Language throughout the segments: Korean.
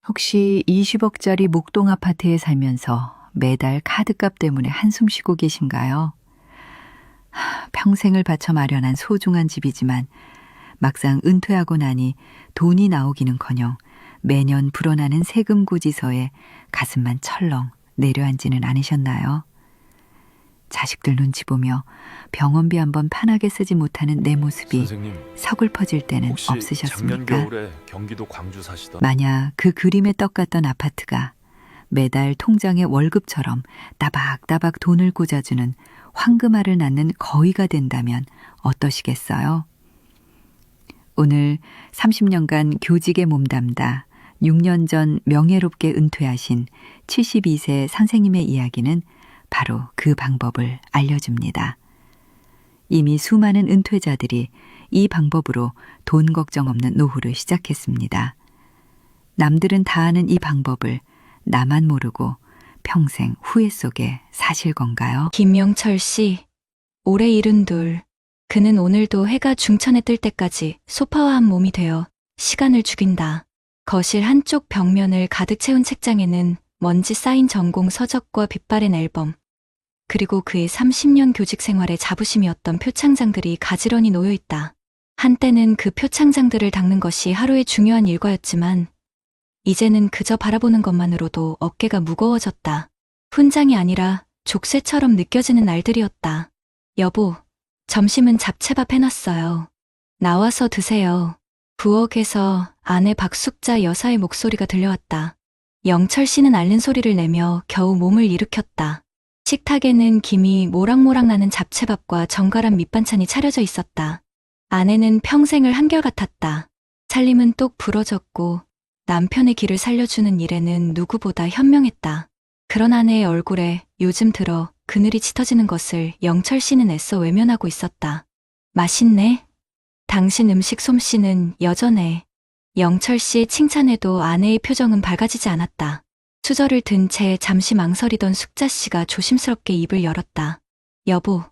혹시 20억짜리 목동 아파트에 살면서 매달 카드값 때문에 한숨 쉬고 계신가요? 평생을 바쳐 마련한 소중한 집이지만 막상 은퇴하고 나니 돈이 나오기는커녕 매년 불어나는 세금 고지서에 가슴만 철렁 내려앉지는 않으셨나요? 자식들 눈치 보며 병원비 한번 편하게 쓰지 못하는 내 모습이 선생님, 서글퍼질 때는 혹시 작년 없으셨습니까? 겨울에 경기도 광주 사시던 만약 그 그림의 떡 같던 아파트가 매달 통장에 월급처럼 따박따박 돈을 꽂아주는 황금알을 낳는 거위가 된다면 어떠시겠어요? 오늘 30년간 교직에 몸담다 6년 전 명예롭게 은퇴하신 72세 선생님의 이야기는 바로 그 방법을 알려줍니다. 이미 수많은 은퇴자들이 이 방법으로 돈 걱정 없는 노후를 시작했습니다. 남들은 다 아는 이 방법을 나만 모르고 평생 후회 속에 사실 건가요? 김영철 씨, 올해 72. 그는 오늘도 해가 중천에 뜰 때까지 소파와 한 몸이 되어 시간을 죽인다. 거실 한쪽 벽면을 가득 채운 책장에는 먼지 쌓인 전공 서적과 빛바랜 앨범, 그리고 그의 30년 교직 생활의 자부심이었던 표창장들이 가지런히 놓여 있다. 한때는 그 표창장들을 닦는 것이 하루의 중요한 일과였지만 이제는 그저 바라보는 것만으로도 어깨가 무거워졌다. 훈장이 아니라 족쇄처럼 느껴지는 날들이었다. 여보, 점심은 잡채밥 해놨어요. 나와서 드세요. 부엌에서 아내 박숙자 여사의 목소리가 들려왔다. 영철 씨는 앓는 소리를 내며 겨우 몸을 일으켰다. 식탁에는 김이 모락모락 나는 잡채밥과 정갈한 밑반찬이 차려져 있었다. 아내는 평생을 한결같았다. 살림은 똑 부러졌고 남편의 길을 살려주는 일에는 누구보다 현명했다. 그런 아내의 얼굴에 요즘 들어 그늘이 짙어지는 것을 영철 씨는 애써 외면하고 있었다. 맛있네. 당신 음식 솜씨는 여전해. 영철 씨의 칭찬에도 아내의 표정은 밝아지지 않았다. 수저를 든 채 잠시 망설이던 숙자 씨가 조심스럽게 입을 열었다. 여보,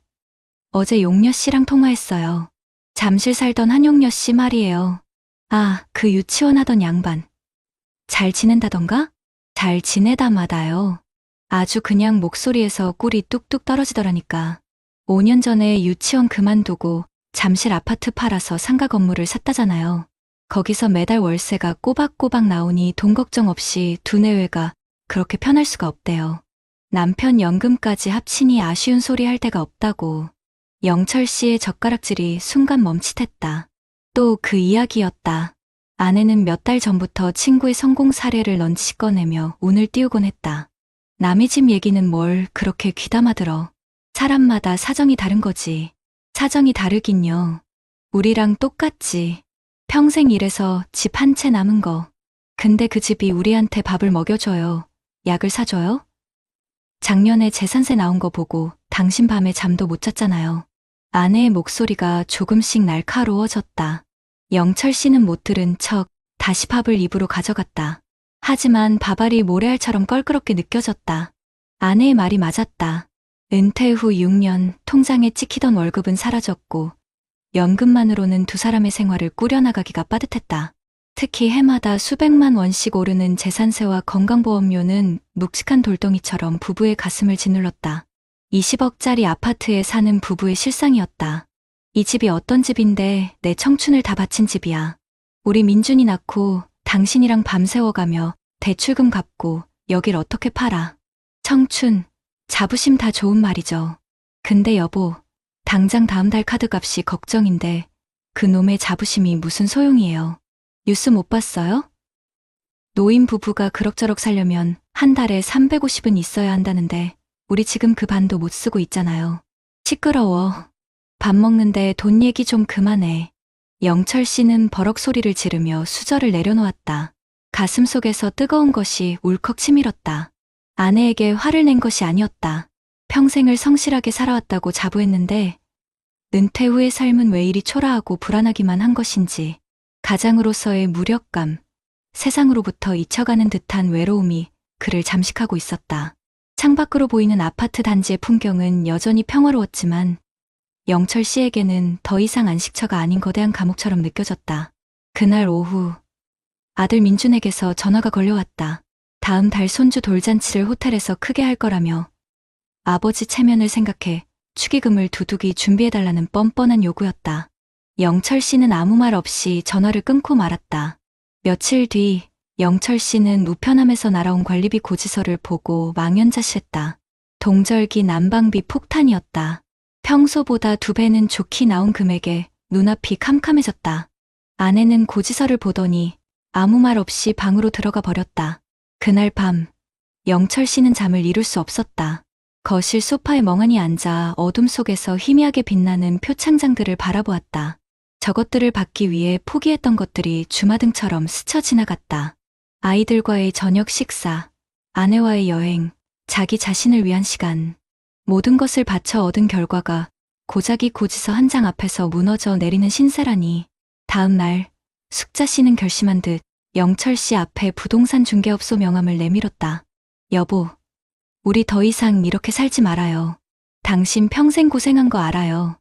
어제 용녀 씨랑 통화했어요. 잠실 살던 한용녀 씨 말이에요. 아, 그 유치원 하던 양반. 잘 지낸다던가? 잘 지내다 마다요. 아주 그냥 목소리에서 꿀이 뚝뚝 떨어지더라니까. 5년 전에 유치원 그만두고 잠실 아파트 팔아서 상가 건물을 샀다잖아요. 거기서 매달 월세가 꼬박꼬박 나오니 돈 걱정 없이 두뇌외가 그렇게 편할 수가 없대요. 남편 연금까지 합치니 아쉬운 소리 할 데가 없다고. 영철 씨의 젓가락질이 순간 멈칫했다. 또 그 이야기였다. 아내는 몇 달 전부터 친구의 성공 사례를 넌지시 꺼내며 운을 띄우곤 했다. 남의 집 얘기는 뭘 그렇게 귀담아 들어. 사람마다 사정이 다른 거지. 사정이 다르긴요. 우리랑 똑같지. 평생 일해서 집 한 채 남은 거. 근데 그 집이 우리한테 밥을 먹여줘요. 약을 사줘요? 작년에 재산세 나온 거 보고 당신 밤에 잠도 못 잤잖아요. 아내의 목소리가 조금씩 날카로워졌다. 영철 씨는 못 들은 척 다시 밥을 입으로 가져갔다. 하지만 밥알이 모래알처럼 껄끄럽게 느껴졌다. 아내의 말이 맞았다. 은퇴 후 6년 통장에 찍히던 월급은 사라졌고 연금만으로는 두 사람의 생활을 꾸려나가기가 빠듯했다. 특히 해마다 수백만 원씩 오르는 재산세와 건강보험료는 묵직한 돌덩이처럼 부부의 가슴을 짓눌렀다. 20억짜리 아파트에 사는 부부의 실상이었다. 이 집이 어떤 집인데 내 청춘을 다 바친 집이야. 우리 민준이 낳고 당신이랑 밤새워가며 대출금 갚고 여길 어떻게 팔아. 청춘, 자부심 다 좋은 말이죠. 근데 여보, 당장 다음 달 카드값이 걱정인데 그 놈의 자부심이 무슨 소용이에요. 뉴스 못 봤어요? 노인 부부가 그럭저럭 살려면 한 달에 350은 있어야 한다는데 우리 지금 그 반도 못 쓰고 있잖아요. 시끄러워. 밥 먹는데 돈 얘기 좀 그만해. 영철 씨는 버럭 소리를 지르며 수저를 내려놓았다. 가슴속에서 뜨거운 것이 울컥 치밀었다. 아내에게 화를 낸 것이 아니었다. 평생을 성실하게 살아왔다고 자부했는데 은퇴 후의 삶은 왜 이리 초라하고 불안하기만 한 것인지 가장으로서의 무력감, 세상으로부터 잊혀가는 듯한 외로움이 그를 잠식하고 있었다. 창밖으로 보이는 아파트 단지의 풍경은 여전히 평화로웠지만 영철 씨에게는 더 이상 안식처가 아닌 거대한 감옥처럼 느껴졌다. 그날 오후 아들 민준에게서 전화가 걸려왔다. 다음 달 손주 돌잔치를 호텔에서 크게 할 거라며 아버지 체면을 생각해 축의금을 두둑이 준비해달라는 뻔뻔한 요구였다. 영철 씨는 아무 말 없이 전화를 끊고 말았다. 며칠 뒤 영철 씨는 우편함에서 날아온 관리비 고지서를 보고 망연자실했다. 동절기 난방비 폭탄이었다. 평소보다 2배는 좋게 나온 금액에 눈앞이 캄캄해졌다. 아내는 고지서를 보더니 아무 말 없이 방으로 들어가 버렸다. 그날 밤 영철 씨는 잠을 이룰 수 없었다. 거실 소파에 멍하니 앉아 어둠 속에서 희미하게 빛나는 표창장들을 바라보았다. 저것들을 받기 위해 포기했던 것들이 주마등처럼 스쳐 지나갔다. 아이들과의 저녁 식사, 아내와의 여행, 자기 자신을 위한 시간. 모든 것을 바쳐 얻은 결과가 고작이 고지서 한 장 앞에서 무너져 내리는 신세라니. 다음 날 숙자 씨는 결심한 듯 영철 씨 앞에 부동산 중개업소 명함을 내밀었다. 여보, 우리 더 이상 이렇게 살지 말아요. 당신 평생 고생한 거 알아요.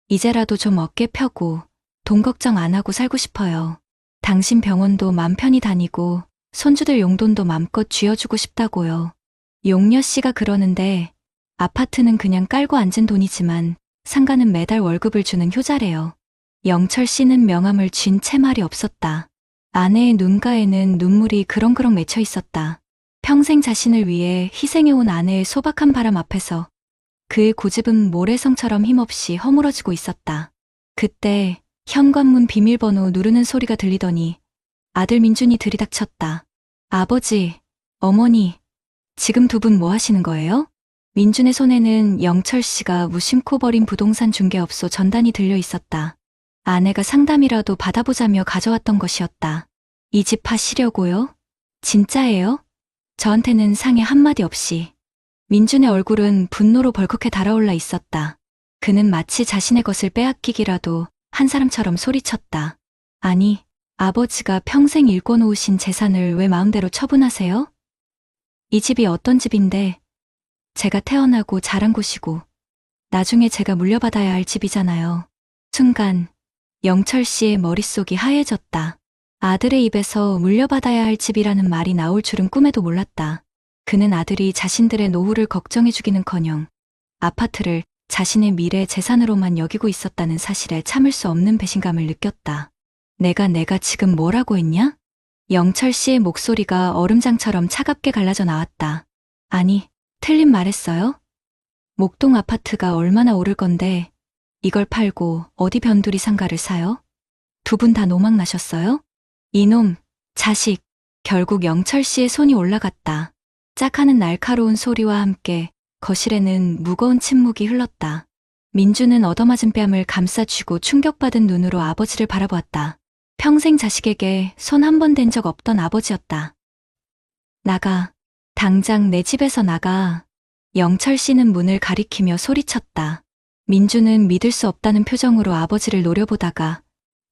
이제라도 좀 어깨 펴고 돈 걱정 안 하고 살고 싶어요. 당신 병원도 맘 편히 다니고 손주들 용돈도 맘껏 쥐어주고 싶다고요. 용녀 씨가 그러는데 아파트는 그냥 깔고 앉은 돈이지만 상가는 매달 월급을 주는 효자래요. 영철 씨는 명함을 쥔 채 말이 없었다. 아내의 눈가에는 눈물이 그렁그렁 맺혀 있었다. 평생 자신을 위해 희생해온 아내의 소박한 바람 앞에서 그의 고집은 모래성처럼 힘없이 허물어지고 있었다. 그때 현관문 비밀번호 누르는 소리가 들리더니 아들 민준이 들이닥쳤다. 아버지, 어머니, 지금 2분 뭐 하시는 거예요? 민준의 손에는 영철 씨가 무심코 버린 부동산 중개업소 전단이 들려 있었다. 아내가 상담이라도 받아보자며 가져왔던 것이었다. 이 집 파시려고요? 진짜예요? 저한테는 상의 한마디 없이. 민준의 얼굴은 분노로 벌겋게 달아올라 있었다. 그는 마치 자신의 것을 빼앗기기라도 한 사람처럼 소리쳤다. 아니, 아버지가 평생 일궈놓으신 재산을 왜 마음대로 처분하세요? 이 집이 어떤 집인데 제가 태어나고 자란 곳이고 나중에 제가 물려받아야 할 집이잖아요. 순간 영철 씨의 머릿속이 하얘졌다. 아들의 입에서 물려받아야 할 집이라는 말이 나올 줄은 꿈에도 몰랐다. 그는 아들이 자신들의 노후를 걱정해주기는커녕 아파트를 자신의 미래 재산으로만 여기고 있었다는 사실에 참을 수 없는 배신감을 느꼈다. 내가 지금 뭐라고 했냐? 영철 씨의 목소리가 얼음장처럼 차갑게 갈라져 나왔다. 아니, 틀린 말했어요? 목동 아파트가 얼마나 오를 건데 이걸 팔고 어디 변두리 상가를 사요? 2분 다 노망 나셨어요? 이놈, 자식. 결국 영철 씨의 손이 올라갔다. 짝하는 날카로운 소리와 함께 거실에는 무거운 침묵이 흘렀다. 민주는 얻어맞은 뺨을 감싸쥐고 충격받은 눈으로 아버지를 바라보았다. 평생 자식에게 손 한 번 댄 적 없던 아버지였다. 나가. 당장 내 집에서 나가. 영철 씨는 문을 가리키며 소리쳤다. 민주는 믿을 수 없다는 표정으로 아버지를 노려보다가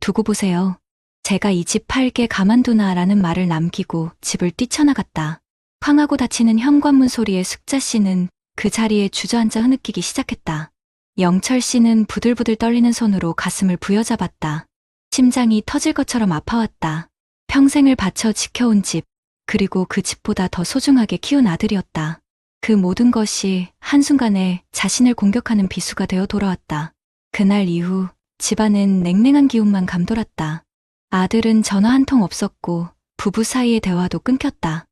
두고 보세요. 제가 이 집 팔게 가만두나 라는 말을 남기고 집을 뛰쳐나갔다. 쾅하고 닫히는 현관문 소리에 숙자 씨는 그 자리에 주저앉아 흐느끼기 시작했다. 영철 씨는 부들부들 떨리는 손으로 가슴을 부여잡았다. 심장이 터질 것처럼 아파왔다. 평생을 바쳐 지켜온 집, 그리고 그 집보다 더 소중하게 키운 아들이었다. 그 모든 것이 한순간에 자신을 공격하는 비수가 되어 돌아왔다. 그날 이후 집안은 냉랭한 기운만 감돌았다. 아들은 전화 한 통 없었고 부부 사이의 대화도 끊겼다.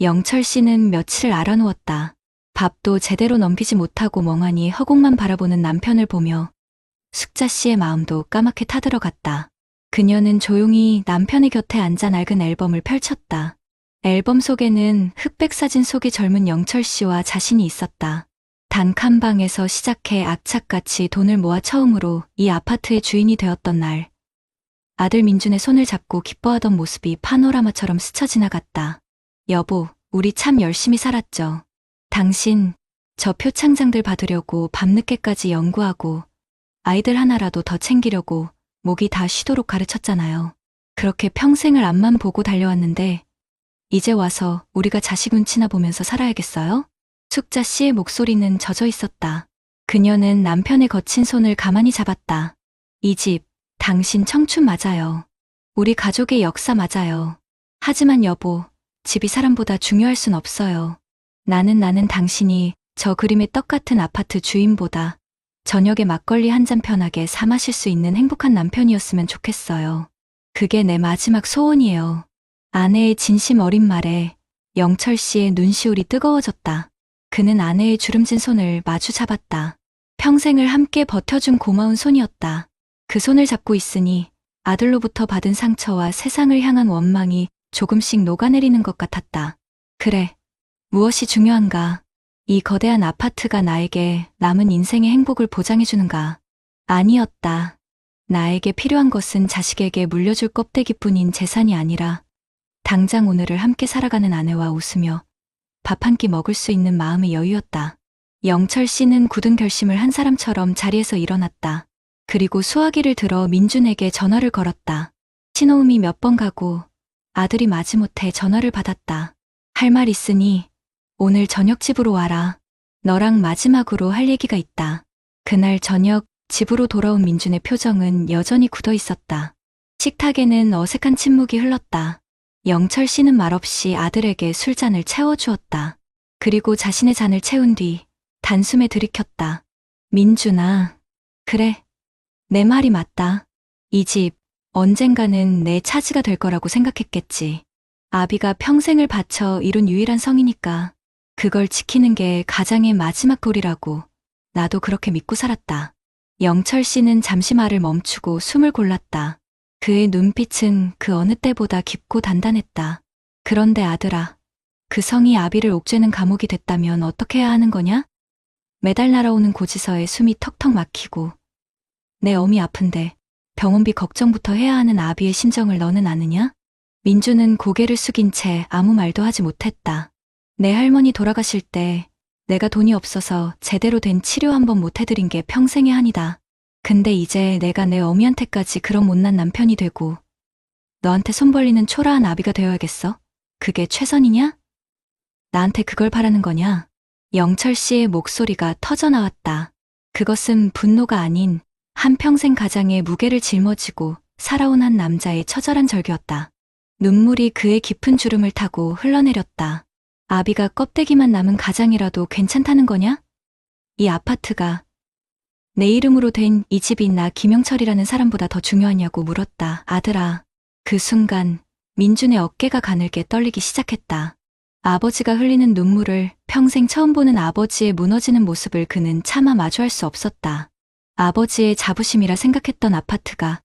영철 씨는 며칠을 알아누웠다. 밥도 제대로 넘기지 못하고 멍하니 허공만 바라보는 남편을 보며 숙자 씨의 마음도 까맣게 타들어갔다. 그녀는 조용히 남편의 곁에 앉아 낡은 앨범을 펼쳤다. 앨범 속에는 흑백 사진 속의 젊은 영철 씨와 자신이 있었다. 단칸방에서 시작해 악착같이 돈을 모아 처음으로 이 아파트의 주인이 되었던 날. 아들 민준의 손을 잡고 기뻐하던 모습이 파노라마처럼 스쳐 지나갔다. 여보, 우리 참 열심히 살았죠. 당신, 저 표창장들 받으려고 밤늦게까지 연구하고 아이들 하나라도 더 챙기려고 목이 다 쉬도록 가르쳤잖아요. 그렇게 평생을 앞만 보고 달려왔는데 이제 와서 우리가 자식 눈치나 보면서 살아야겠어요? 숙자 씨의 목소리는 젖어 있었다. 그녀는 남편의 거친 손을 가만히 잡았다. 이 집, 당신 청춘 맞아요. 우리 가족의 역사 맞아요. 하지만 여보, 집이 사람보다 중요할 순 없어요. 나는 당신이 저 그림의 떡 같은 아파트 주인보다 저녁에 막걸리 한 잔 편하게 사 마실 수 있는 행복한 남편이었으면 좋겠어요. 그게 내 마지막 소원이에요. 아내의 진심 어린 말에 영철 씨의 눈시울이 뜨거워졌다. 그는 아내의 주름진 손을 마주 잡았다. 평생을 함께 버텨준 고마운 손이었다. 그 손을 잡고 있으니 아들로부터 받은 상처와 세상을 향한 원망이 조금씩 녹아내리는 것 같았다. 그래, 무엇이 중요한가? 이 거대한 아파트가 나에게 남은 인생의 행복을 보장해주는가? 아니었다. 나에게 필요한 것은 자식에게 물려줄 껍데기뿐인 재산이 아니라 당장 오늘을 함께 살아가는 아내와 웃으며 밥 한 끼 먹을 수 있는 마음의 여유였다. 영철 씨는 굳은 결심을 한 사람처럼 자리에서 일어났다. 그리고 수화기를 들어 민준에게 전화를 걸었다. 신호음이 몇 번 가고 아들이 마지못해 전화를 받았다. 할 말 있으니 오늘 저녁 집으로 와라. 너랑 마지막으로 할 얘기가 있다. 그날 저녁 집으로 돌아온 민준의 표정은 여전히 굳어 있었다. 식탁에는 어색한 침묵이 흘렀다. 영철 씨는 말없이 아들에게 술잔을 채워주었다. 그리고 자신의 잔을 채운 뒤 단숨에 들이켰다. 민준아, 그래, 내 말이 맞다. 이 집 언젠가는 내 차지가 될 거라고 생각했겠지. 아비가 평생을 바쳐 이룬 유일한 성이니까 그걸 지키는 게 가장의 마지막 도리라고 나도 그렇게 믿고 살았다. 영철 씨는 잠시 말을 멈추고 숨을 골랐다. 그의 눈빛은 그 어느 때보다 깊고 단단했다. 그런데 아들아, 그 성이 아비를 옥죄는 감옥이 됐다면 어떻게 해야 하는 거냐? 매달 날아오는 고지서에 숨이 턱턱 막히고 내 어미 아픈데 병원비 걱정부터 해야 하는 아비의 심정을 너는 아느냐? 민주는 고개를 숙인 채 아무 말도 하지 못했다. 내 할머니 돌아가실 때 내가 돈이 없어서 제대로 된 치료 한 번 못 해드린 게 평생의 한이다. 근데 이제 내가 내 어미한테까지 그런 못난 남편이 되고 너한테 손 벌리는 초라한 아비가 되어야겠어? 그게 최선이냐? 나한테 그걸 바라는 거냐? 영철 씨의 목소리가 터져나왔다. 그것은 분노가 아닌 한평생 가장의 무게를 짊어지고 살아온 한 남자의 처절한 절규였다. 눈물이 그의 깊은 주름을 타고 흘러내렸다. 아비가 껍데기만 남은 가장이라도 괜찮다는 거냐? 이 아파트가 내 이름으로 된 이 집이 나 김영철이라는 사람보다 더 중요하냐고 물었다. 아들아, 그 순간 민준의 어깨가 가늘게 떨리기 시작했다. 아버지가 흘리는 눈물을 평생 처음 보는 아버지의 무너지는 모습을 그는 차마 마주할 수 없었다. 아버지의 자부심이라 생각했던 아파트가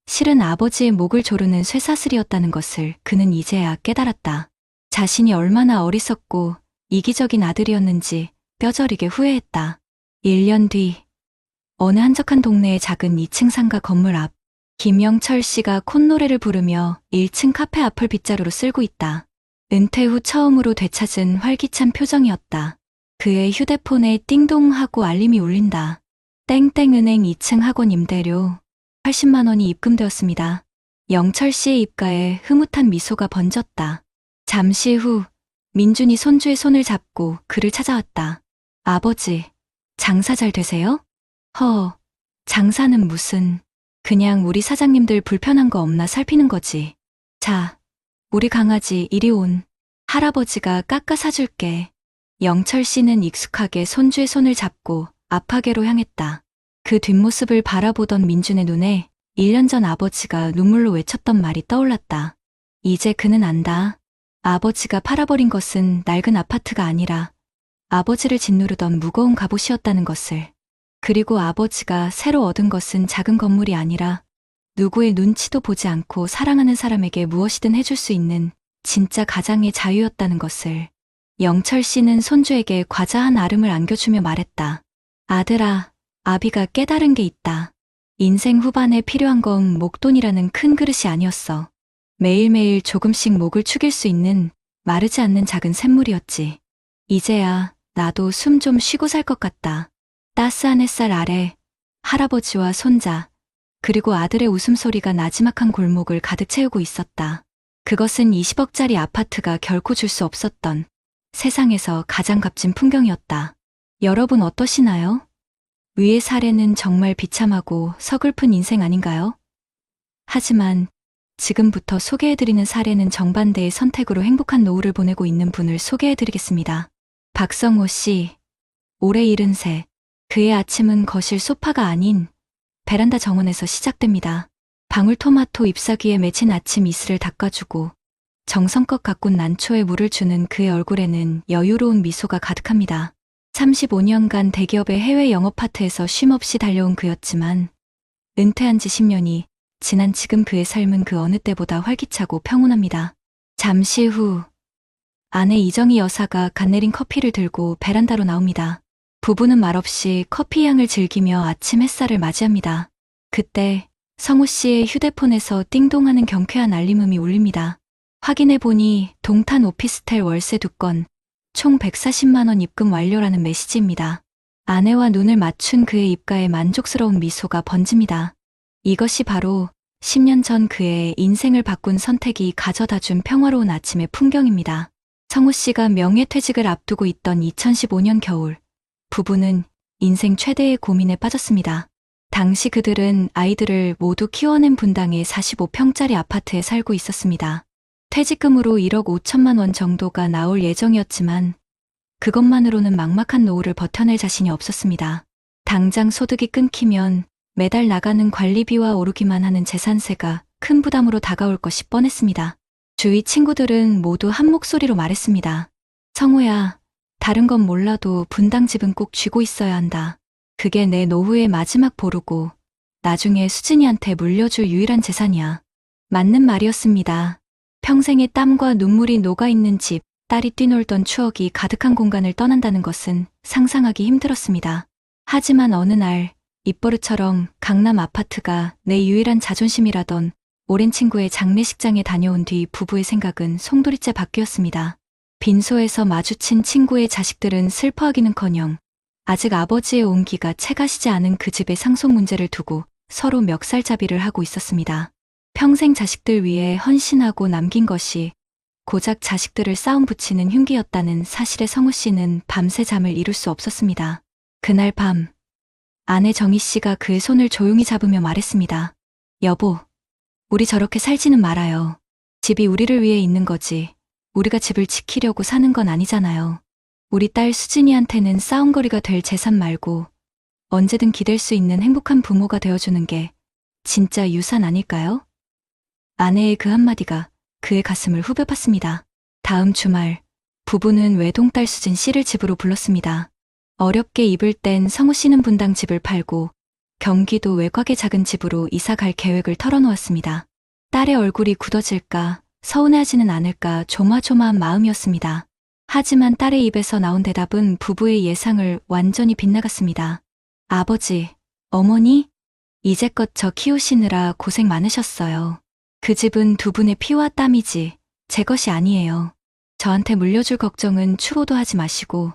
실은 아버지의 목을 조르는 쇠사슬이었다는 것을 그는 이제야 깨달았다. 자신이 얼마나 어리석고 이기적인 아들이었는지 뼈저리게 후회했다. 1년 뒤 어느 한적한 동네의 작은 2층 상가 건물 앞, 김영철 씨가 콧노래를 부르며 1층 카페 앞을 빗자루로 쓸고 있다. 은퇴 후 처음으로 되찾은 활기찬 표정이었다. 그의 휴대폰에 띵동 하고 알림이 울린다. 땡땡은행 2층 학원 임대료 80만 원이 입금되었습니다. 영철 씨의 입가에 흐뭇한 미소가 번졌다. 잠시 후 민준이 손주의 손을 잡고 그를 찾아왔다. 아버지, 장사 잘 되세요? 장사는 무슨, 그냥 우리 사장님들 불편한 거 없나 살피는 거지. 자, 우리 강아지 이리 온. 할아버지가 깎아 사줄게. 영철 씨는 익숙하게 손주의 손을 잡고 아파게로 향했다. 그 뒷모습을 바라보던 민준의 눈에 1년 전 아버지가 눈물로 외쳤던 말이 떠올랐다. 이제 그는 안다. 아버지가 팔아버린 것은 낡은 아파트가 아니라 아버지를 짓누르던 무거운 갑옷이었다는 것을. 그리고 아버지가 새로 얻은 것은 작은 건물이 아니라 누구의 눈치도 보지 않고 사랑하는 사람에게 무엇이든 해줄 수 있는 진짜 가장의 자유였다는 것을. 영철 씨는 손주에게 과자 한 알음을 안겨주며 말했다. 아들아, 아비가 깨달은 게 있다. 인생 후반에 필요한 건 목돈이라는 큰 그릇이 아니었어. 매일매일 조금씩 목을 축일 수 있는 마르지 않는 작은 샘물이었지. 이제야 나도 숨 좀 쉬고 살 것 같다. 따스한 햇살 아래 할아버지와 손자, 그리고 아들의 웃음소리가 나지막한 골목을 가득 채우고 있었다. 그것은 20억짜리 아파트가 결코 줄 수 없었던 세상에서 가장 값진 풍경이었다. 여러분 어떠시나요? 위의 사례는 정말 비참하고 서글픈 인생 아닌가요? 하지만 지금부터 소개해드리는 사례는 정반대의 선택으로 행복한 노후를 보내고 있는 분을 소개해드리겠습니다. 박성호 씨, 올해 73. 그의 아침은 거실 소파가 아닌 베란다 정원에서 시작됩니다. 방울토마토 잎사귀에 맺힌 아침 이슬을 닦아주고 정성껏 가꾼 난초에 물을 주는 그의 얼굴에는 여유로운 미소가 가득합니다. 35년간 대기업의 해외 영업 파트에서 쉼없이 달려온 그였지만 은퇴한 지 10년이 지난 지금 그의 삶은 그 어느 때보다 활기차고 평온합니다. 잠시 후 아내 이정희 여사가 갓 내린 커피를 들고 베란다로 나옵니다. 부부는 말없이 커피 향을 즐기며 아침 햇살을 맞이합니다. 그때 성우 씨의 휴대폰에서 띵동하는 경쾌한 알림음이 울립니다. 확인해보니 동탄 오피스텔 월세 2건, 총 140만 원 입금 완료라는 메시지입니다. 아내와 눈을 맞춘 그의 입가에 만족스러운 미소가 번집니다. 이것이 바로 10년 전 그의 인생을 바꾼 선택이 가져다준 평화로운 아침의 풍경입니다. 성우 씨가 명예퇴직을 앞두고 있던 2015년 겨울, 부부는 인생 최대의 고민에 빠졌습니다. 당시 그들은 아이들을 모두 키워낸 분당의 45평짜리 아파트에 살고 있었습니다. 퇴직금으로 1억 5천만 원 정도가 나올 예정이었지만 그것만으로는 막막한 노후를 버텨낼 자신이 없었습니다. 당장 소득이 끊기면 매달 나가는 관리비와 오르기만 하는 재산세가 큰 부담으로 다가올 것이 뻔했습니다. 주위 친구들은 모두 한 목소리로 말했습니다. 성우야, 다른 건 몰라도 분당 집은 꼭 쥐고 있어야 한다. 그게 내 노후의 마지막 보루고 나중에 수진이한테 물려줄 유일한 재산이야. 맞는 말이었습니다. 평생의 땀과 눈물이 녹아있는 집, 딸이 뛰놀던 추억이 가득한 공간을 떠난다는 것은 상상하기 힘들었습니다. 하지만 어느 날 입버릇처럼 강남 아파트가 내 유일한 자존심이라던 오랜 친구의 장례식장에 다녀온 뒤 부부의 생각은 송두리째 바뀌었습니다. 빈소에서 마주친 친구의 자식들은 슬퍼하기는커녕 아직 아버지의 온기가 채가시지 않은 그 집의 상속 문제를 두고 서로 멱살잡이를 하고 있었습니다. 평생 자식들 위해 헌신하고 남긴 것이 고작 자식들을 싸움 붙이는 흉기였다는 사실에 성우 씨는 밤새 잠을 이룰 수 없었습니다. 그날 밤, 아내 정희 씨가 그의 손을 조용히 잡으며 말했습니다. 여보, 우리 저렇게 살지는 말아요. 집이 우리를 위해 있는 거지. 우리가 집을 지키려고 사는 건 아니잖아요. 우리 딸 수진이한테는 싸움거리가 될 재산 말고 언제든 기댈 수 있는 행복한 부모가 되어주는 게 진짜 유산 아닐까요? 아내의 그 한마디가 그의 가슴을 후벼 팠습니다. 다음 주말, 부부는 외동딸 수진 씨를 집으로 불렀습니다. 어렵게 입을 땐 성우 씨는 분당 집을 팔고 경기도 외곽의 작은 집으로 이사 갈 계획을 털어놓았습니다. 딸의 얼굴이 굳어질까, 서운해하지는 않을까 조마조마한 마음이었습니다. 하지만 딸의 입에서 나온 대답은 부부의 예상을 완전히 빗나갔습니다. 아버지, 어머니, 이제껏 저 키우시느라 고생 많으셨어요. 그 집은 두 분의 피와 땀이지 제 것이 아니에요. 저한테 물려줄 걱정은 추호도 하지 마시고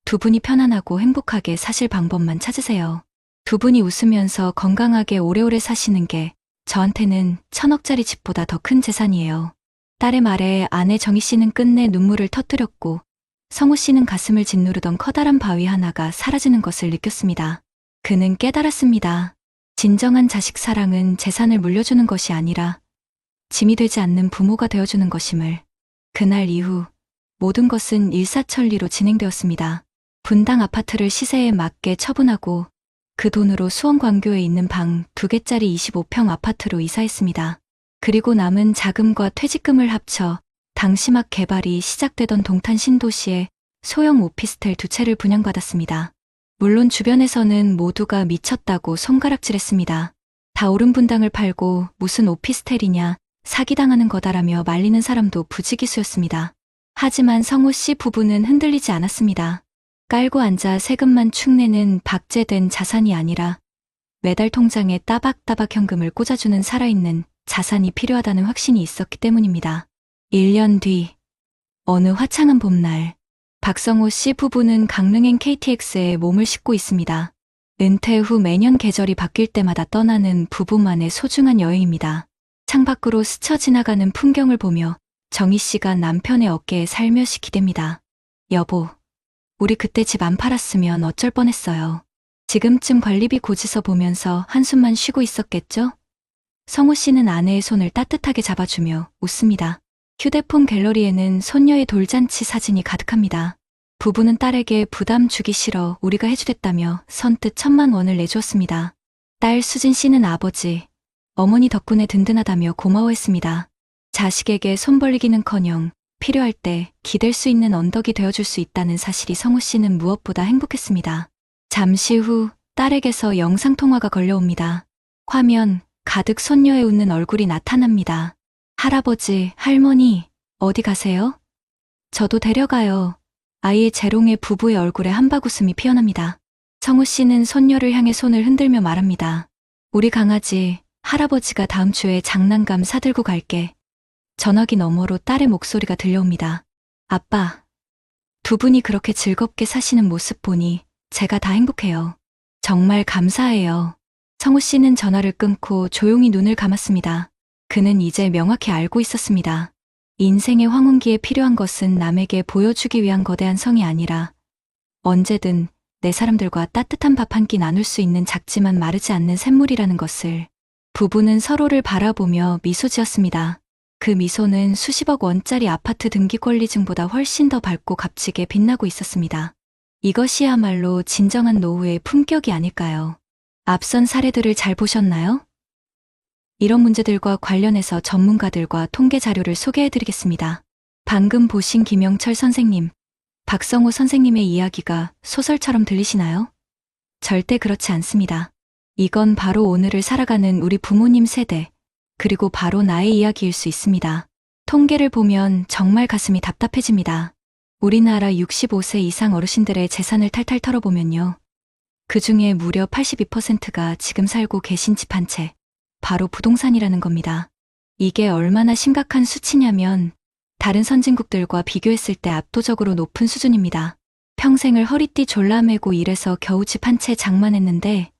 두 분이 편안하고 행복하게 사실 방법만 찾으세요. 두 분이 웃으면서 건강하게 오래오래 사시는 게 저한테는 1,000억짜리 집보다 더 큰 재산이에요. 딸의 말에 아내 정희 씨는 끝내 눈물을 터뜨렸고 성우 씨는 가슴을 짓누르던 커다란 바위 하나가 사라지는 것을 느꼈습니다. 그는 깨달았습니다. 진정한 자식 사랑은 재산을 물려주는 것이 아니라 짐이 되지 않는 부모가 되어주는 것임을. 그날 이후 모든 것은 일사천리로 진행되었습니다. 분당 아파트를 시세에 맞게 처분하고 그 돈으로 수원광교에 있는 방 2개짜리 25평 아파트로 이사했습니다. 그리고 남은 자금과 퇴직금을 합쳐 당시 막 개발이 시작되던 동탄 신도시에 소형 오피스텔 2채를 분양받았습니다. 물론 주변에서는 모두가 미쳤다고 손가락질했습니다. 다 오른 분당을 팔고 무슨 오피스텔이냐, 사기당하는 거다라며 말리는 사람도 부지기수였습니다. 하지만 성우 씨 부부는 흔들리지 않았습니다. 깔고 앉아 세금만 축내는 박제된 자산이 아니라 매달 통장에 따박따박 현금을 꽂아주는 살아있는 자산이 필요하다는 확신이 있었기 때문입니다. 1년 뒤, 어느 화창한 봄날, 박성호 씨 부부는 강릉행 KTX에 몸을 싣고 있습니다. 은퇴 후 매년 계절이 바뀔 때마다 떠나는 부부만의 소중한 여행입니다. 창밖으로 스쳐 지나가는 풍경을 보며 정희 씨가 남편의 어깨에 살며시 기댑니다. 여보, 우리 그때 집 안 팔았으면 어쩔 뻔했어요. 지금쯤 관리비 고지서 보면서 한숨만 쉬고 있었겠죠? 성우 씨는 아내의 손을 따뜻하게 잡아주며 웃습니다. 휴대폰 갤러리에는 손녀의 돌잔치 사진이 가득합니다. 부부는 딸에게 부담 주기 싫어 우리가 해주겠다며 선뜻 1,000,000원을 내주었습니다. 딸 수진 씨는 아버지, 어머니 덕분에 든든하다며 고마워했습니다. 자식에게 손 벌리기는커녕 필요할 때 기댈 수 있는 언덕이 되어줄 수 있다는 사실이 성우 씨는 무엇보다 행복했습니다. 잠시 후 딸에게서 영상통화가 걸려옵니다. 화면 가득 손녀의 웃는 얼굴이 나타납니다. 할아버지, 할머니, 어디 가세요? 저도 데려가요. 아이의 재롱의 부부의 얼굴에 한바구음이 피어납니다. 성우 씨는 손녀를 향해 손을 흔들며 말합니다. 우리 강아지, 할아버지가 다음 주에 장난감 사들고 갈게. 전화기 너머로 딸의 목소리가 들려옵니다. 아빠, 두 분이 그렇게 즐겁게 사시는 모습 보니 제가 다 행복해요. 정말 감사해요. 성우 씨는 전화를 끊고 조용히 눈을 감았습니다. 그는 이제 명확히 알고 있었습니다. 인생의 황혼기에 필요한 것은 남에게 보여주기 위한 거대한 성이 아니라 언제든 내 사람들과 따뜻한 밥 한 끼 나눌 수 있는 작지만 마르지 않는 샘물이라는 것을. 부부는 서로를 바라보며 미소 지었습니다. 그 미소는 수십억 원짜리 아파트 등기 권리증보다 훨씬 더 밝고 값지게 빛나고 있었습니다. 이것이야말로 진정한 노후의 품격이 아닐까요? 앞선 사례들을 잘 보셨나요? 이런 문제들과 관련해서 전문가들과 통계 자료를 소개해드리겠습니다. 방금 보신 김영철 선생님, 박성호 선생님의 이야기가 소설처럼 들리시나요? 절대 그렇지 않습니다. 이건 바로 오늘을 살아가는 우리 부모님 세대, 그리고 바로 나의 이야기일 수 있습니다. 통계를 보면 정말 가슴이 답답해집니다. 우리나라 65세 이상 어르신들의 재산을 탈탈 털어보면요. 그 중에 무려 82%가 지금 살고 계신 집 한 채, 바로 부동산이라는 겁니다. 이게 얼마나 심각한 수치냐면 다른 선진국들과 비교했을 때 압도적으로 높은 수준입니다. 평생을 허리띠 졸라매고 일해서 겨우 집 한 채 장만했는데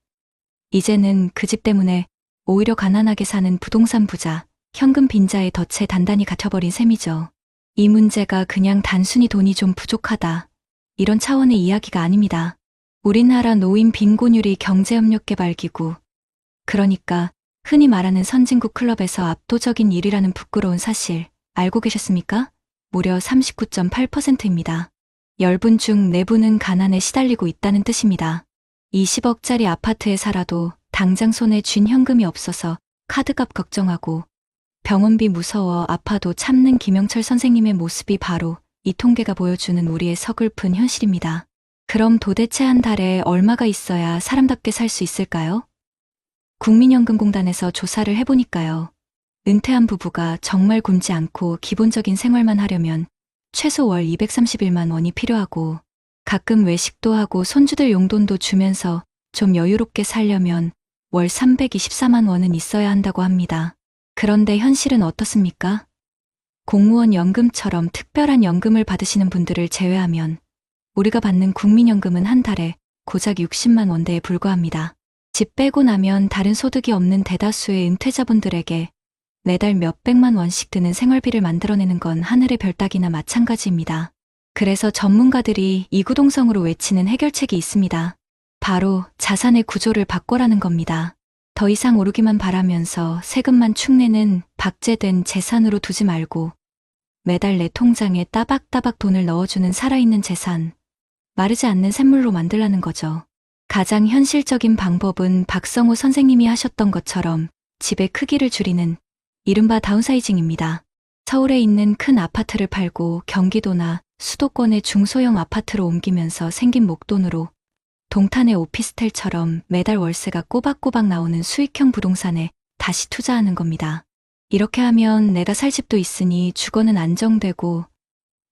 이제는 그 집 때문에 오히려 가난하게 사는 부동산 부자, 현금 빈자의 덫에 단단히 갇혀버린 셈이죠. 이 문제가 그냥 단순히 돈이 좀 부족하다, 이런 차원의 이야기가 아닙니다. 우리나라 노인 빈곤율이 경제협력개발기구, 그러니까 흔히 말하는 선진국 클럽에서 압도적인 1위라는 부끄러운 사실 알고 계셨습니까? 무려 39.8%입니다. 10분 중 4분은 가난에 시달리고 있다는 뜻입니다. 20억짜리 아파트에 살아도 당장 손에 쥔 현금이 없어서 카드값 걱정하고 병원비 무서워 아파도 참는 김영철 선생님의 모습이 바로 이 통계가 보여주는 우리의 서글픈 현실입니다. 그럼 도대체 한 달에 얼마가 있어야 사람답게 살 수 있을까요? 국민연금공단에서 조사를 해보니까요. 은퇴한 부부가 정말 굶지 않고 기본적인 생활만 하려면 최소 월 231만 원이 필요하고 가끔 외식도 하고 손주들 용돈도 주면서 좀 여유롭게 살려면 월 324만 원은 있어야 한다고 합니다. 그런데 현실은 어떻습니까? 공무원 연금처럼 특별한 연금을 받으시는 분들을 제외하면 우리가 받는 국민연금은 한 달에 고작 60만 원대에 불과합니다. 집 빼고 나면 다른 소득이 없는 대다수의 은퇴자분들에게 매달 몇백만 원씩 드는 생활비를 만들어내는 건 하늘의 별 따기나 마찬가지입니다. 그래서 전문가들이 이구동성으로 외치는 해결책이 있습니다. 바로 자산의 구조를 바꿔라는 겁니다. 더 이상 오르기만 바라면서 세금만 축내는 박제된 재산으로 두지 말고 매달 내 통장에 따박따박 돈을 넣어주는 살아있는 재산, 마르지 않는 샘물로 만들라는 거죠. 가장 현실적인 방법은 박성호 선생님이 하셨던 것처럼 집의 크기를 줄이는 이른바 다운사이징입니다. 서울에 있는 큰 아파트를 팔고 경기도나 수도권의 중소형 아파트로 옮기면서 생긴 목돈으로 동탄의 오피스텔처럼 매달 월세가 꼬박꼬박 나오는 수익형 부동산에 다시 투자하는 겁니다. 이렇게 하면 내가 살 집도 있으니 주거는 안정되고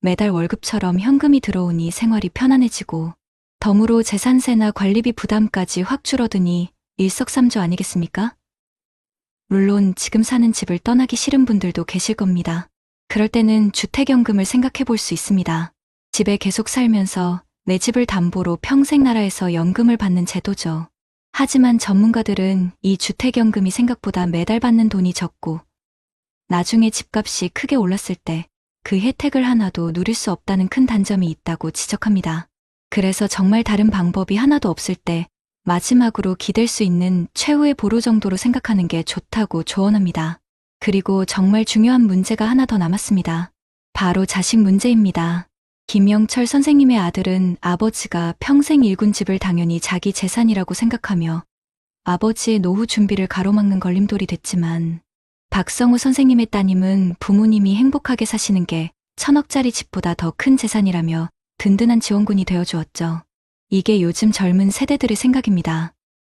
매달 월급처럼 현금이 들어오니 생활이 편안해지고 덤으로 재산세나 관리비 부담까지 확 줄어드니 일석삼조 아니겠습니까? 물론 지금 사는 집을 떠나기 싫은 분들도 계실 겁니다. 그럴 때는 주택연금을 생각해 볼 수 있습니다. 집에 계속 살면서 내 집을 담보로 평생 나라에서 연금을 받는 제도죠. 하지만 전문가들은 이 주택연금이 생각보다 매달 받는 돈이 적고 나중에 집값이 크게 올랐을 때 그 혜택을 하나도 누릴 수 없다는 큰 단점이 있다고 지적합니다. 그래서 정말 다른 방법이 하나도 없을 때 마지막으로 기댈 수 있는 최후의 보루 정도로 생각하는 게 좋다고 조언합니다. 그리고 정말 중요한 문제가 하나 더 남았습니다. 바로 자식 문제입니다. 김영철 선생님의 아들은 아버지가 평생 일군 집을 당연히 자기 재산이라고 생각하며 아버지의 노후 준비를 가로막는 걸림돌이 됐지만 박성우 선생님의 따님은 부모님이 행복하게 사시는 게 1,000억짜리 집보다 더 큰 재산이라며 든든한 지원군이 되어주었죠. 이게 요즘 젊은 세대들의 생각입니다.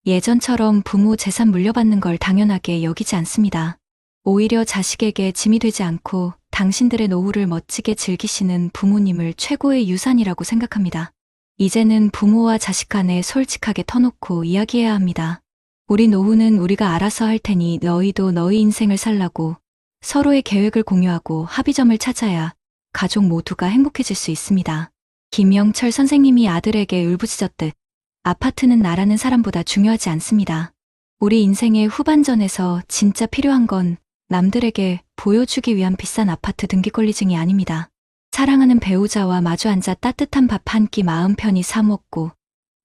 예전처럼 부모 재산 물려받는 걸 당연하게 여기지 않습니다. 오히려 자식에게 짐이 되지 않고 당신들의 노후를 멋지게 즐기시는 부모님을 최고의 유산이라고 생각합니다. 이제는 부모와 자식 간에 솔직하게 터놓고 이야기해야 합니다. 우리 노후는 우리가 알아서 할 테니 너희도 너희 인생을 살라고 서로의 계획을 공유하고 합의점을 찾아야 가족 모두가 행복해질 수 있습니다. 김영철 선생님이 아들에게 울부짖었듯 아파트는 나라는 사람보다 중요하지 않습니다. 우리 인생의 후반전에서 진짜 필요한 건 남들에게 보여주기 위한 비싼 아파트 등기권리증이 아닙니다. 사랑하는 배우자와 마주 앉아 따뜻한 밥 한 끼 마음 편히 사 먹고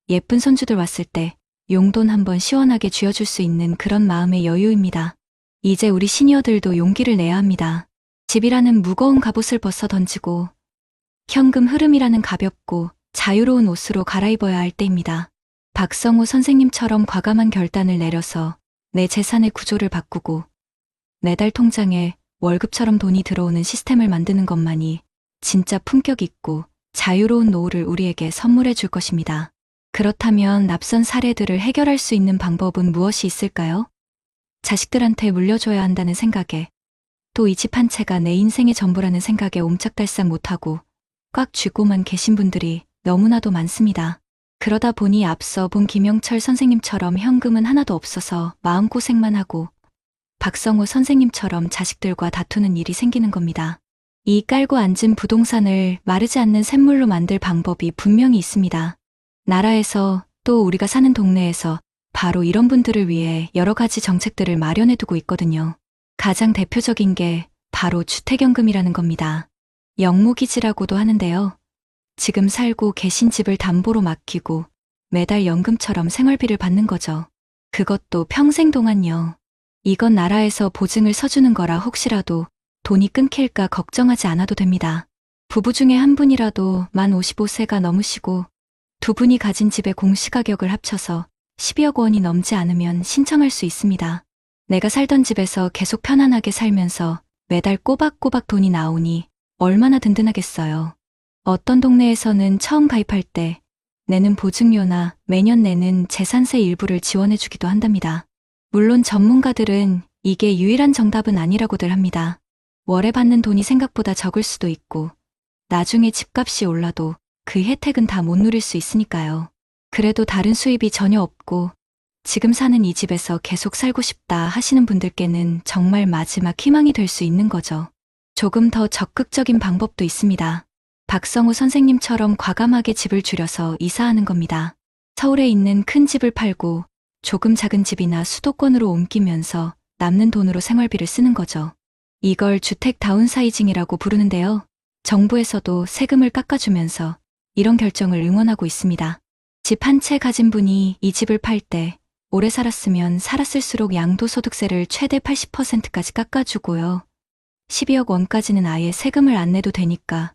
예쁜 손주들 왔을 때 용돈 한번 시원하게 쥐어줄 수 있는 그런 마음의 여유입니다. 이제 우리 시니어들도 용기를 내야 합니다. 집이라는 무거운 갑옷을 벗어 던지고 현금 흐름이라는 가볍고 자유로운 옷으로 갈아입어야 할 때입니다. 박성우 선생님처럼 과감한 결단을 내려서 내 재산의 구조를 바꾸고 매달 통장에 월급처럼 돈이 들어오는 시스템을 만드는 것만이 진짜 품격 있고 자유로운 노후를 우리에게 선물해 줄 것입니다. 그렇다면 앞선 사례들을 해결할 수 있는 방법은 무엇이 있을까요? 자식들한테 물려줘야 한다는 생각에 또 이 집 한 채가 내 인생의 전부라는 생각에 옴짝달싹 못하고 꽉 쥐고만 계신 분들이 너무나도 많습니다. 그러다 보니 앞서 본 김영철 선생님처럼 현금은 하나도 없어서 마음고생만 하고 박성우 선생님처럼 자식들과 다투는 일이 생기는 겁니다. 이 깔고 앉은 부동산을 마르지 않는 샘물로 만들 방법이 분명히 있습니다. 나라에서 또 우리가 사는 동네에서 바로 이런 분들을 위해 여러 가지 정책들을 마련해두고 있거든요. 가장 대표적인 게 바로 주택연금이라는 겁니다. 영모기지라고도 하는데요. 지금 살고 계신 집을 담보로 맡기고 매달 연금처럼 생활비를 받는 거죠. 그것도 평생 동안요. 이건 나라에서 보증을 서주는 거라 혹시라도 돈이 끊길까 걱정하지 않아도 됩니다. 부부 중에 한 분이라도 만 55세가 넘으시고 두 분이 가진 집의 공시가격을 합쳐서 12억 원이 넘지 않으면 신청할 수 있습니다. 내가 살던 집에서 계속 편안하게 살면서 매달 꼬박꼬박 돈이 나오니 얼마나 든든하겠어요. 어떤 동네에서는 처음 가입할 때 내는 보증료나 매년 내는 재산세 일부를 지원해주기도 한답니다. 물론 전문가들은 이게 유일한 정답은 아니라고들 합니다. 월에 받는 돈이 생각보다 적을 수도 있고 나중에 집값이 올라도 그 혜택은 다 못 누릴 수 있으니까요. 그래도 다른 수입이 전혀 없고 지금 사는 이 집에서 계속 살고 싶다 하시는 분들께는 정말 마지막 희망이 될 수 있는 거죠. 조금 더 적극적인 방법도 있습니다. 박성우 선생님처럼 과감하게 집을 줄여서 이사하는 겁니다. 서울에 있는 큰 집을 팔고 조금 작은 집이나 수도권으로 옮기면서 남는 돈으로 생활비를 쓰는 거죠. 이걸 주택 다운사이징이라고 부르는데요. 정부에서도 세금을 깎아주면서 이런 결정을 응원하고 있습니다. 집 한 채 가진 분이 이 집을 팔 때 오래 살았으면 살았을수록 양도소득세를 최대 80%까지 깎아주고요. 12억 원까지는 아예 세금을 안 내도 되니까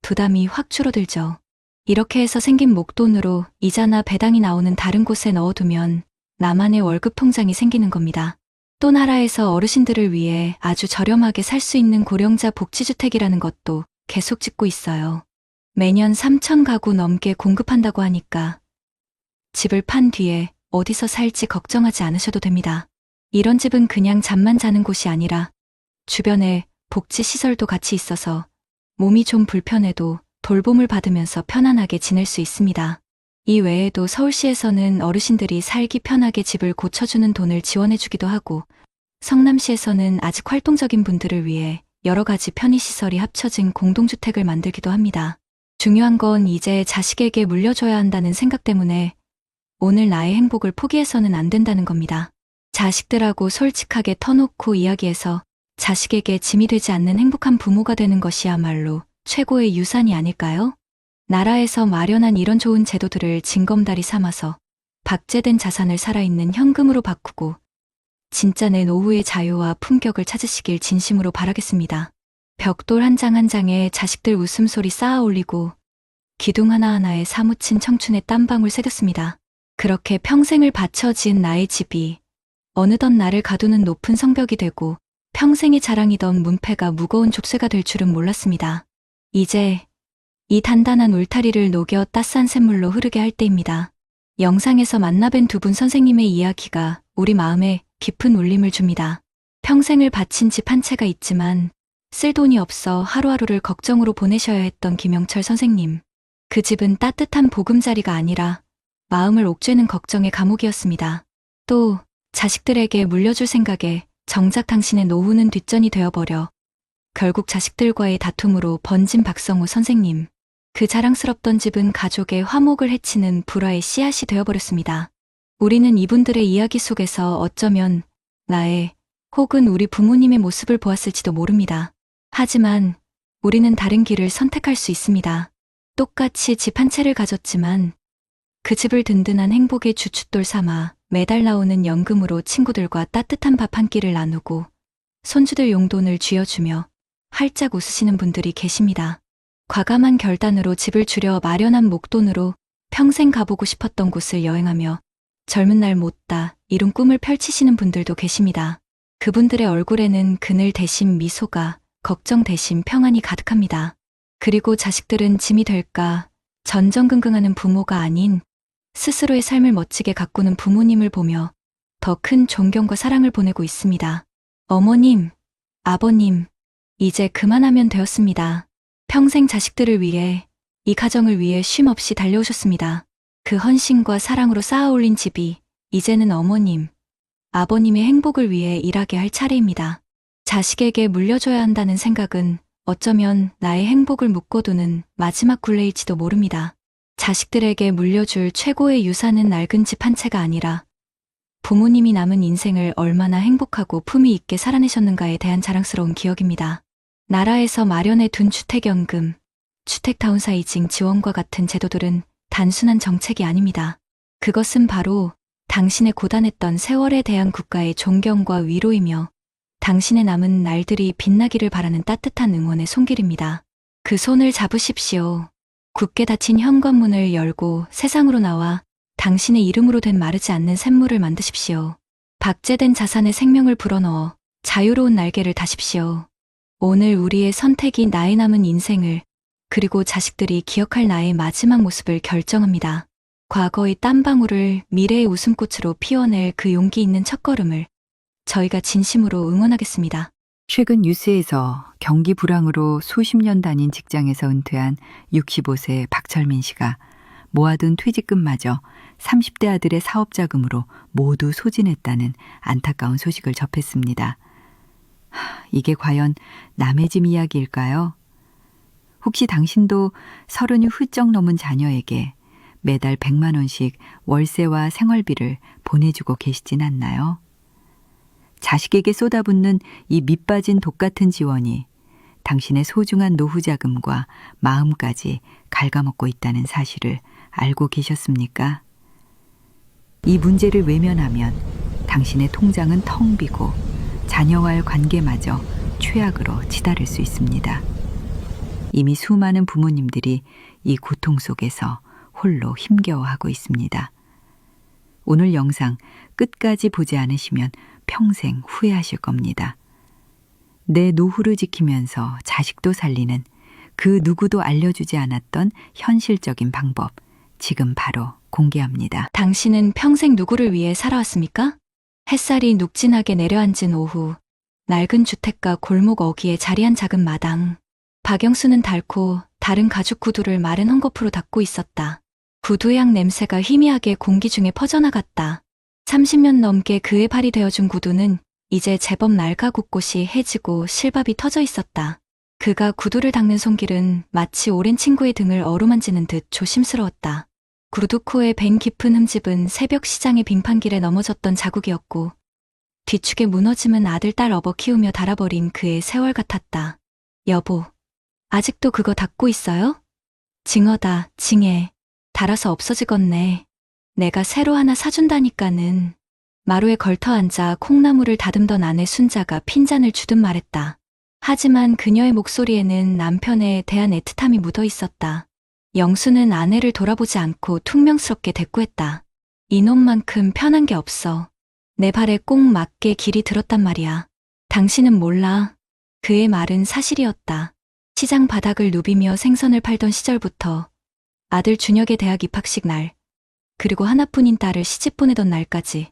부담이 확 줄어들죠. 이렇게 해서 생긴 목돈으로 이자나 배당이 나오는 다른 곳에 넣어두면 나만의 월급 통장이 생기는 겁니다. 또 나라에서 어르신들을 위해 아주 저렴하게 살 수 있는 고령자 복지주택이라는 것도 계속 짓고 있어요. 매년 3천 가구 넘게 공급한다고 하니까 집을 판 뒤에 어디서 살지 걱정하지 않으셔도 됩니다. 이런 집은 그냥 잠만 자는 곳이 아니라 주변에 복지시설도 같이 있어서 몸이 좀 불편해도 돌봄을 받으면서 편안하게 지낼 수 있습니다. 이 외에도 서울시에서는 어르신들이 살기 편하게 집을 고쳐주는 돈을 지원해주기도 하고 성남시에서는 아직 활동적인 분들을 위해 여러 가지 편의시설이 합쳐진 공동주택을 만들기도 합니다. 중요한 건 이제 자식에게 물려줘야 한다는 생각 때문에 오늘 나의 행복을 포기해서는 안 된다는 겁니다. 자식들하고 솔직하게 터놓고 이야기해서 자식에게 짐이 되지 않는 행복한 부모가 되는 것이야말로 최고의 유산이 아닐까요? 나라에서 마련한 이런 좋은 제도들을 징검다리 삼아서 박제된 자산을 살아있는 현금으로 바꾸고 진짜 내 노후의 자유와 품격을 찾으시길 진심으로 바라겠습니다. 벽돌 한 장 한 장에 자식들 웃음소리 쌓아 올리고 기둥 하나하나에 사무친 청춘의 땀방울 새겼습니다. 그렇게 평생을 바쳐 지은 나의 집이 어느덧 나를 가두는 높은 성벽이 되고 평생의 자랑이던 문패가 무거운 족쇄가 될 줄은 몰랐습니다. 이제 이 단단한 울타리를 녹여 따스한 샘물로 흐르게 할 때입니다. 영상에서 만나뵌 두 분 선생님의 이야기가 우리 마음에 깊은 울림을 줍니다. 평생을 바친 집 한 채가 있지만 쓸 돈이 없어 하루하루를 걱정으로 보내셔야 했던 김영철 선생님. 그 집은 따뜻한 보금자리가 아니라 마음을 옥죄는 걱정의 감옥이었습니다. 또 자식들에게 물려줄 생각에 정작 당신의 노후는 뒷전이 되어버려 결국 자식들과의 다툼으로 번진 박성우 선생님. 그 자랑스럽던 집은 가족의 화목을 해치는 불화의 씨앗이 되어버렸습니다. 우리는 이분들의 이야기 속에서 어쩌면 나의 혹은 우리 부모님의 모습을 보았을지도 모릅니다. 하지만 우리는 다른 길을 선택할 수 있습니다. 똑같이 집 한 채를 가졌지만 그 집을 든든한 행복의 주춧돌 삼아 매달 나오는 연금으로 친구들과 따뜻한 밥 한 끼를 나누고 손주들 용돈을 쥐어주며 활짝 웃으시는 분들이 계십니다. 과감한 결단으로 집을 줄여 마련한 목돈으로 평생 가보고 싶었던 곳을 여행하며 젊은 날 못다 이룬 꿈을 펼치시는 분들도 계십니다. 그분들의 얼굴에는 그늘 대신 미소가, 걱정 대신 평안이 가득합니다. 그리고 자식들은 짐이 될까 전전긍긍하는 부모가 아닌 스스로의 삶을 멋지게 가꾸는 부모님을 보며 더 큰 존경과 사랑을 보내고 있습니다. 어머님, 아버님, 이제 그만하면 되었습니다. 평생 자식들을 위해, 이 가정을 위해 쉼 없이 달려오셨습니다. 그 헌신과 사랑으로 쌓아 올린 집이 이제는 어머님, 아버님의 행복을 위해 일하게 할 차례입니다. 자식에게 물려줘야 한다는 생각은 어쩌면 나의 행복을 묶어두는 마지막 굴레일지도 모릅니다. 자식들에게 물려줄 최고의 유산은 낡은 집 한 채가 아니라 부모님이 남은 인생을 얼마나 행복하고 품위 있게 살아내셨는가에 대한 자랑스러운 기억입니다. 나라에서 마련해 둔 주택연금, 주택다운사이징 지원과 같은 제도들은 단순한 정책이 아닙니다. 그것은 바로 당신의 고단했던 세월에 대한 국가의 존경과 위로이며 당신의 남은 날들이 빛나기를 바라는 따뜻한 응원의 손길입니다. 그 손을 잡으십시오. 굳게 닫힌 현관문을 열고 세상으로 나와 당신의 이름으로 된 마르지 않는 샘물을 만드십시오. 박제된 자산의 생명을 불어넣어 자유로운 날개를 다십시오. 오늘 우리의 선택이 나의 남은 인생을 그리고 자식들이 기억할 나의 마지막 모습을 결정합니다. 과거의 땀방울을 미래의 웃음꽃으로 피워낼 그 용기 있는 첫걸음을 저희가 진심으로 응원하겠습니다. 최근 뉴스에서 경기 불황으로 수십 년 다닌 직장에서 은퇴한 65세 박철민 씨가 모아둔 퇴직금마저 30대 아들의 사업자금으로 모두 소진했다는 안타까운 소식을 접했습니다. 이게 과연 남의 짐 이야기일까요? 혹시 당신도 30이 훌쩍 넘은 자녀에게 매달 100만 원씩 월세와 생활비를 보내주고 계시진 않나요? 자식에게 쏟아붓는 이 밑빠진 독 같은 지원이 당신의 소중한 노후 자금과 마음까지 갉아먹고 있다는 사실을 알고 계셨습니까? 이 문제를 외면하면 당신의 통장은 텅 비고 자녀와의 관계마저 최악으로 치달을 수 있습니다. 이미 수많은 부모님들이 이 고통 속에서 홀로 힘겨워하고 있습니다. 오늘 영상 끝까지 보지 않으시면 평생 후회하실 겁니다. 내 노후를 지키면서 자식도 살리는 그 누구도 알려주지 않았던 현실적인 방법, 지금 바로 공개합니다. 당신은 평생 누구를 위해 살아왔습니까? 햇살이 눅진하게 내려앉은 오후, 낡은 주택가 골목 어귀에 자리한 작은 마당. 박영수는 닳고 다른 가죽 구두를 마른 헝겊으로 닦고 있었다. 구두향 냄새가 희미하게 공기 중에 퍼져나갔다. 30년 넘게 그의 발이 되어준 구두는 이제 제법 낡아 곳곳이 해지고 실밥이 터져 있었다. 그가 구두를 닦는 손길은 마치 오랜 친구의 등을 어루만지는 듯 조심스러웠다. 구두코에 밴 깊은 흠집은 새벽 시장의 빙판길에 넘어졌던 자국이었고 뒤축에 무너짐은 아들 딸 업어 키우며 닳아버린 그의 세월 같았다. 여보, 아직도 그거 닦고 있어요? 징어다, 징해. 닳아서 없어지겠네. 내가 새로 하나 사준다니까는. 마루에 걸터 앉아 콩나물을 다듬던 아내 순자가 핀잔을 주듯 말했다. 하지만 그녀의 목소리에는 남편에 대한 애틋함이 묻어 있었다. 영수는 아내를 돌아보지 않고 퉁명스럽게 대꾸했다. 이놈만큼 편한 게 없어. 내 발에 꼭 맞게 길이 들었단 말이야. 당신은 몰라. 그의 말은 사실이었다. 시장 바닥을 누비며 생선을 팔던 시절부터 아들 준혁의 대학 입학식 날, 그리고 하나뿐인 딸을 시집 보내던 날까지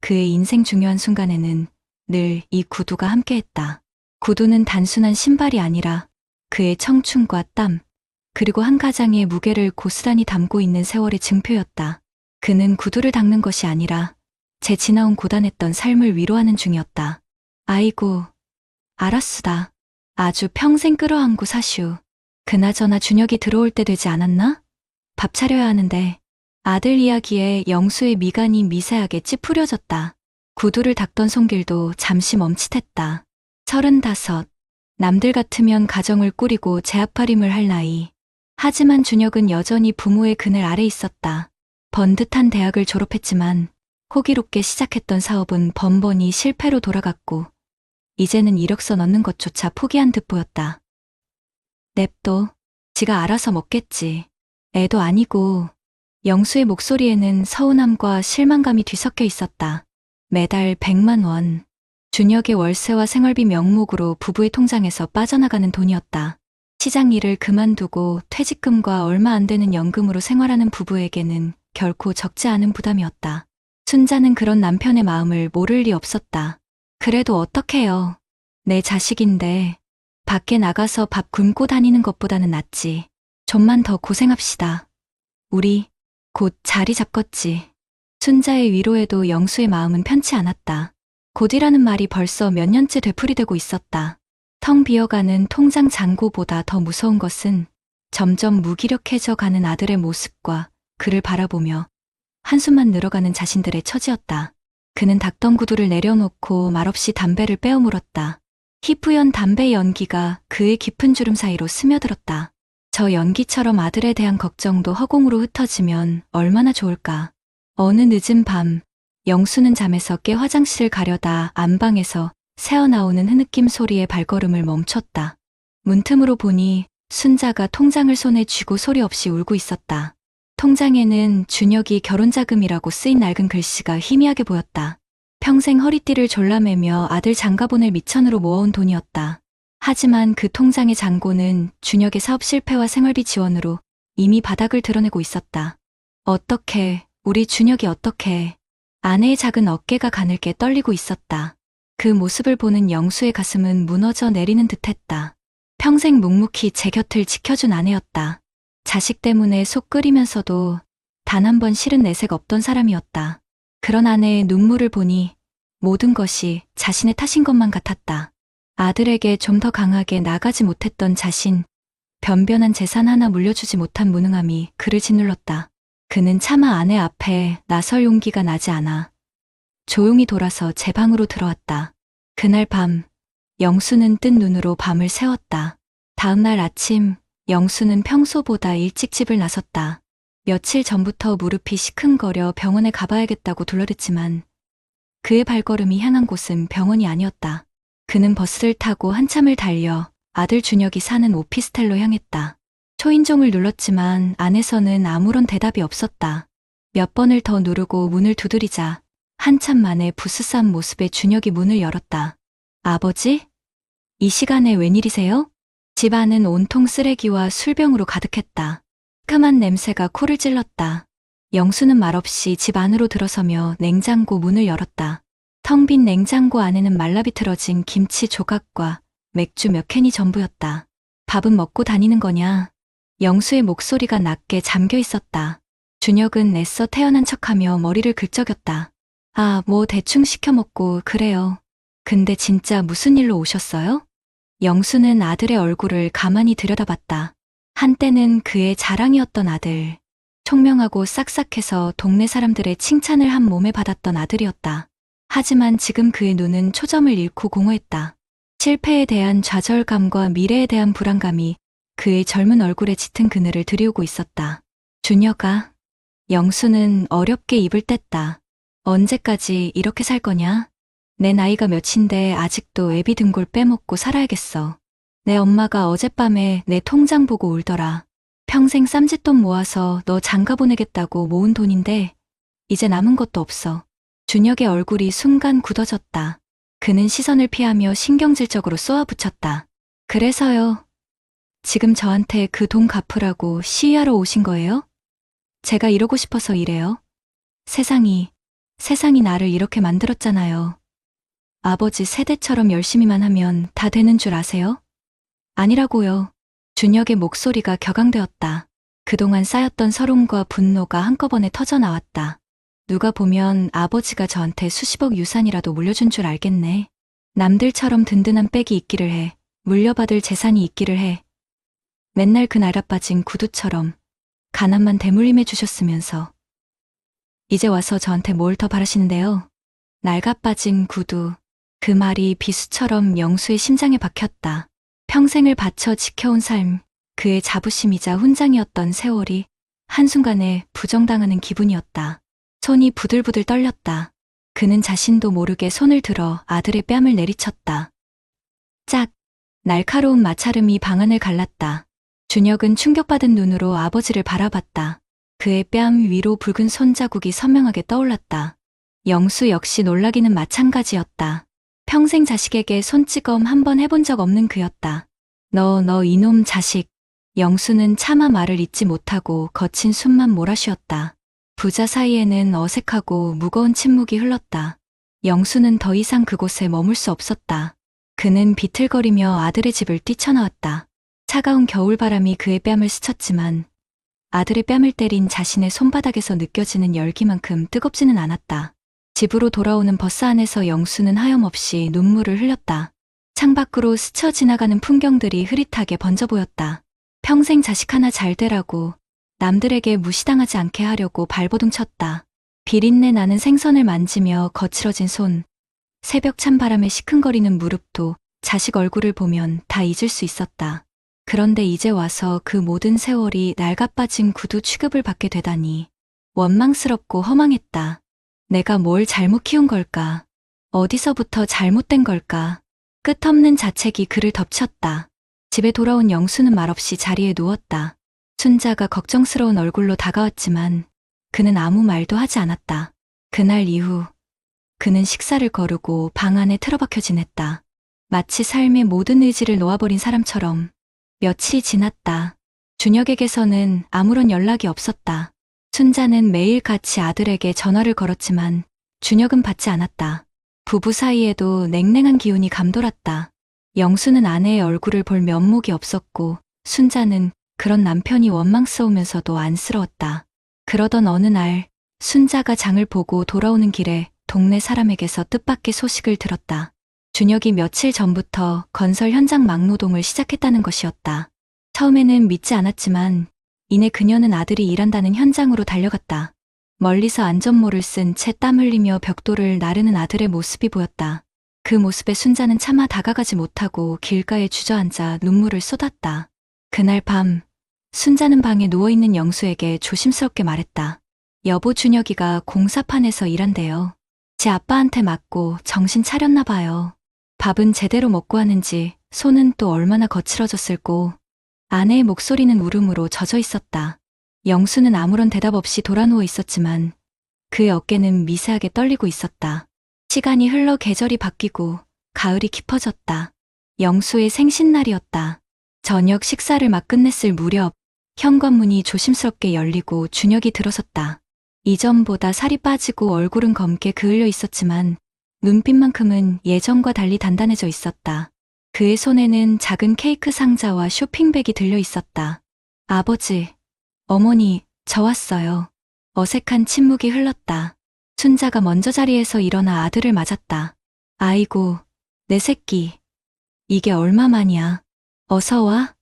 그의 인생 중요한 순간에는 늘 이 구두가 함께했다. 구두는 단순한 신발이 아니라 그의 청춘과 땀, 그리고 한 가장의 무게를 고스란히 담고 있는 세월의 증표였다. 그는 구두를 닦는 것이 아니라 제 지나온 고단했던 삶을 위로하는 중이었다. 아이고, 알았수다. 아주 평생 끌어안고 사슈. 그나저나 준혁이 들어올 때 되지 않았나? 밥 차려야 하는데. 아들 이야기에 영수의 미간이 미세하게 찌푸려졌다. 구두를 닦던 손길도 잠시 멈칫했다. 35. 남들 같으면 가정을 꾸리고 재학팔임을 할 나이. 하지만 준혁은 여전히 부모의 그늘 아래 있었다. 번듯한 대학을 졸업했지만 호기롭게 시작했던 사업은 번번이 실패로 돌아갔고 이제는 이력서 넣는 것조차 포기한 듯 보였다. 냅둬. 지가 알아서 먹겠지. 애도 아니고. 영수의 목소리에는 서운함과 실망감이 뒤섞여 있었다. 매달 100만 원. 준혁의 월세와 생활비 명목으로 부부의 통장에서 빠져나가는 돈이었다. 시장 일을 그만두고 퇴직금과 얼마 안 되는 연금으로 생활하는 부부에게는 결코 적지 않은 부담이었다. 순자는 그런 남편의 마음을 모를 리 없었다. 그래도 어떡해요. 내 자식인데 밖에 나가서 밥 굶고 다니는 것보다는 낫지. 좀만 더 고생합시다. 우리 곧 자리 잡겠지. 순자의 위로에도 영수의 마음은 편치 않았다. 곧이라는 말이 벌써 몇 년째 되풀이되고 있었다. 텅 비어가는 통장 잔고보다 더 무서운 것은 점점 무기력해져 가는 아들의 모습과 그를 바라보며 한숨만 늘어가는 자신들의 처지였다. 그는 닦던 구두를 내려놓고 말없이 담배를 빼어 물었다. 희뿌연 담배 연기가 그의 깊은 주름 사이로 스며들었다. 저 연기처럼 아들에 대한 걱정도 허공으로 흩어지면 얼마나 좋을까. 어느 늦은 밤, 영수는 잠에서 깨 화장실을 가려다 안방에서 새어나오는 흐느낌 소리에 발걸음을 멈췄다. 문틈으로 보니 순자가 통장을 손에 쥐고 소리 없이 울고 있었다. 통장에는 준혁이 결혼자금이라고 쓰인 낡은 글씨가 희미하게 보였다. 평생 허리띠를 졸라매며 아들 장가보낼 미천으로 모아온 돈이었다. 하지만 그 통장의 잔고는 준혁의 사업 실패와 생활비 지원으로 이미 바닥을 드러내고 있었다. 어떻게, 우리 준혁이 어떻게. 아내의 작은 어깨가 가늘게 떨리고 있었다. 그 모습을 보는 영수의 가슴은 무너져 내리는 듯했다. 평생 묵묵히 제 곁을 지켜준 아내였다. 자식 때문에 속 끓이면서도 단 한 번 싫은 내색 없던 사람이었다. 그런 아내의 눈물을 보니 모든 것이 자신의 탓인 것만 같았다. 아들에게 좀 더 강하게 나가지 못했던 자신, 변변한 재산 하나 물려주지 못한 무능함이 그를 짓눌렀다. 그는 차마 아내 앞에 나설 용기가 나지 않아 조용히 돌아서 제 방으로 들어왔다. 그날 밤, 영수는 뜬 눈으로 밤을 새웠다. 다음 날 아침, 영수는 평소보다 일찍 집을 나섰다. 며칠 전부터 무릎이 시큰거려 병원에 가봐야겠다고 둘러댔지만 그의 발걸음이 향한 곳은 병원이 아니었다. 그는 버스를 타고 한참을 달려 아들 준혁이 사는 오피스텔로 향했다. 초인종을 눌렀지만 안에서는 아무런 대답이 없었다. 몇 번을 더 누르고 문을 두드리자 한참 만에 부스스한 모습의 준혁이 문을 열었다. 아버지? 이 시간에 웬일이세요? 집 안은 온통 쓰레기와 술병으로 가득했다. 끔한 냄새가 코를 찔렀다. 영수는 말없이 집 안으로 들어서며 냉장고 문을 열었다. 텅 빈 냉장고 안에는 말라비틀어진 김치 조각과 맥주 몇 캔이 전부였다. 밥은 먹고 다니는 거냐? 영수의 목소리가 낮게 잠겨 있었다. 준혁은 애써 태어난 척하며 머리를 긁적였다. 아, 뭐 대충 시켜 먹고 그래요. 근데 진짜 무슨 일로 오셨어요? 영수는 아들의 얼굴을 가만히 들여다봤다. 한때는 그의 자랑이었던 아들. 총명하고 싹싹해서 동네 사람들의 칭찬을 한 몸에 받았던 아들이었다. 하지만 지금 그의 눈은 초점을 잃고 공허했다. 실패에 대한 좌절감과 미래에 대한 불안감이 그의 젊은 얼굴에 짙은 그늘을 들이우고 있었다. 준혁아, 영수는 어렵게 입을 뗐다. 언제까지 이렇게 살 거냐? 내 나이가 몇인데 아직도 애비 등골 빼먹고 살아야겠어. 내 엄마가 어젯밤에 내 통장 보고 울더라. 평생 쌈짓돈 모아서 너 장가 보내겠다고 모은 돈인데 이제 남은 것도 없어. 준혁의 얼굴이 순간 굳어졌다. 그는 시선을 피하며 신경질적으로 쏘아붙였다. 그래서요. 지금 저한테 그 돈 갚으라고 시위하러 오신 거예요? 제가 이러고 싶어서 이래요. 세상이 나를 이렇게 만들었잖아요. 아버지 세대처럼 열심히만 하면 다 되는 줄 아세요? 아니라고요. 준혁의 목소리가 격앙되었다. 그동안 쌓였던 서름과 분노가 한꺼번에 터져나왔다. 누가 보면 아버지가 저한테 수십억 유산이라도 물려준 줄 알겠네. 남들처럼 든든한 백이 있기를 해. 물려받을 재산이 있기를 해. 맨날 그 낡아빠진 구두처럼 가난만 대물림해 주셨으면서. 이제 와서 저한테 뭘 더 바라시는데요? 낡아빠진 구두. 그 말이 비수처럼 영수의 심장에 박혔다. 평생을 바쳐 지켜온 삶, 그의 자부심이자 훈장이었던 세월이 한순간에 부정당하는 기분이었다. 손이 부들부들 떨렸다. 그는 자신도 모르게 손을 들어 아들의 뺨을 내리쳤다. 짝! 날카로운 마찰음이 방안을 갈랐다. 준혁은 충격받은 눈으로 아버지를 바라봤다. 그의 뺨 위로 붉은 손자국이 선명하게 떠올랐다. 영수 역시 놀라기는 마찬가지였다. 평생 자식에게 손찌검 한 번 해본 적 없는 그였다. 너 이놈 자식. 영수는 차마 말을 잇지 못하고 거친 숨만 몰아쉬었다. 부자 사이에는 어색하고 무거운 침묵이 흘렀다. 영수는 더 이상 그곳에 머물 수 없었다. 그는 비틀거리며 아들의 집을 뛰쳐나왔다. 차가운 겨울바람이 그의 뺨을 스쳤지만 아들의 뺨을 때린 자신의 손바닥에서 느껴지는 열기만큼 뜨겁지는 않았다. 집으로 돌아오는 버스 안에서 영수는 하염없이 눈물을 흘렸다. 창밖으로 스쳐 지나가는 풍경들이 흐릿하게 번져 보였다. 평생 자식 하나 잘 되라고 남들에게 무시당하지 않게 하려고 발버둥 쳤다. 비린내 나는 생선을 만지며 거칠어진 손, 새벽 찬바람에 시큰거리는 무릎도 자식 얼굴을 보면 다 잊을 수 있었다. 그런데 이제 와서 그 모든 세월이 낡아빠진 구두 취급을 받게 되다니 원망스럽고 허망했다. 내가 뭘 잘못 키운 걸까? 어디서부터 잘못된 걸까? 끝없는 자책이 그를 덮쳤다. 집에 돌아온 영수는 말없이 자리에 누웠다. 순자가 걱정스러운 얼굴로 다가왔지만 그는 아무 말도 하지 않았다. 그날 이후 그는 식사를 거르고 방 안에 틀어박혀 지냈다. 마치 삶의 모든 의지를 놓아버린 사람처럼. 며칠이 지났다. 준혁에게서는 아무런 연락이 없었다. 순자는 매일같이 아들에게 전화를 걸었지만 준혁은 받지 않았다. 부부 사이에도 냉랭한 기운이 감돌았다. 영수는 아내의 얼굴을 볼 면목이 없었고 순자는 그런 남편이 원망스러우면서도 안쓰러웠다. 그러던 어느 날 순자가 장을 보고 돌아오는 길에 동네 사람에게서 뜻밖의 소식을 들었다. 준혁이 며칠 전부터 건설 현장 막노동을 시작했다는 것이었다. 처음에는 믿지 않았지만 이내 그녀는 아들이 일한다는 현장으로 달려갔다. 멀리서 안전모를 쓴 채 땀 흘리며 벽돌을 나르는 아들의 모습이 보였다. 그 모습에 순자는 차마 다가가지 못하고 길가에 주저앉아 눈물을 쏟았다. 그날 밤 순자는 방에 누워있는 영수에게 조심스럽게 말했다. 여보, 준혁이가 공사판에서 일한대요. 제 아빠한테 맞고 정신 차렸나 봐요. 밥은 제대로 먹고 하는지 손은 또 얼마나 거칠어졌을꼬. 아내의 목소리는 울음으로 젖어 있었다. 영수는 아무런 대답 없이 돌아누워 있었지만 그의 어깨는 미세하게 떨리고 있었다. 시간이 흘러 계절이 바뀌고 가을이 깊어졌다. 영수의 생신날이었다. 저녁 식사를 막 끝냈을 무렵 현관문이 조심스럽게 열리고 준혁이 들어섰다. 이전보다 살이 빠지고 얼굴은 검게 그을려 있었지만 눈빛만큼은 예전과 달리 단단해져 있었다. 그의 손에는 작은 케이크 상자와 쇼핑백이 들려 있었다. 아버지, 어머니, 저 왔어요. 어색한 침묵이 흘렀다. 순자가 먼저 자리에서 일어나 아들을 맞았다. 아이고, 내 새끼. 이게 얼마만이야. 어서 와.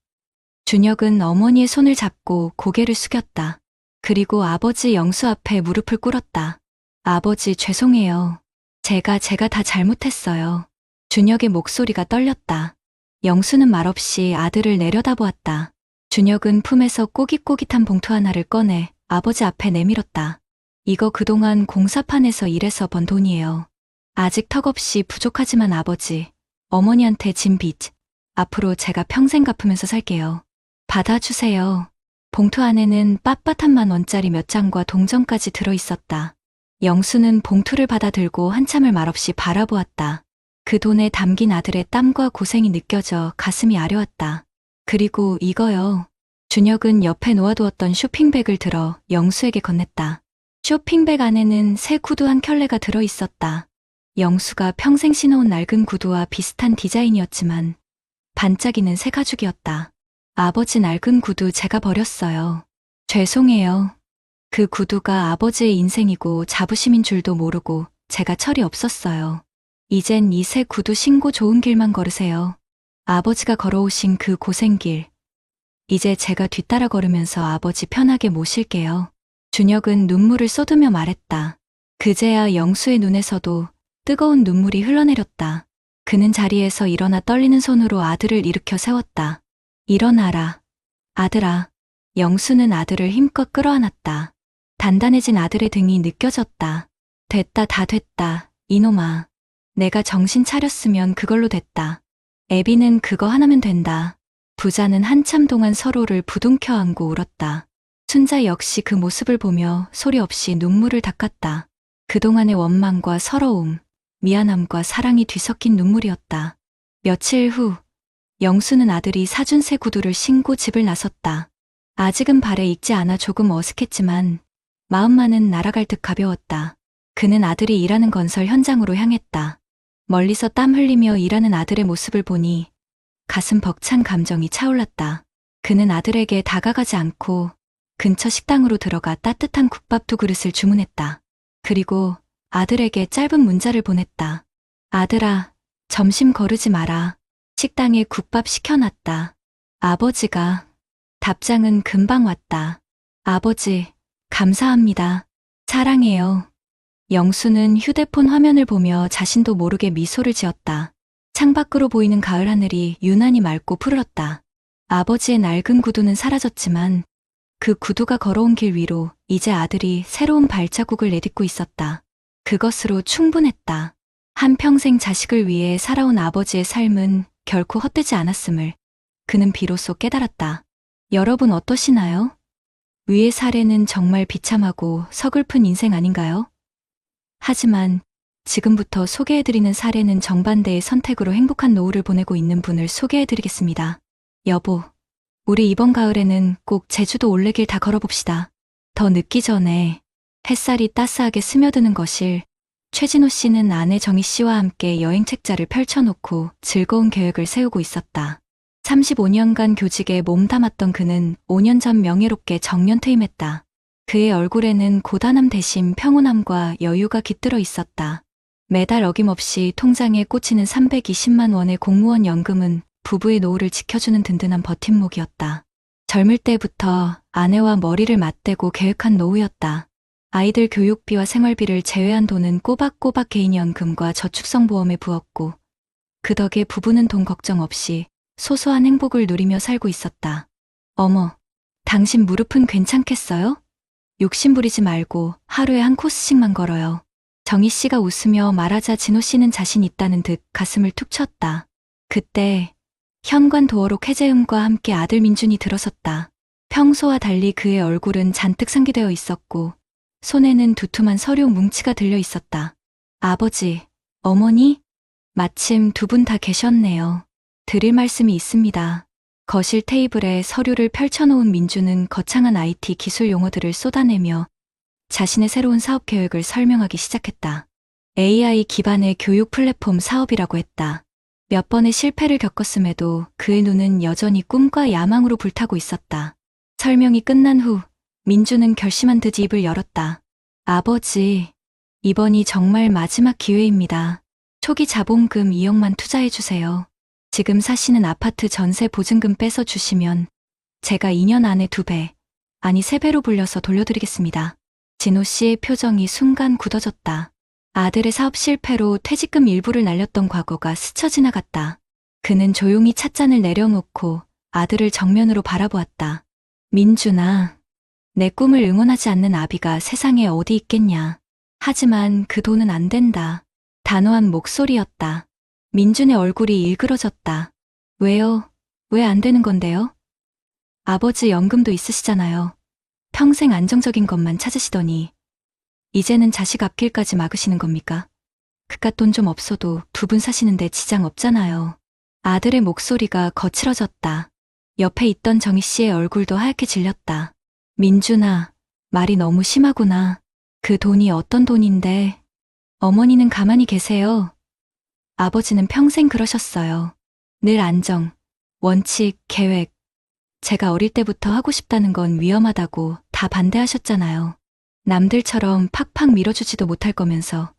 준혁은 어머니의 손을 잡고 고개를 숙였다. 그리고 아버지 영수 앞에 무릎을 꿇었다. 아버지, 죄송해요. 제가 다 잘못했어요. 준혁의 목소리가 떨렸다. 영수는 말없이 아들을 내려다보았다. 준혁은 품에서 꼬깃꼬깃한 봉투 하나를 꺼내 아버지 앞에 내밀었다. 이거 그동안 공사판에서 일해서 번 돈이에요. 아직 턱없이 부족하지만 아버지, 어머니한테 진 빚. 앞으로 제가 평생 갚으면서 살게요. 받아주세요. 봉투 안에는 빳빳한 10,000원짜리 몇 장과 동전까지 들어있었다. 영수는 봉투를 받아 들고 한참을 말없이 바라보았다. 그 돈에 담긴 아들의 땀과 고생이 느껴져 가슴이 아려왔다. 그리고 이거요. 준혁은 옆에 놓아두었던 쇼핑백을 들어 영수에게 건넸다. 쇼핑백 안에는 새 구두 한 켤레가 들어있었다. 영수가 평생 신어온 낡은 구두와 비슷한 디자인이었지만 반짝이는 새 가죽이었다. 아버지 낡은 구두 제가 버렸어요. 죄송해요. 그 구두가 아버지의 인생이고 자부심인 줄도 모르고 제가 철이 없었어요. 이젠 이 새 구두 신고 좋은 길만 걸으세요. 아버지가 걸어오신 그 고생길. 이제 제가 뒤따라 걸으면서 아버지 편하게 모실게요. 준혁은 눈물을 쏟으며 말했다. 그제야 영수의 눈에서도 뜨거운 눈물이 흘러내렸다. 그는 자리에서 일어나 떨리는 손으로 아들을 일으켜 세웠다. 일어나라. 아들아. 영수는 아들을 힘껏 끌어안았다. 단단해진 아들의 등이 느껴졌다. 됐다, 다 됐다. 이놈아. 내가 정신 차렸으면 그걸로 됐다. 애비는 그거 하나면 된다. 부자는 한참 동안 서로를 부둥켜 안고 울었다. 순자 역시 그 모습을 보며 소리 없이 눈물을 닦았다. 그동안의 원망과 서러움, 미안함과 사랑이 뒤섞인 눈물이었다. 며칠 후, 영수는 아들이 사준 새 구두를 신고 집을 나섰다. 아직은 발에 익지 않아 조금 어색했지만 마음만은 날아갈 듯 가벼웠다. 그는 아들이 일하는 건설 현장으로 향했다. 멀리서 땀 흘리며 일하는 아들의 모습을 보니 가슴 벅찬 감정이 차올랐다. 그는 아들에게 다가가지 않고 근처 식당으로 들어가 따뜻한 국밥 2그릇을 주문했다. 그리고 아들에게 짧은 문자를 보냈다. 아들아, 점심 거르지 마라. 식당에 국밥 시켜놨다. 아버지가. 답장은 금방 왔다. 아버지, 감사합니다. 사랑해요. 영수는 휴대폰 화면을 보며 자신도 모르게 미소를 지었다. 창밖으로 보이는 가을 하늘이 유난히 맑고 푸르렀다. 아버지의 낡은 구두는 사라졌지만 그 구두가 걸어온 길 위로 이제 아들이 새로운 발자국을 내딛고 있었다. 그것으로 충분했다. 한평생 자식을 위해 살아온 아버지의 삶은 결코 헛되지 않았음을 그는 비로소 깨달았다. 여러분 어떠시나요? 위의 사례는 정말 비참하고 서글픈 인생 아닌가요? 하지만 지금부터 소개해드리는 사례는 정반대의 선택으로 행복한 노후를 보내고 있는 분을 소개해드리겠습니다. 여보, 우리 이번 가을에는 꼭 제주도 올레길 다 걸어봅시다. 더 늦기 전에 햇살이 따스하게 스며드는 거실. 최진호 씨는 아내 정희 씨와 함께 여행 책자를 펼쳐놓고 즐거운 계획을 세우고 있었다. 35년간 교직에 몸담았던 그는 5년 전 명예롭게 정년퇴임했다. 그의 얼굴에는 고단함 대신 평온함과 여유가 깃들어 있었다. 매달 어김없이 통장에 꽂히는 320만 원의 공무원 연금은 부부의 노후를 지켜주는 든든한 버팀목이었다. 젊을 때부터 아내와 머리를 맞대고 계획한 노후였다. 아이들 교육비와 생활비를 제외한 돈은 꼬박꼬박 개인연금과 저축성보험에 부었고 그 덕에 부부는 돈 걱정 없이 소소한 행복을 누리며 살고 있었다. 어머, 당신 무릎은 괜찮겠어요? 욕심 부리지 말고 하루에 한 코스씩만 걸어요. 정희 씨가 웃으며 말하자 진호 씨는 자신 있다는 듯 가슴을 툭 쳤다. 그때 현관 도어록 해재음과 함께 아들 민준이 들어섰다. 평소와 달리 그의 얼굴은 잔뜩 상기되어 있었고 손에는 두툼한 서류 뭉치가 들려 있었다. 아버지, 어머니? 마침 두 분 다 계셨네요. 드릴 말씀이 있습니다. 거실 테이블에 서류를 펼쳐놓은 민주는 거창한 IT 기술 용어들을 쏟아내며 자신의 새로운 사업 계획을 설명하기 시작했다. AI 기반의 교육 플랫폼 사업이라고 했다. 몇 번의 실패를 겪었음에도 그의 눈은 여전히 꿈과 야망으로 불타고 있었다. 설명이 끝난 후 민주는 결심한 듯 입을 열었다. 아버지, 이번이 정말 마지막 기회입니다. 초기 자본금 2억만 투자해주세요. 지금 사시는 아파트 전세 보증금 빼서 주시면 제가 2년 안에 2배, 아니 3배로 불려서 돌려드리겠습니다. 진호 씨의 표정이 순간 굳어졌다. 아들의 사업 실패로 퇴직금 일부를 날렸던 과거가 스쳐 지나갔다. 그는 조용히 찻잔을 내려놓고 아들을 정면으로 바라보았다. 민준아, 내 꿈을 응원하지 않는 아비가 세상에 어디 있겠냐. 하지만 그 돈은 안 된다. 단호한 목소리였다. 민준의 얼굴이 일그러졌다. 왜요? 왜 안 되는 건데요? 아버지 연금도 있으시잖아요. 평생 안정적인 것만 찾으시더니 이제는 자식 앞길까지 막으시는 겁니까? 그깟 돈 좀 없어도 두 분 사시는데 지장 없잖아요. 아들의 목소리가 거칠어졌다. 옆에 있던 정희 씨의 얼굴도 하얗게 질렸다. 민준아, 말이 너무 심하구나. 그 돈이 어떤 돈인데. 어머니는 가만히 계세요. 아버지는 평생 그러셨어요. 늘 안정, 원칙, 계획. 제가 어릴 때부터 하고 싶다는 건 위험하다고 다 반대하셨잖아요. 남들처럼 팍팍 밀어주지도 못할 거면서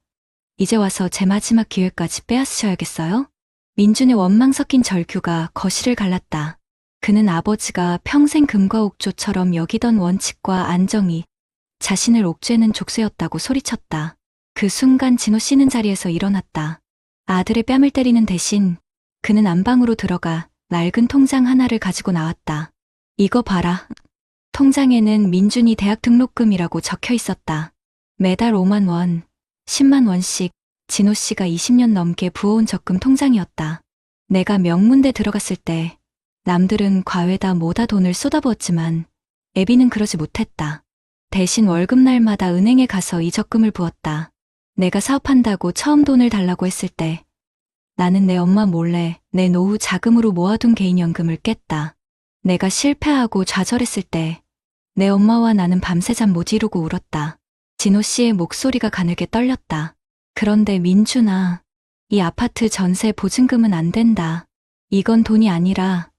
이제 와서 제 마지막 기회까지 빼앗으셔야겠어요? 민준의 원망 섞인 절규가 거실을 갈랐다. 그는 아버지가 평생 금과 옥조처럼 여기던 원칙과 안정이 자신을 옥죄는 족쇄였다고 소리쳤다. 그 순간 진호 씨는 자리에서 일어났다. 아들의 뺨을 때리는 대신 그는 안방으로 들어가 낡은 통장 하나를 가지고 나왔다. 이거 봐라. 통장에는 민준이 대학 등록금이라고 적혀 있었다. 매달 5만 원, 10만 원씩 진호 씨가 20년 넘게 부어온 적금 통장이었다. 내가 명문대 들어갔을 때 남들은 과외다 뭐다 돈을 쏟아부었지만 애비는 그러지 못했다. 대신 월급날마다 은행에 가서 이 적금을 부었다. 내가 사업한다고 처음 돈을 달라고 했을 때 나는 내 엄마 몰래 내 노후 자금으로 모아둔 개인연금을 깼다. 내가 실패하고 좌절했을 때 내 엄마와 나는 밤새 잠 못 이루고 울었다. 진호 씨의 목소리가 가늘게 떨렸다. 그런데 민준아, 이 아파트 전세 보증금은 안 된다. 이건 돈이 아니라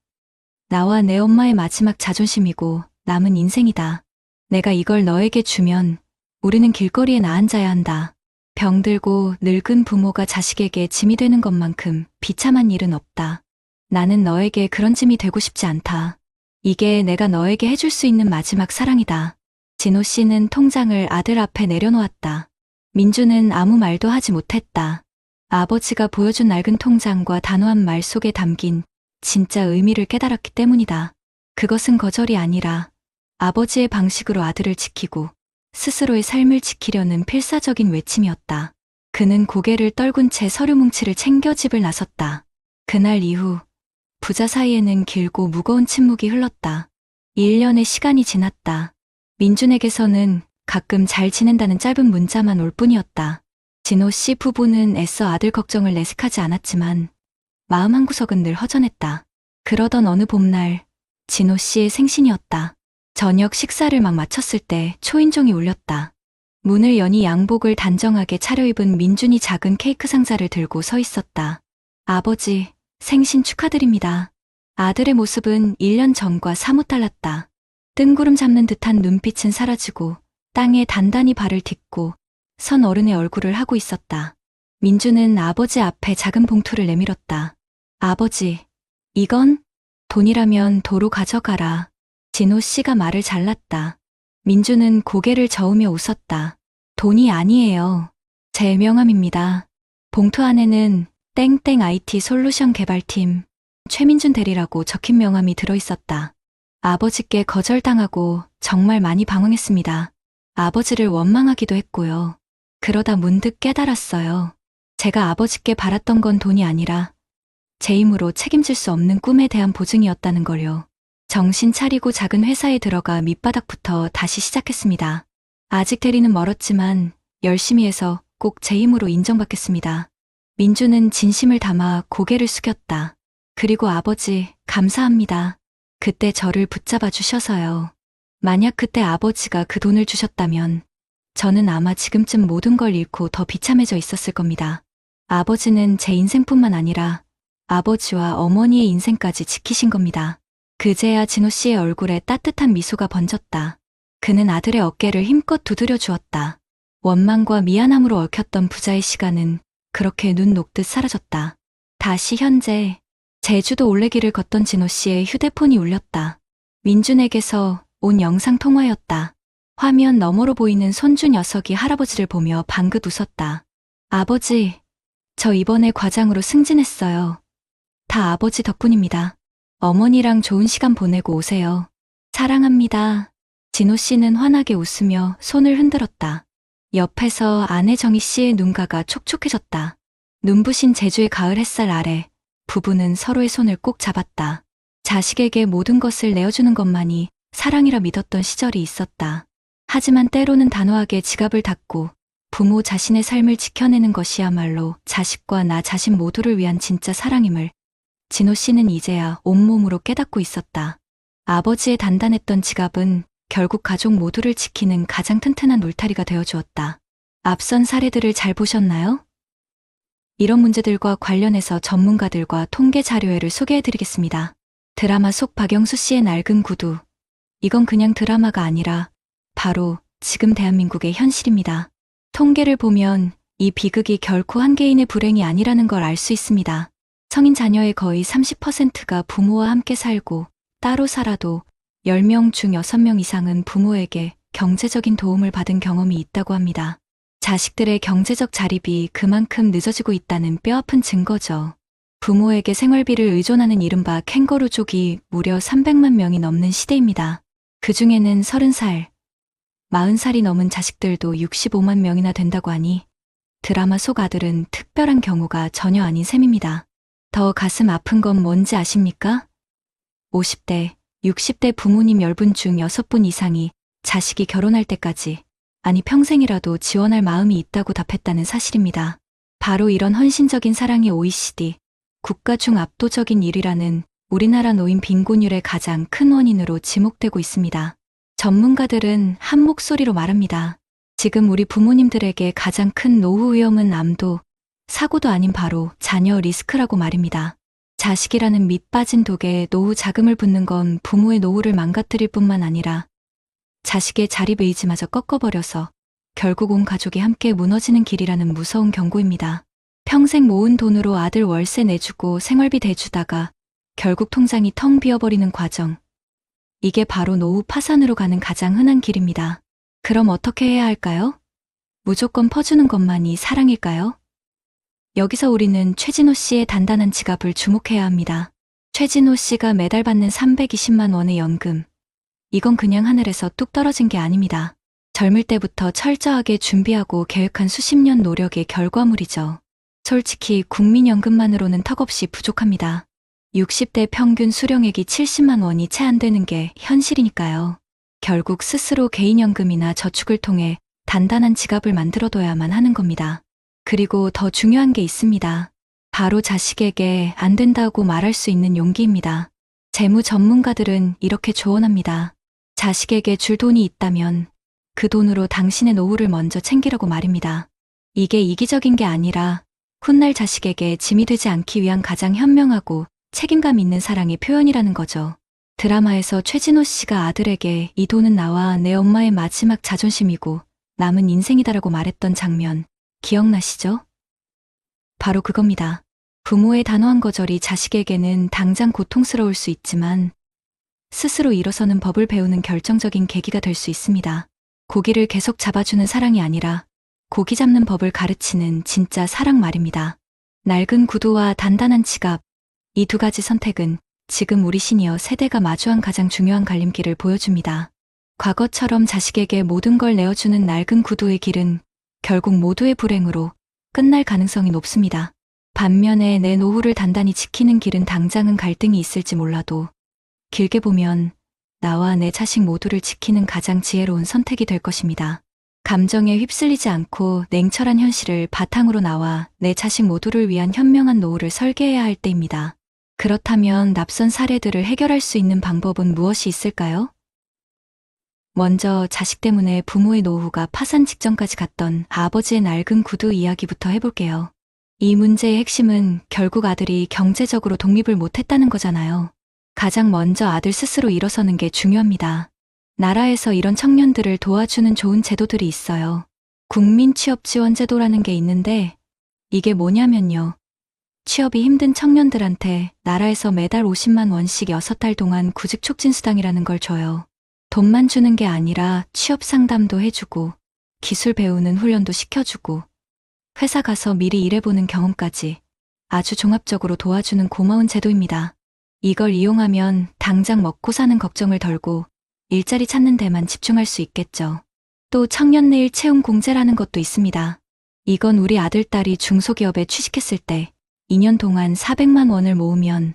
나와 내 엄마의 마지막 자존심이고 남은 인생이다. 내가 이걸 너에게 주면 우리는 길거리에 나앉아야 한다. 병들고 늙은 부모가 자식에게 짐이 되는 것만큼 비참한 일은 없다. 나는 너에게 그런 짐이 되고 싶지 않다. 이게 내가 너에게 해줄 수 있는 마지막 사랑이다. 진호 씨는 통장을 아들 앞에 내려놓았다. 민준은 아무 말도 하지 못했다. 아버지가 보여준 낡은 통장과 단호한 말 속에 담긴 진짜 의미를 깨달았기 때문이다. 그것은 거절이 아니라 아버지의 방식으로 아들을 지키고 스스로의 삶을 지키려는 필사적인 외침이었다. 그는 고개를 떨군 채 서류 뭉치를 챙겨 집을 나섰다. 그날 이후 부자 사이에는 길고 무거운 침묵이 흘렀다. 1년의 시간이 지났다. 민준에게서는 가끔 잘 지낸다는 짧은 문자만 올 뿐이었다. 진호 씨 부부는 애써 아들 걱정을 내색하지 않았지만 마음 한구석은 늘 허전했다. 그러던 어느 봄날 진호 씨의 생신이었다. 저녁 식사를 막 마쳤을 때 초인종이 울렸다. 문을 여니 양복을 단정하게 차려입은 민준이 작은 케이크 상자를 들고 서 있었다. 아버지, 생신 축하드립니다. 아들의 모습은 1년 전과 사뭇 달랐다. 뜬구름 잡는 듯한 눈빛은 사라지고 땅에 단단히 발을 딛고 선 어른의 얼굴을 하고 있었다. 민준은 아버지 앞에 작은 봉투를 내밀었다. 아버지, 이건 돈이라면 도로 가져가라. 진호 씨가 말을 잘랐다. 민준은 고개를 저으며 웃었다. 돈이 아니에요. 제 명함입니다. 봉투 안에는 땡땡 IT 솔루션 개발팀 최민준 대리라고 적힌 명함이 들어있었다. 아버지께 거절당하고 정말 많이 방황했습니다. 아버지를 원망하기도 했고요. 그러다 문득 깨달았어요. 제가 아버지께 바랐던 건 돈이 아니라 제 힘으로 책임질 수 없는 꿈에 대한 보증이었다는 걸요. 정신 차리고 작은 회사에 들어가 밑바닥부터 다시 시작했습니다. 아직 대리는 멀었지만 열심히 해서 꼭 제 힘으로 인정받겠습니다. 민준은 진심을 담아 고개를 숙였다. 그리고 아버지, 감사합니다. 그때 저를 붙잡아 주셔서요. 만약 그때 아버지가 그 돈을 주셨다면 저는 아마 지금쯤 모든 걸 잃고 더 비참해져 있었을 겁니다. 아버지는 제 인생뿐만 아니라 아버지와 어머니의 인생까지 지키신 겁니다. 그제야 진호 씨의 얼굴에 따뜻한 미소가 번졌다. 그는 아들의 어깨를 힘껏 두드려 주었다. 원망과 미안함으로 얽혔던 부자의 시간은 그렇게 눈 녹듯 사라졌다. 다시 현재 제주도 올레길을 걷던 진호 씨의 휴대폰이 울렸다. 민준에게서 온 영상 통화였다. 화면 너머로 보이는 손주 녀석이 할아버지를 보며 방긋 웃었다. 아버지, 저 이번에 과장으로 승진했어요. 다 아버지 덕분입니다. 어머니랑 좋은 시간 보내고 오세요. 사랑합니다. 진호 씨는 환하게 웃으며 손을 흔들었다. 옆에서 아내 정희 씨의 눈가가 촉촉해졌다. 눈부신 제주의 가을 햇살 아래 부부는 서로의 손을 꼭 잡았다. 자식에게 모든 것을 내어주는 것만이 사랑이라 믿었던 시절이 있었다. 하지만 때로는 단호하게 지갑을 닫고 부모 자신의 삶을 지켜내는 것이야말로 자식과 나 자신 모두를 위한 진짜 사랑임을 진호 씨는 이제야 온몸으로 깨닫고 있었다. 아버지의 단단했던 지갑은 결국 가족 모두를 지키는 가장 튼튼한 울타리가 되어주었다. 앞선 사례들을 잘 보셨나요? 이런 문제들과 관련해서 전문가들과 통계 자료회를 소개해드리겠습니다. 드라마 속 박영수 씨의 낡은 구두. 이건 그냥 드라마가 아니라 바로 지금 대한민국의 현실입니다. 통계를 보면 이 비극이 결코 한 개인의 불행이 아니라는 걸 알 수 있습니다. 성인 자녀의 거의 30%가 부모와 함께 살고 따로 살아도 10명 중 6명 이상은 부모에게 경제적인 도움을 받은 경험이 있다고 합니다. 자식들의 경제적 자립이 그만큼 늦어지고 있다는 뼈아픈 증거죠. 부모에게 생활비를 의존하는 이른바 캥거루족이 무려 300만 명이 넘는 시대입니다. 그 중에는 30살, 40살이 넘은 자식들도 65만 명이나 된다고 하니 드라마 속 아들은 특별한 경우가 전혀 아닌 셈입니다. 더 가슴 아픈 건 뭔지 아십니까? 50대, 60대 부모님 10분 중 6분 이상이 자식이 결혼할 때까지, 아니 평생이라도 지원할 마음이 있다고 답했다는 사실입니다. 바로 이런 헌신적인 사랑이 OECD, 국가 중 압도적인 1위라는 우리나라 노인 빈곤율의 가장 큰 원인으로 지목되고 있습니다. 전문가들은 한 목소리로 말합니다. 지금 우리 부모님들에게 가장 큰 노후 위험은 암도, 사고도 아닌 바로 자녀 리스크라고 말입니다. 자식이라는 밑 빠진 독에 노후 자금을 붓는 건 부모의 노후를 망가뜨릴 뿐만 아니라 자식의 자립 의지마저 꺾어버려서 결국 온 가족이 함께 무너지는 길이라는 무서운 경고입니다. 평생 모은 돈으로 아들 월세 내주고 생활비 대주다가 결국 통장이 텅 비어버리는 과정. 이게 바로 노후 파산으로 가는 가장 흔한 길입니다. 그럼 어떻게 해야 할까요? 무조건 퍼주는 것만이 사랑일까요? 여기서 우리는 최진호 씨의 단단한 지갑을 주목해야 합니다. 최진호 씨가 매달 받는 320만 원의 연금. 이건 그냥 하늘에서 뚝 떨어진 게 아닙니다. 젊을 때부터 철저하게 준비하고 계획한 수십 년 노력의 결과물이죠. 솔직히 국민연금만으로는 턱없이 부족합니다. 60대 평균 수령액이 70만 원이 채 안 되는 게 현실이니까요. 결국 스스로 개인연금이나 저축을 통해 단단한 지갑을 만들어둬야만 하는 겁니다. 그리고 더 중요한 게 있습니다. 바로 자식에게 안 된다고 말할 수 있는 용기입니다. 재무 전문가들은 이렇게 조언합니다. 자식에게 줄 돈이 있다면 그 돈으로 당신의 노후를 먼저 챙기라고 말입니다. 이게 이기적인 게 아니라 훗날 자식에게 짐이 되지 않기 위한 가장 현명하고 책임감 있는 사랑의 표현이라는 거죠. 드라마에서 최진호 씨가 아들에게 이 돈은 나와 내 엄마의 마지막 자존심이고 남은 인생이다라고 말했던 장면 기억나시죠? 바로 그겁니다. 부모의 단호한 거절이 자식에게는 당장 고통스러울 수 있지만 스스로 일어서는 법을 배우는 결정적인 계기가 될 수 있습니다. 고기를 계속 잡아주는 사랑이 아니라 고기 잡는 법을 가르치는 진짜 사랑 말입니다. 낡은 구두와 단단한 지갑, 이 두 가지 선택은 지금 우리 시니어 세대가 마주한 가장 중요한 갈림길을 보여줍니다. 과거처럼 자식에게 모든 걸 내어주는 낡은 구두의 길은 결국 모두의 불행으로 끝날 가능성이 높습니다. 반면에 내 노후를 단단히 지키는 길은 당장은 갈등이 있을지 몰라도 길게 보면 나와 내 자식 모두를 지키는 가장 지혜로운 선택이 될 것입니다. 감정에 휩쓸리지 않고 냉철한 현실을 바탕으로 나와 내 자식 모두를 위한 현명한 노후를 설계해야 할 때입니다. 그렇다면 납선 사례들을 해결할 수 있는 방법은 무엇이 있을까요? 먼저 자식 때문에 부모의 노후가 파산 직전까지 갔던 아버지의 낡은 구두 이야기부터 해볼게요. 이 문제의 핵심은 결국 아들이 경제적으로 독립을 못했다는 거잖아요. 가장 먼저 아들 스스로 일어서는 게 중요합니다. 나라에서 이런 청년들을 도와주는 좋은 제도들이 있어요. 국민취업지원제도라는 게 있는데 이게 뭐냐면요. 취업이 힘든 청년들한테 나라에서 매달 50만 원씩 6달 동안 구직촉진수당이라는 걸 줘요. 돈만 주는 게 아니라 취업 상담도 해주고 기술 배우는 훈련도 시켜주고 회사 가서 미리 일해보는 경험까지 아주 종합적으로 도와주는 고마운 제도입니다. 이걸 이용하면 당장 먹고 사는 걱정을 덜고 일자리 찾는 데만 집중할 수 있겠죠. 또 청년내일 채용 공제라는 것도 있습니다. 이건 우리 아들, 딸이 중소기업에 취직했을 때 2년 동안 400만 원을 모으면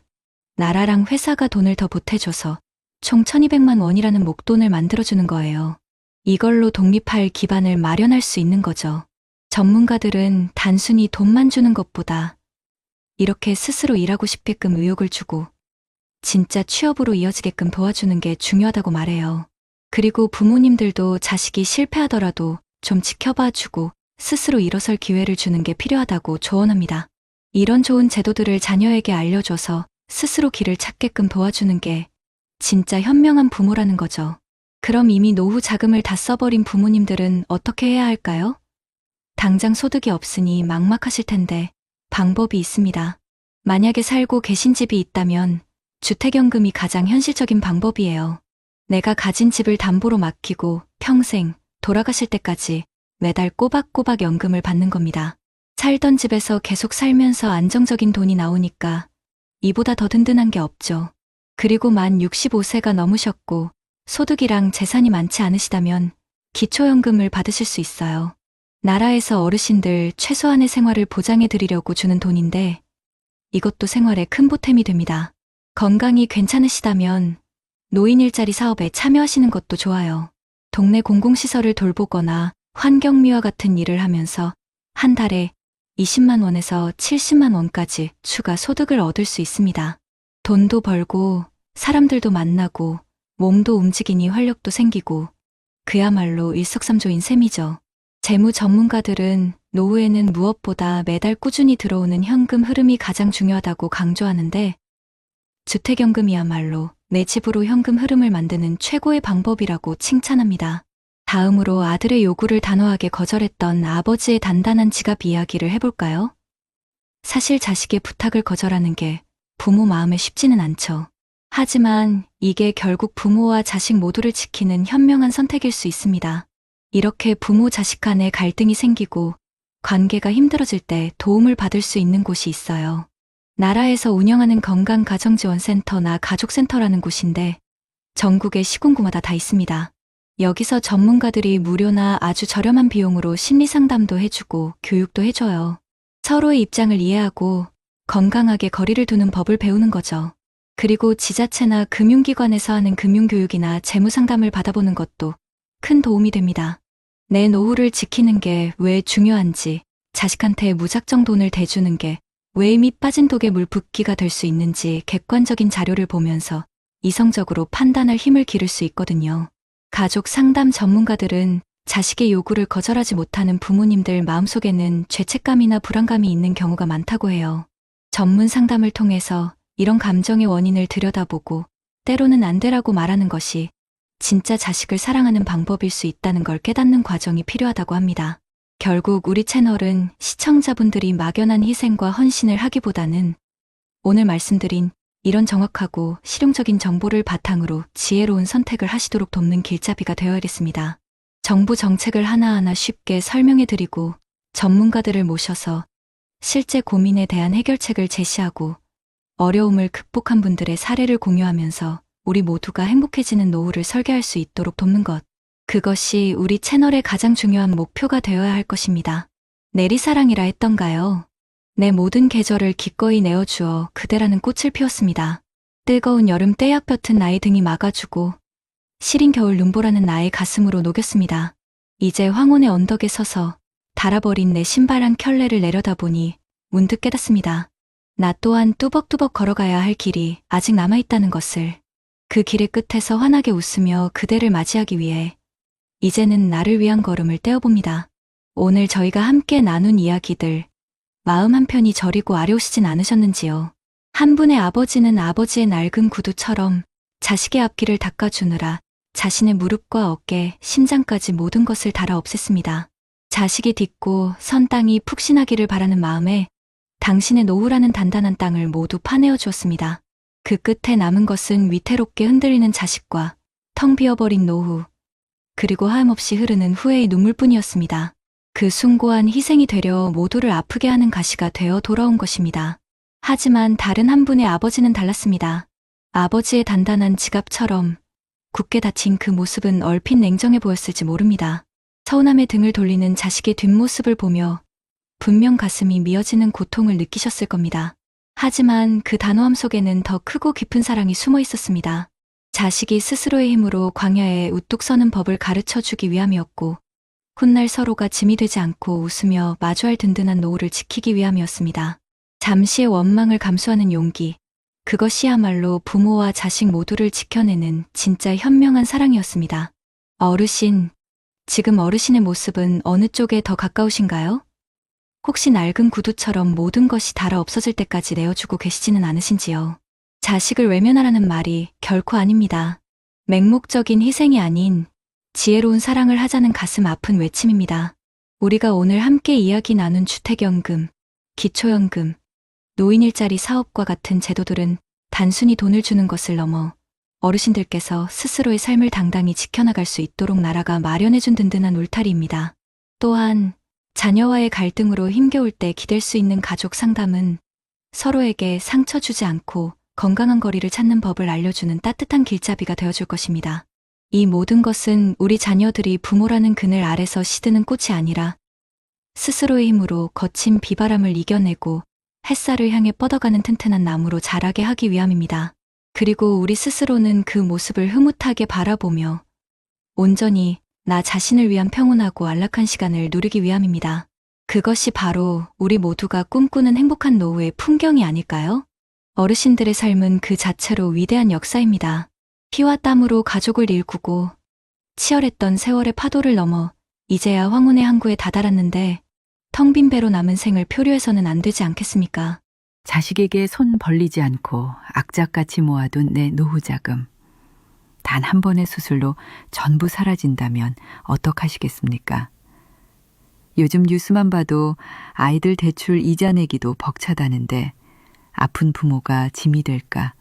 나라랑 회사가 돈을 더 보태줘서 총 1200만 원이라는 목돈을 만들어주는 거예요. 이걸로 독립할 기반을 마련할 수 있는 거죠. 전문가들은 단순히 돈만 주는 것보다 이렇게 스스로 일하고 싶게끔 의욕을 주고 진짜 취업으로 이어지게끔 도와주는 게 중요하다고 말해요. 그리고 부모님들도 자식이 실패하더라도 좀 지켜봐 주고 스스로 일어설 기회를 주는 게 필요하다고 조언합니다. 이런 좋은 제도들을 자녀에게 알려줘서 스스로 길을 찾게끔 도와주는 게 진짜 현명한 부모라는 거죠. 그럼 이미 노후 자금을 다 써버린 부모님들은 어떻게 해야 할까요? 당장 소득이 없으니 막막하실 텐데 방법이 있습니다. 만약에 살고 계신 집이 있다면 주택연금이 가장 현실적인 방법이에요. 내가 가진 집을 담보로 맡기고 평생 돌아가실 때까지 매달 꼬박꼬박 연금을 받는 겁니다. 살던 집에서 계속 살면서 안정적인 돈이 나오니까 이보다 더 든든한 게 없죠. 그리고 만 65세가 넘으셨고 소득이랑 재산이 많지 않으시다면 기초연금을 받으실 수 있어요. 나라에서 어르신들 최소한의 생활을 보장해 드리려고 주는 돈인데 이것도 생활에 큰 보탬이 됩니다. 건강이 괜찮으시다면 노인 일자리 사업에 참여하시는 것도 좋아요. 동네 공공시설을 돌보거나 환경미화 같은 일을 하면서 한 달에 20만 원에서 70만 원까지 추가 소득을 얻을 수 있습니다. 돈도 벌고 사람들도 만나고 몸도 움직이니 활력도 생기고 그야말로 일석삼조인 셈이죠. 재무 전문가들은 노후에는 무엇보다 매달 꾸준히 들어오는 현금 흐름이 가장 중요하다고 강조하는데 주택연금이야말로 내 집으로 현금 흐름을 만드는 최고의 방법이라고 칭찬합니다. 다음으로 아들의 요구를 단호하게 거절했던 아버지의 단단한 지갑 이야기를 해볼까요? 사실 자식의 부탁을 거절하는 게 부모 마음에 쉽지는 않죠. 하지만 이게 결국 부모와 자식 모두를 지키는 현명한 선택일 수 있습니다. 이렇게 부모 자식 간에 갈등이 생기고 관계가 힘들어질 때 도움을 받을 수 있는 곳이 있어요. 나라에서 운영하는 건강가정지원센터나 가족센터라는 곳인데 전국의 시군구마다 다 있습니다. 여기서 전문가들이 무료나 아주 저렴한 비용으로 심리상담도 해주고 교육도 해줘요. 서로의 입장을 이해하고 건강하게 거리를 두는 법을 배우는 거죠. 그리고 지자체나 금융기관에서 하는 금융교육이나 재무상담을 받아보는 것도 큰 도움이 됩니다. 내 노후를 지키는 게 왜 중요한지, 자식한테 무작정 돈을 대주는 게 왜 이미 빠진 독에 물 붓기가 될 수 있는지 객관적인 자료를 보면서 이성적으로 판단할 힘을 기를 수 있거든요. 가족 상담 전문가들은 자식의 요구를 거절하지 못하는 부모님들 마음속에는 죄책감이나 불안감이 있는 경우가 많다고 해요. 전문 상담을 통해서 이런 감정의 원인을 들여다보고 때로는 안 되라고 말하는 것이 진짜 자식을 사랑하는 방법일 수 있다는 걸 깨닫는 과정이 필요하다고 합니다. 결국 우리 채널은 시청자분들이 막연한 희생과 헌신을 하기보다는 오늘 말씀드린 이런 정확하고 실용적인 정보를 바탕으로 지혜로운 선택을 하시도록 돕는 길잡이가 되어야겠습니다. 정부 정책을 하나하나 쉽게 설명해드리고 전문가들을 모셔서 실제 고민에 대한 해결책을 제시하고 어려움을 극복한 분들의 사례를 공유하면서 우리 모두가 행복해지는 노후를 설계할 수 있도록 돕는 것. 그것이 우리 채널의 가장 중요한 목표가 되어야 할 것입니다. 내리사랑이라 했던가요? 내 모든 계절을 기꺼이 내어주어 그대라는 꽃을 피웠습니다. 뜨거운 여름 떼약볕은 나의 등이 막아주고 시린 겨울 눈보라는 나의 가슴으로 녹였습니다. 이제 황혼의 언덕에 서서 닳아버린 내 신발 한 켤레를 내려다보니 문득 깨닫습니다. 나 또한 뚜벅뚜벅 걸어가야 할 길이 아직 남아있다는 것을. 그 길의 끝에서 환하게 웃으며 그대를 맞이하기 위해 이제는 나를 위한 걸음을 떼어봅니다. 오늘 저희가 함께 나눈 이야기들, 마음 한편이 저리고 아려오시진 않으셨는지요? 한 분의 아버지는 아버지의 낡은 구두처럼 자식의 앞길을 닦아주느라 자신의 무릎과 어깨, 심장까지 모든 것을 달아 없앴습니다. 자식이 딛고 선 땅이 푹신하기를 바라는 마음에 당신의 노후라는 단단한 땅을 모두 파내어 주었습니다. 그 끝에 남은 것은 위태롭게 흔들리는 자식과 텅 비어버린 노후, 그리고 하염없이 흐르는 후회의 눈물뿐이었습니다. 그 숭고한 희생이 되려 모두를 아프게 하는 가시가 되어 돌아온 것입니다. 하지만 다른 한 분의 아버지는 달랐습니다. 아버지의 단단한 지갑처럼 굳게 닫힌 그 모습은 얼핏 냉정해 보였을지 모릅니다. 서운함에 등을 돌리는 자식의 뒷모습을 보며 분명 가슴이 미어지는 고통을 느끼셨을 겁니다. 하지만 그 단호함 속에는 더 크고 깊은 사랑이 숨어 있었습니다. 자식이 스스로의 힘으로 광야에 우뚝 서는 법을 가르쳐 주기 위함이었고, 훗날 서로가 짐이 되지 않고 웃으며 마주할 든든한 노후를 지키기 위함이었습니다. 잠시의 원망을 감수하는 용기, 그것이야말로 부모와 자식 모두를 지켜내는 진짜 현명한 사랑이었습니다. 어르신, 지금 어르신의 모습은 어느 쪽에 더 가까우신가요? 혹시 낡은 구두처럼 모든 것이 닳아 없어질 때까지 내어주고 계시지는 않으신지요? 자식을 외면하라는 말이 결코 아닙니다. 맹목적인 희생이 아닌 지혜로운 사랑을 하자는 가슴 아픈 외침입니다. 우리가 오늘 함께 이야기 나눈 주택연금, 기초연금, 노인일자리 사업과 같은 제도들은 단순히 돈을 주는 것을 넘어 어르신들께서 스스로의 삶을 당당히 지켜나갈 수 있도록 나라가 마련해준 든든한 울타리입니다. 또한 자녀와의 갈등으로 힘겨울 때 기댈 수 있는 가족 상담은 서로에게 상처 주지 않고 건강한 거리를 찾는 법을 알려주는 따뜻한 길잡이가 되어줄 것입니다. 이 모든 것은 우리 자녀들이 부모라는 그늘 아래서 시드는 꽃이 아니라 스스로의 힘으로 거친 비바람을 이겨내고 햇살을 향해 뻗어가는 튼튼한 나무로 자라게 하기 위함입니다. 그리고 우리 스스로는 그 모습을 흐뭇하게 바라보며 온전히 나 자신을 위한 평온하고 안락한 시간을 누리기 위함입니다. 그것이 바로 우리 모두가 꿈꾸는 행복한 노후의 풍경이 아닐까요? 어르신들의 삶은 그 자체로 위대한 역사입니다. 피와 땀으로 가족을 일구고 치열했던 세월의 파도를 넘어 이제야 황혼의 항구에 다다랐는데 텅 빈 배로 남은 생을 표류해서는 안 되지 않겠습니까? 자식에게 손 벌리지 않고 악착같이 모아둔 내 노후 자금. 단 한 번의 수술로 전부 사라진다면 어떡하시겠습니까? 요즘 뉴스만 봐도 아이들 대출 이자 내기도 벅차다는데 아픈 부모가 짐이 될까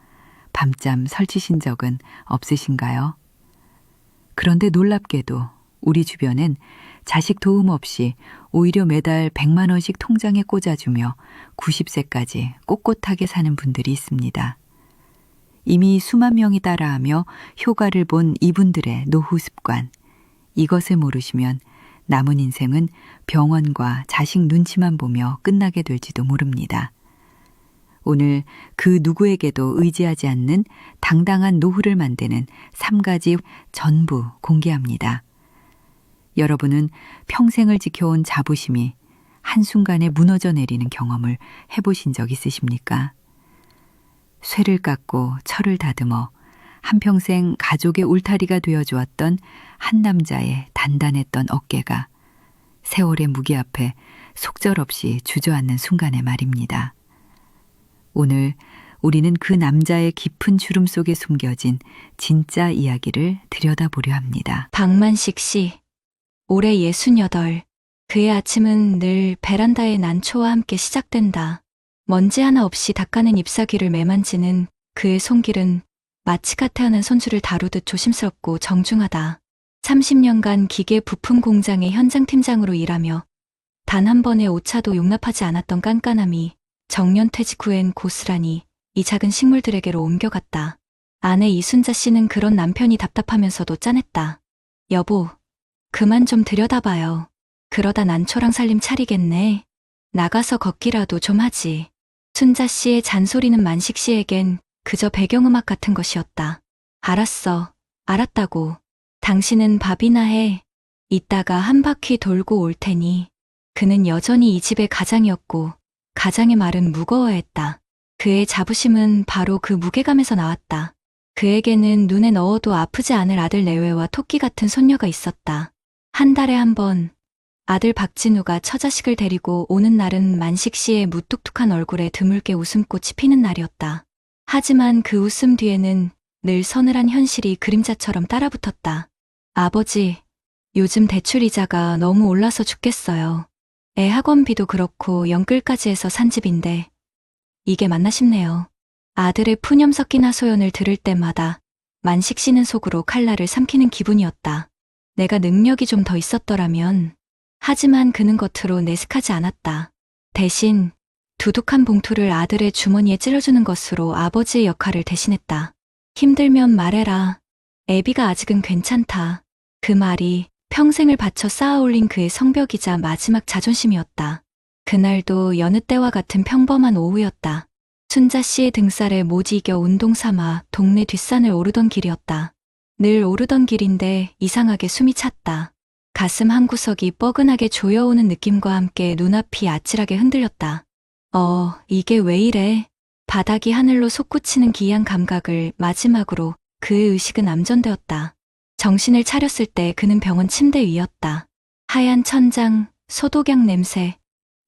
밤잠 설치신 적은 없으신가요? 그런데 놀랍게도 우리 주변엔 자식 도움 없이 오히려 매달 100만 원씩 통장에 꽂아주며 90세까지 꼿꼿하게 사는 분들이 있습니다. 이미 수만 명이 따라하며 효과를 본 이분들의 노후 습관, 이것을 모르시면 남은 인생은 병원과 자식 눈치만 보며 끝나게 될지도 모릅니다. 오늘 그 누구에게도 의지하지 않는 당당한 노후를 만드는 3가지 전부 공개합니다. 여러분은 평생을 지켜온 자부심이 한순간에 무너져 내리는 경험을 해보신 적 있으십니까? 쇠를 깎고 철을 다듬어 한평생 가족의 울타리가 되어주었던 한 남자의 단단했던 어깨가 세월의 무게 앞에 속절없이 주저앉는 순간의 말입니다. 오늘 우리는 그 남자의 깊은 주름 속에 숨겨진 진짜 이야기를 들여다보려 합니다. 박만식 씨, 올해 68. 그의 아침은 늘 베란다의 난초와 함께 시작된다. 먼지 하나 없이 닦아낸 잎사귀를 매만지는 그의 손길은 마치가 태어난 손주를 다루듯 조심스럽고 정중하다. 30년간 기계 부품 공장의 현장 팀장으로 일하며 단 한 번의 오차도 용납하지 않았던 깐깐함이 정년 퇴직 후엔 고스란히 이 작은 식물들에게로 옮겨갔다. 아내 이순자 씨는 그런 남편이 답답하면서도 짠했다. 여보, 그만 좀 들여다봐요. 그러다 난초랑 살림 차리겠네. 나가서 걷기라도 좀 하지. 순자 씨의 잔소리는 만식 씨에겐 그저 배경음악 같은 것이었다. 알았어. 알았다고. 당신은 밥이나 해. 이따가 한 바퀴 돌고 올 테니. 그는 여전히 이 집의 가장이었고 가장의 말은 무거워했다. 그의 자부심은 바로 그 무게감에서 나왔다. 그에게는 눈에 넣어도 아프지 않을 아들 내외와 토끼 같은 손녀가 있었다. 한 달에 한 번 아들 박진우가 처자식을 데리고 오는 날은 만식 씨의 무뚝뚝한 얼굴에 드물게 웃음꽃이 피는 날이었다. 하지만 그 웃음 뒤에는 늘 서늘한 현실이 그림자처럼 따라붙었다. 아버지, 요즘 대출 이자가 너무 올라서 죽겠어요. 애 학원비도 그렇고 연끌까지 해서 산 집인데 이게 맞나 싶네요. 아들의 푸념 섞인 하소연을 들을 때마다 만식 씨는 속으로 칼날을 삼키는 기분이었다. 내가 능력이 좀 더 있었더라면. 하지만 그는 겉으로 내색하지 않았다. 대신 두둑한 봉투를 아들의 주머니에 찔러주는 것으로 아버지의 역할을 대신했다. 힘들면 말해라. 애비가 아직은 괜찮다. 그 말이 평생을 바쳐 쌓아올린 그의 성벽이자 마지막 자존심이었다. 그날도 여느 때와 같은 평범한 오후였다. 순자 씨의 등살에 못 이겨 운동 삼아 동네 뒷산을 오르던 길이었다. 늘 오르던 길인데 이상하게 숨이 찼다. 가슴 한구석이 뻐근하게 조여오는 느낌과 함께 눈앞이 아찔하게 흔들렸다. 이게 왜 이래? 바닥이 하늘로 솟구치는 기이한 감각을 마지막으로 그의 의식은 암전되었다. 정신을 차렸을 때 그는 병원 침대 위였다. 하얀 천장, 소독약 냄새,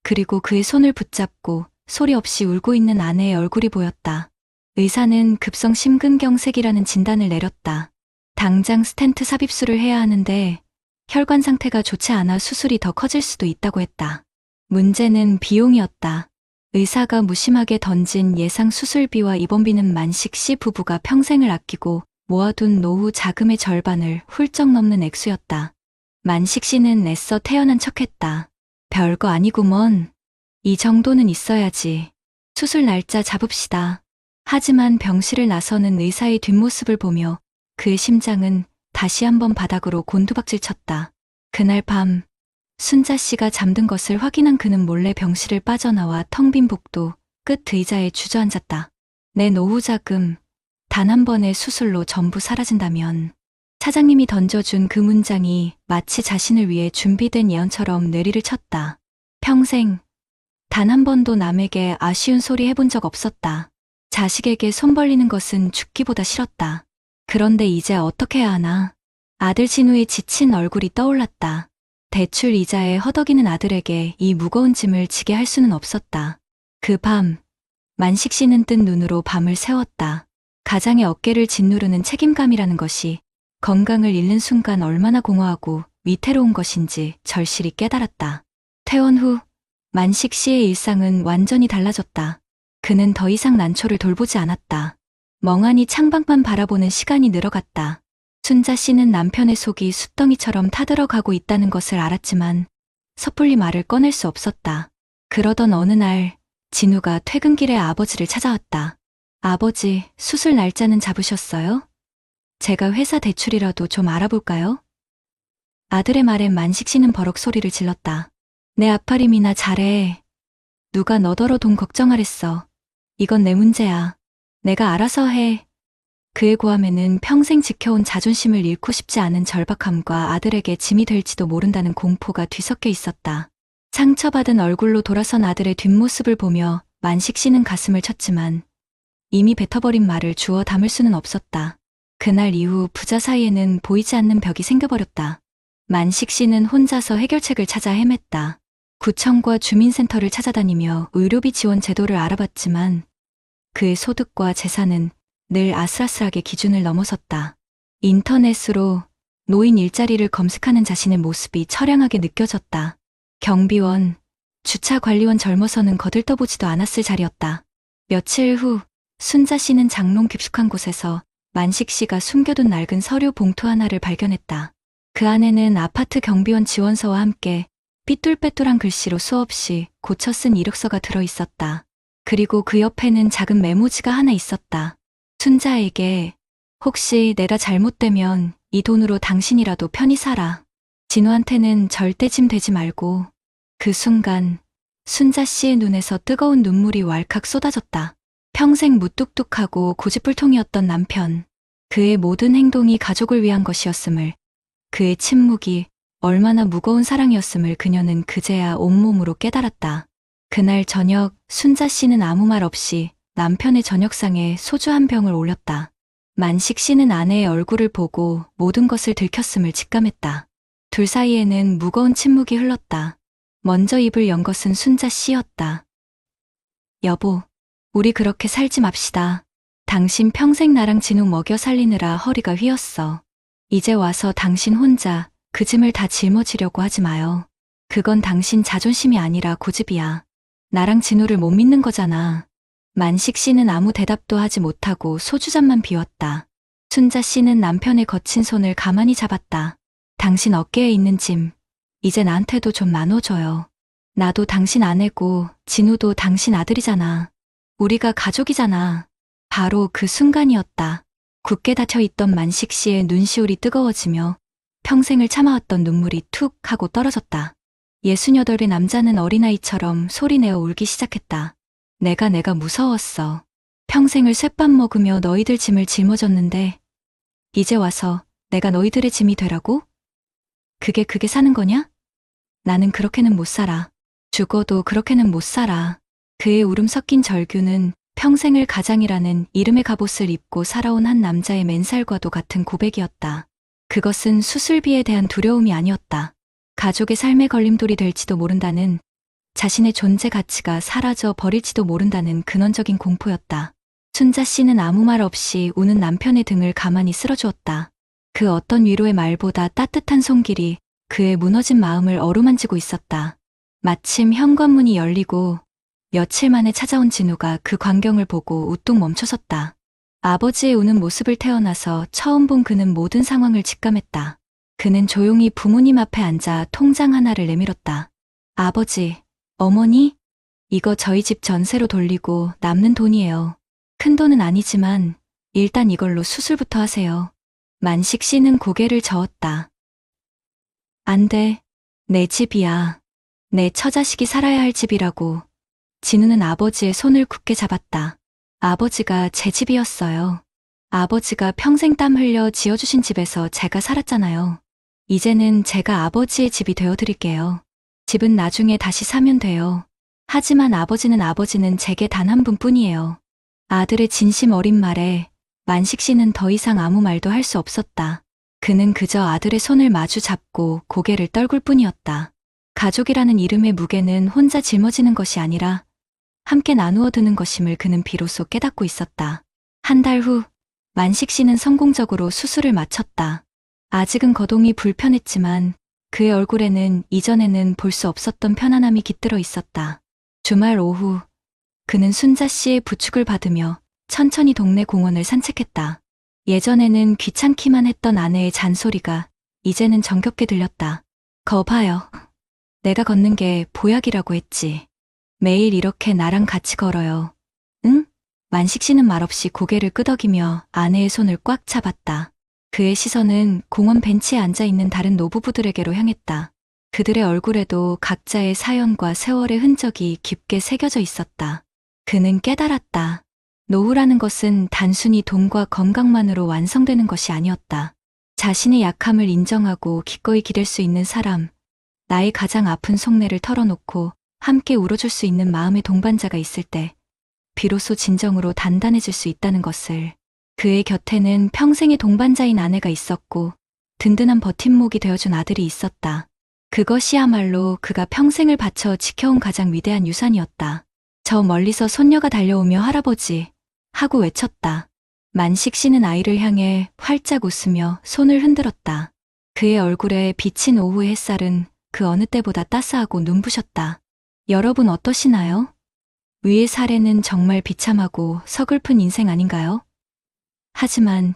그리고 그의 손을 붙잡고 소리 없이 울고 있는 아내의 얼굴이 보였다. 의사는 급성 심근경색이라는 진단을 내렸다. 당장 스텐트 삽입술을 해야 하는데 혈관 상태가 좋지 않아 수술이 더 커질 수도 있다고 했다. 문제는 비용이었다. 의사가 무심하게 던진 예상 수술비와 입원비는 만식 씨 부부가 평생을 아끼고 모아둔 노후 자금의 절반을 훌쩍 넘는 액수였다. 만식 씨는 애써 태어난 척했다. 별거 아니구먼. 이 정도는 있어야지. 수술 날짜 잡읍시다. 하지만 병실을 나서는 의사의 뒷모습을 보며 그의 심장은 다시 한번 바닥으로 곤두박질 쳤다. 그날 밤 순자 씨가 잠든 것을 확인한 그는 몰래 병실을 빠져나와 텅 빈 복도 끝 의자에 주저앉았다. 내 노후 자금 단 한 번의 수술로 전부 사라진다면. 차장님이 던져준 그 문장이 마치 자신을 위해 준비된 예언처럼 뇌리를 쳤다. 평생 단 한 번도 남에게 아쉬운 소리 해본 적 없었다. 자식에게 손 벌리는 것은 죽기보다 싫었다. 그런데 이제 어떻게 해야 하나? 아들 진우의 지친 얼굴이 떠올랐다. 대출 이자에 허덕이는 아들에게 이 무거운 짐을 지게 할 수는 없었다. 그 밤, 만식 씨는 뜬 눈으로 밤을 새웠다. 가장의 어깨를 짓누르는 책임감이라는 것이 건강을 잃는 순간 얼마나 공허하고 위태로운 것인지 절실히 깨달았다. 퇴원 후 만식 씨의 일상은 완전히 달라졌다. 그는 더 이상 난초를 돌보지 않았다. 멍하니 창밖만 바라보는 시간이 늘어갔다. 순자 씨는 남편의 속이 숫덩이처럼 타들어가고 있다는 것을 알았지만 섣불리 말을 꺼낼 수 없었다. 그러던 어느 날 진우가 퇴근길에 아버지를 찾아왔다. 아버지, 수술 날짜는 잡으셨어요? 제가 회사 대출이라도 좀 알아볼까요? 아들의 말에 만식 씨는 버럭 소리를 질렀다. 내 앞가림이나 잘해. 누가 너더러 돈 걱정하랬어. 이건 내 문제야. 내가 알아서 해. 그의 고함에는 평생 지켜온 자존심을 잃고 싶지 않은 절박함과 아들에게 짐이 될지도 모른다는 공포가 뒤섞여 있었다. 상처받은 얼굴로 돌아선 아들의 뒷모습을 보며 만식 씨는 가슴을 쳤지만 이미 뱉어버린 말을 주워 담을 수는 없었다. 그날 이후 부자 사이에는 보이지 않는 벽이 생겨버렸다. 만식 씨는 혼자서 해결책을 찾아 헤맸다. 구청과 주민센터를 찾아다니며 의료비 지원 제도를 알아봤지만 그의 소득과 재산은 늘 아슬아슬하게 기준을 넘어섰다. 인터넷으로 노인 일자리를 검색하는 자신의 모습이 처량하게 느껴졌다. 경비원, 주차관리원 젊어서는 거들떠보지도 않았을 자리였다. 며칠 후 순자 씨는 장롱 깊숙한 곳에서 만식 씨가 숨겨둔 낡은 서류 봉투 하나를 발견했다. 그 안에는 아파트 경비원 지원서와 함께 삐뚤빼뚤한 글씨로 수없이 고쳐 쓴 이력서가 들어있었다. 그리고 그 옆에는 작은 메모지가 하나 있었다. 순자에게 혹시 내가 잘못되면 이 돈으로 당신이라도 편히 살아. 진우한테는 절대 짐 되지 말고. 그 순간 순자 씨의 눈에서 뜨거운 눈물이 왈칵 쏟아졌다. 평생 무뚝뚝하고 고집불통이었던 남편. 그의 모든 행동이 가족을 위한 것이었음을, 그의 침묵이 얼마나 무거운 사랑이었음을 그녀는 그제야 온몸으로 깨달았다. 그날 저녁 순자 씨는 아무 말 없이 남편의 저녁상에 소주 한 병을 올렸다. 만식 씨는 아내의 얼굴을 보고 모든 것을 들켰음을 직감했다. 둘 사이에는 무거운 침묵이 흘렀다. 먼저 입을 연 것은 순자 씨였다. 여보, 우리 그렇게 살지 맙시다. 당신 평생 나랑 진우 먹여 살리느라 허리가 휘었어. 이제 와서 당신 혼자 그 짐을 다 짊어지려고 하지 마요. 그건 당신 자존심이 아니라 고집이야. 나랑 진우를 못 믿는 거잖아. 만식 씨는 아무 대답도 하지 못하고 소주잔만 비웠다. 순자 씨는 남편의 거친 손을 가만히 잡았다. 당신 어깨에 있는 짐, 이제 나한테도 좀 나눠줘요. 나도 당신 아내고 진우도 당신 아들이잖아. 우리가 가족이잖아. 바로 그 순간이었다. 굳게 닫혀있던 만식 씨의 눈시울이 뜨거워지며 평생을 참아왔던 눈물이 툭 하고 떨어졌다. 68의 남자는 어린아이처럼 소리내어 울기 시작했다. 내가 무서웠어. 평생을 쇳밥 먹으며 너희들 짐을 짊어졌는데 이제 와서 내가 너희들의 짐이 되라고? 그게 사는 거냐? 나는 그렇게는 못 살아. 죽어도 그렇게는 못 살아. 그의 울음 섞인 절규는 평생을 가장이라는 이름의 갑옷을 입고 살아온 한 남자의 맨살과도 같은 고백이었다. 그것은 수술비에 대한 두려움이 아니었다. 가족의 삶의 걸림돌이 될지도 모른다는, 자신의 존재 가치가 사라져 버릴지도 모른다는 근원적인 공포였다. 순자 씨는 아무 말 없이 우는 남편의 등을 가만히 쓸어주었다. 그 어떤 위로의 말보다 따뜻한 손길이 그의 무너진 마음을 어루만지고 있었다. 마침 현관문이 열리고 며칠 만에 찾아온 진우가 그 광경을 보고 우뚝 멈춰섰다. 아버지의 우는 모습을 태어나서 처음 본 그는 모든 상황을 직감했다. 그는 조용히 부모님 앞에 앉아 통장 하나를 내밀었다. 아버지, 어머니, 이거 저희 집 전세로 돌리고 남는 돈이에요. 큰 돈은 아니지만 일단 이걸로 수술부터 하세요. 만식 씨는 고개를 저었다. 안 돼. 내 집이야. 내 처자식이 살아야 할 집이라고. 진우는 아버지의 손을 굳게 잡았다. 아버지가 제 집이었어요. 아버지가 평생 땀 흘려 지어주신 집에서 제가 살았잖아요. 이제는 제가 아버지의 집이 되어드릴게요. 집은 나중에 다시 사면 돼요. 하지만 아버지는 제게 단 한 분뿐이에요. 아들의 진심 어린 말에 만식 씨는 더 이상 아무 말도 할 수 없었다. 그는 그저 아들의 손을 마주 잡고 고개를 떨굴 뿐이었다. 가족이라는 이름의 무게는 혼자 짊어지는 것이 아니라 함께 나누어 드는 것임을 그는 비로소 깨닫고 있었다. 한 달 후, 만식 씨는 성공적으로 수술을 마쳤다. 아직은 거동이 불편했지만 그의 얼굴에는 이전에는 볼 수 없었던 편안함이 깃들어 있었다. 주말 오후, 그는 순자 씨의 부축을 받으며 천천히 동네 공원을 산책했다. 예전에는 귀찮기만 했던 아내의 잔소리가 이제는 정겹게 들렸다. 거 봐요. 내가 걷는 게 보약이라고 했지. 매일 이렇게 나랑 같이 걸어요. 응? 만식 씨는 말없이 고개를 끄덕이며 아내의 손을 꽉 잡았다. 그의 시선은 공원 벤치에 앉아있는 다른 노부부들에게로 향했다. 그들의 얼굴에도 각자의 사연과 세월의 흔적이 깊게 새겨져 있었다. 그는 깨달았다. 노후라는 것은 단순히 돈과 건강만으로 완성되는 것이 아니었다. 자신의 약함을 인정하고 기꺼이 기댈 수 있는 사람, 나의 가장 아픈 속내를 털어놓고 함께 울어줄 수 있는 마음의 동반자가 있을 때 비로소 진정으로 단단해질 수 있다는 것을. 그의 곁에는 평생의 동반자인 아내가 있었고 든든한 버팀목이 되어준 아들이 있었다. 그것이야말로 그가 평생을 바쳐 지켜온 가장 위대한 유산이었다. 저 멀리서 손녀가 달려오며 할아버지 하고 외쳤다. 만식 씨는 아이를 향해 활짝 웃으며 손을 흔들었다. 그의 얼굴에 비친 오후의 햇살은 그 어느 때보다 따스하고 눈부셨다. 여러분 어떠시나요? 위의 사례는 정말 비참하고 서글픈 인생 아닌가요? 하지만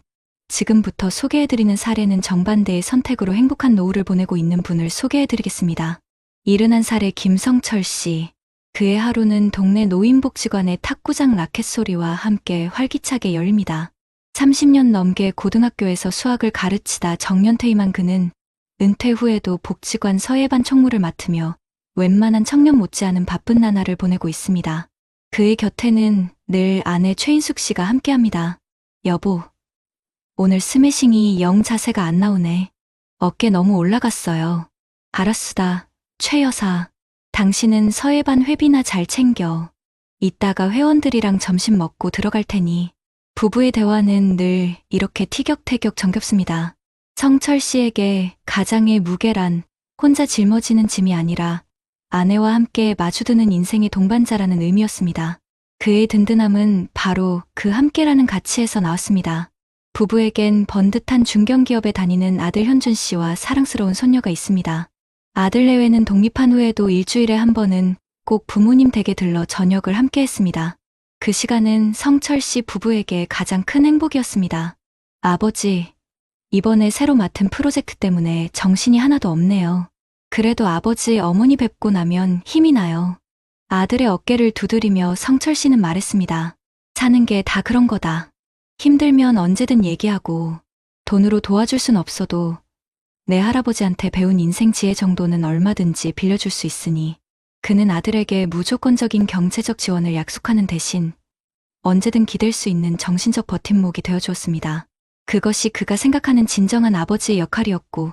지금부터 소개해드리는 사례는 정반대의 선택으로 행복한 노후를 보내고 있는 분을 소개해드리겠습니다. 71살의 김성철 씨. 그의 하루는 동네 노인복지관의 탁구장 라켓 소리와 함께 활기차게 열립니다. 30년 넘게 고등학교에서 수학을 가르치다 정년퇴임한 그는 은퇴 후에도 복지관 서예반 총무를 맡으며 웬만한 청년 못지않은 바쁜 나날을 보내고 있습니다. 그의 곁에는 늘 아내 최인숙 씨가 함께합니다. 여보, 오늘 스매싱이 영 자세가 안 나오네. 어깨 너무 올라갔어요. 알았수다, 최 여사. 당신은 서예반 회비나 잘 챙겨. 이따가 회원들이랑 점심 먹고 들어갈 테니. 부부의 대화는 늘 이렇게 티격태격 정겹습니다. 성철 씨에게 가장의 무게란 혼자 짊어지는 짐이 아니라 아내와 함께 마주드는 인생의 동반자라는 의미였습니다. 그의 든든함은 바로 그 함께라는 가치에서 나왔습니다. 부부에겐 번듯한 중견기업에 다니는 아들 현준 씨와 사랑스러운 손녀가 있습니다. 아들 내외는 독립한 후에도 일주일에 한 번은 꼭 부모님 댁에 들러 저녁을 함께 했습니다. 그 시간은 성철 씨 부부에게 가장 큰 행복이었습니다. 아버지, 이번에 새로 맡은 프로젝트 때문에 정신이 하나도 없네요. 그래도 아버지, 어머니 뵙고 나면 힘이 나요. 아들의 어깨를 두드리며 성철 씨는 말했습니다. 사는 게 다 그런 거다. 힘들면 언제든 얘기하고 돈으로 도와줄 순 없어도 내 할아버지한테 배운 인생 지혜 정도는 얼마든지 빌려줄 수 있으니 그는 아들에게 무조건적인 경제적 지원을 약속하는 대신 언제든 기댈 수 있는 정신적 버팀목이 되어주었습니다. 그것이 그가 생각하는 진정한 아버지의 역할이었고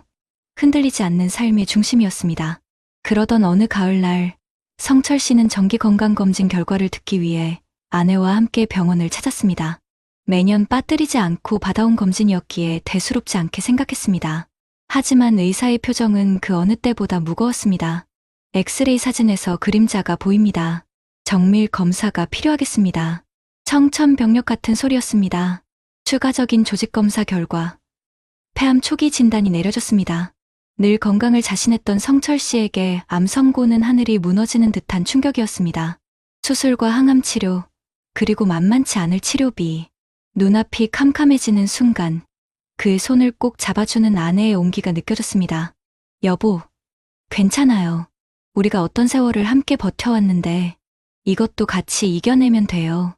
흔들리지 않는 삶의 중심이었습니다. 그러던 어느 가을날 성철 씨는 정기 건강검진 결과를 듣기 위해 아내와 함께 병원을 찾았습니다. 매년 빠뜨리지 않고 받아온 검진이었기에 대수롭지 않게 생각했습니다. 하지만 의사의 표정은 그 어느 때보다 무거웠습니다. 엑스레이 사진에서 그림자가 보입니다. 정밀 검사가 필요하겠습니다. 청천벽력 같은 소리였습니다. 추가적인 조직검사 결과 폐암 초기 진단이 내려졌습니다. 늘 건강을 자신했던 성철 씨에게 암 선고는 하늘이 무너지는 듯한 충격이었습니다. 수술과 항암 치료, 그리고 만만치 않을 치료비. 눈앞이 캄캄해지는 순간 그의 손을 꼭 잡아주는 아내의 온기가 느껴졌습니다. 여보, 괜찮아요. 우리가 어떤 세월을 함께 버텨왔는데 이것도 같이 이겨내면 돼요.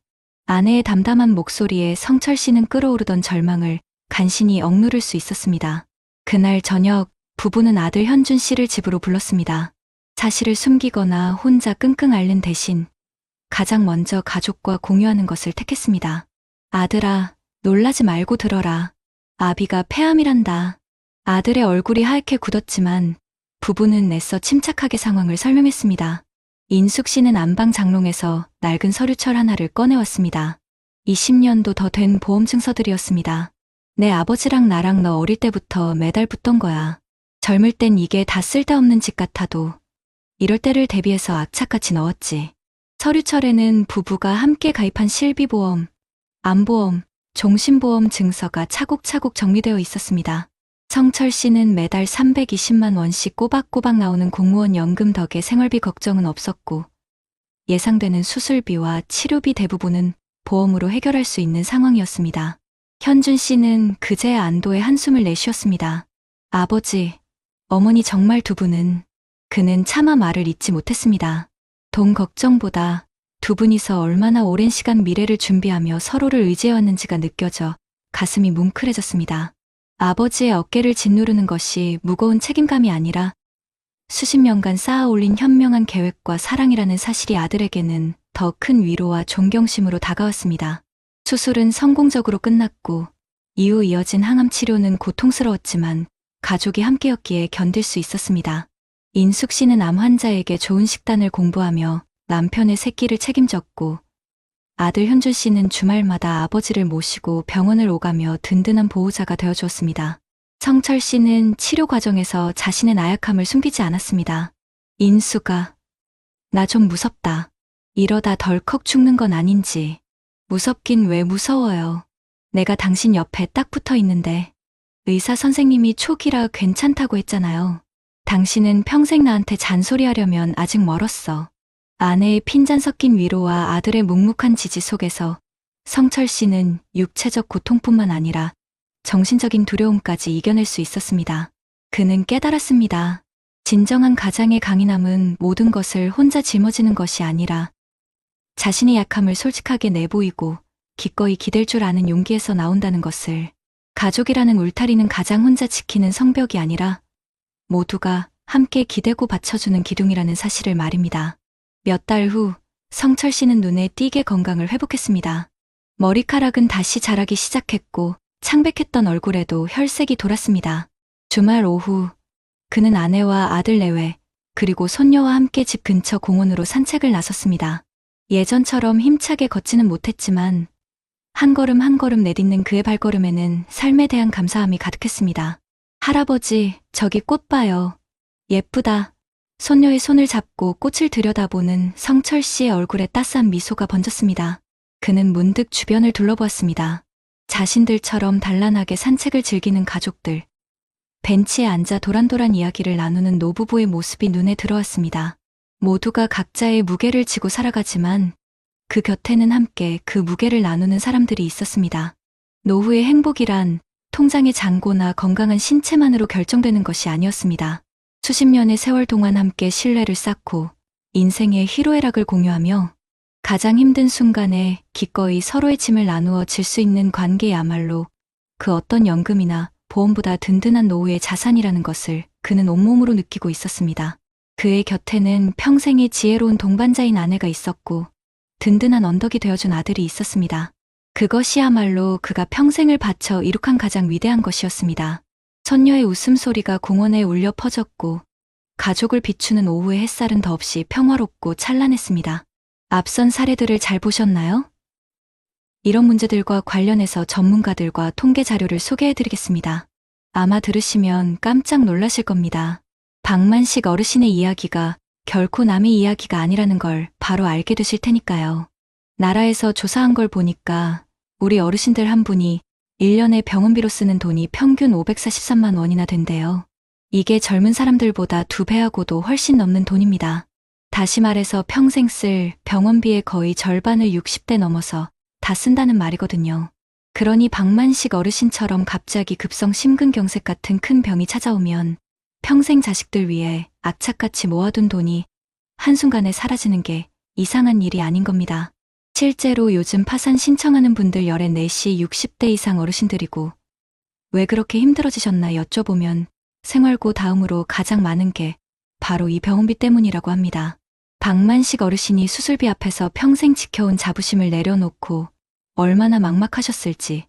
아내의 담담한 목소리에 성철 씨는 끓어오르던 절망을 간신히 억누를 수 있었습니다. 그날 저녁 부부는 아들 현준 씨를 집으로 불렀습니다. 사실을 숨기거나 혼자 끙끙 앓는 대신 가장 먼저 가족과 공유하는 것을 택했습니다. 아들아, 놀라지 말고 들어라. 아비가 폐암이란다. 아들의 얼굴이 하얗게 굳었지만 부부는 애써 침착하게 상황을 설명했습니다. 인숙 씨는 안방 장롱에서 낡은 서류철 하나를 꺼내왔습니다. 20년도 더 된 보험 증서들이었습니다. 내 아버지랑 나랑 너 어릴 때부터 매달 붙던 거야. 젊을 땐 이게 다 쓸데없는 짓 같아도 이럴 때를 대비해서 악착같이 넣었지. 서류철에는 부부가 함께 가입한 실비보험, 암보험, 종신보험 증서가 차곡차곡 정리되어 있었습니다. 성철 씨는 매달 320만 원씩 꼬박꼬박 나오는 공무원 연금 덕에 생활비 걱정은 없었고 예상되는 수술비와 치료비 대부분은 보험으로 해결할 수 있는 상황이었습니다. 현준 씨는 그제야 안도의 한숨을 내쉬었습니다. 아버지, 어머니 정말 두 분은 그는 차마 말을 잇지 못했습니다. 돈 걱정보다 두 분이서 얼마나 오랜 시간 미래를 준비하며 서로를 의지해왔는지가 느껴져 가슴이 뭉클해졌습니다. 아버지의 어깨를 짓누르는 것이 무거운 책임감이 아니라 수십 년간 쌓아올린 현명한 계획과 사랑이라는 사실이 아들에게는 더 큰 위로와 존경심으로 다가왔습니다. 수술은 성공적으로 끝났고 이후 이어진 항암 치료는 고통스러웠지만 가족이 함께였기에 견딜 수 있었습니다. 인숙 씨는 암 환자에게 좋은 식단을 공부하며 남편의 새끼를 책임졌고 아들 현준 씨는 주말마다 아버지를 모시고 병원을 오가며 든든한 보호자가 되어주었습니다. 성철 씨는 치료 과정에서 자신의 나약함을 숨기지 않았습니다. 인수가 나 좀 무섭다. 이러다 덜컥 죽는 건 아닌지. 무섭긴 왜 무서워요. 내가 당신 옆에 딱 붙어 있는데 의사 선생님이 초기라 괜찮다고 했잖아요. 당신은 평생 나한테 잔소리하려면 아직 멀었어. 아내의 핀잔 섞인 위로와 아들의 묵묵한 지지 속에서 성철 씨는 육체적 고통뿐만 아니라 정신적인 두려움까지 이겨낼 수 있었습니다. 그는 깨달았습니다. 진정한 가장의 강인함은 모든 것을 혼자 짊어지는 것이 아니라 자신의 약함을 솔직하게 내보이고 기꺼이 기댈 줄 아는 용기에서 나온다는 것을. 가족이라는 울타리는 가장 혼자 지키는 성벽이 아니라 모두가 함께 기대고 받쳐주는 기둥이라는 사실을 말입니다. 몇 달 후 성철 씨는 눈에 띄게 건강을 회복했습니다. 머리카락은 다시 자라기 시작했고 창백했던 얼굴에도 혈색이 돌았습니다. 주말 오후 그는 아내와 아들 내외 그리고 손녀와 함께 집 근처 공원으로 산책을 나섰습니다. 예전처럼 힘차게 걷지는 못했지만 한 걸음 한 걸음 내딛는 그의 발걸음에는 삶에 대한 감사함이 가득했습니다. 할아버지, 저기 꽃 봐요. 예쁘다. 손녀의 손을 잡고 꽃을 들여다보는 성철 씨의 얼굴에 따스한 미소가 번졌습니다. 그는 문득 주변을 둘러보았습니다. 자신들처럼 단란하게 산책을 즐기는 가족들, 벤치에 앉아 도란도란 이야기를 나누는 노부부의 모습이 눈에 들어왔습니다. 모두가 각자의 무게를 지고 살아가지만 그 곁에는 함께 그 무게를 나누는 사람들이 있었습니다. 노후의 행복이란 통장의 잔고나 건강한 신체만으로 결정되는 것이 아니었습니다. 수십 년의 세월 동안 함께 신뢰를 쌓고 인생의 희로애락을 공유하며 가장 힘든 순간에 기꺼이 서로의 짐을 나누어 질 수 있는 관계야말로 그 어떤 연금이나 보험보다 든든한 노후의 자산이라는 것을 그는 온몸으로 느끼고 있었습니다. 그의 곁에는 평생의 지혜로운 동반자인 아내가 있었고 든든한 언덕이 되어준 아들이 있었습니다. 그것이야말로 그가 평생을 바쳐 이룩한 가장 위대한 것이었습니다. 선녀의 웃음소리가 공원에 울려 퍼졌고 가족을 비추는 오후의 햇살은 더없이 평화롭고 찬란했습니다. 앞선 사례들을 잘 보셨나요? 이런 문제들과 관련해서 전문가들과 통계 자료를 소개해드리겠습니다. 아마 들으시면 깜짝 놀라실 겁니다. 박만식 어르신의 이야기가 결코 남의 이야기가 아니라는 걸 바로 알게 되실 테니까요. 나라에서 조사한 걸 보니까 우리 어르신들 한 분이 1년에 병원비로 쓰는 돈이 평균 543만 원이나 된대요. 이게 젊은 사람들보다 2배하고도 훨씬 넘는 돈입니다. 다시 말해서 평생 쓸 병원비의 거의 절반을 60대 넘어서 다 쓴다는 말이거든요. 그러니 박만식 어르신처럼 갑자기 급성 심근경색 같은 큰 병이 찾아오면 평생 자식들 위해 악착같이 모아둔 돈이 한순간에 사라지는 게 이상한 일이 아닌 겁니다. 실제로 요즘 파산 신청하는 분들 열의 넷이 60대 이상 어르신들이고 왜 그렇게 힘들어지셨나 여쭤보면 생활고 다음으로 가장 많은 게 바로 이 병원비 때문이라고 합니다. 박만식 어르신이 수술비 앞에서 평생 지켜온 자부심을 내려놓고 얼마나 막막하셨을지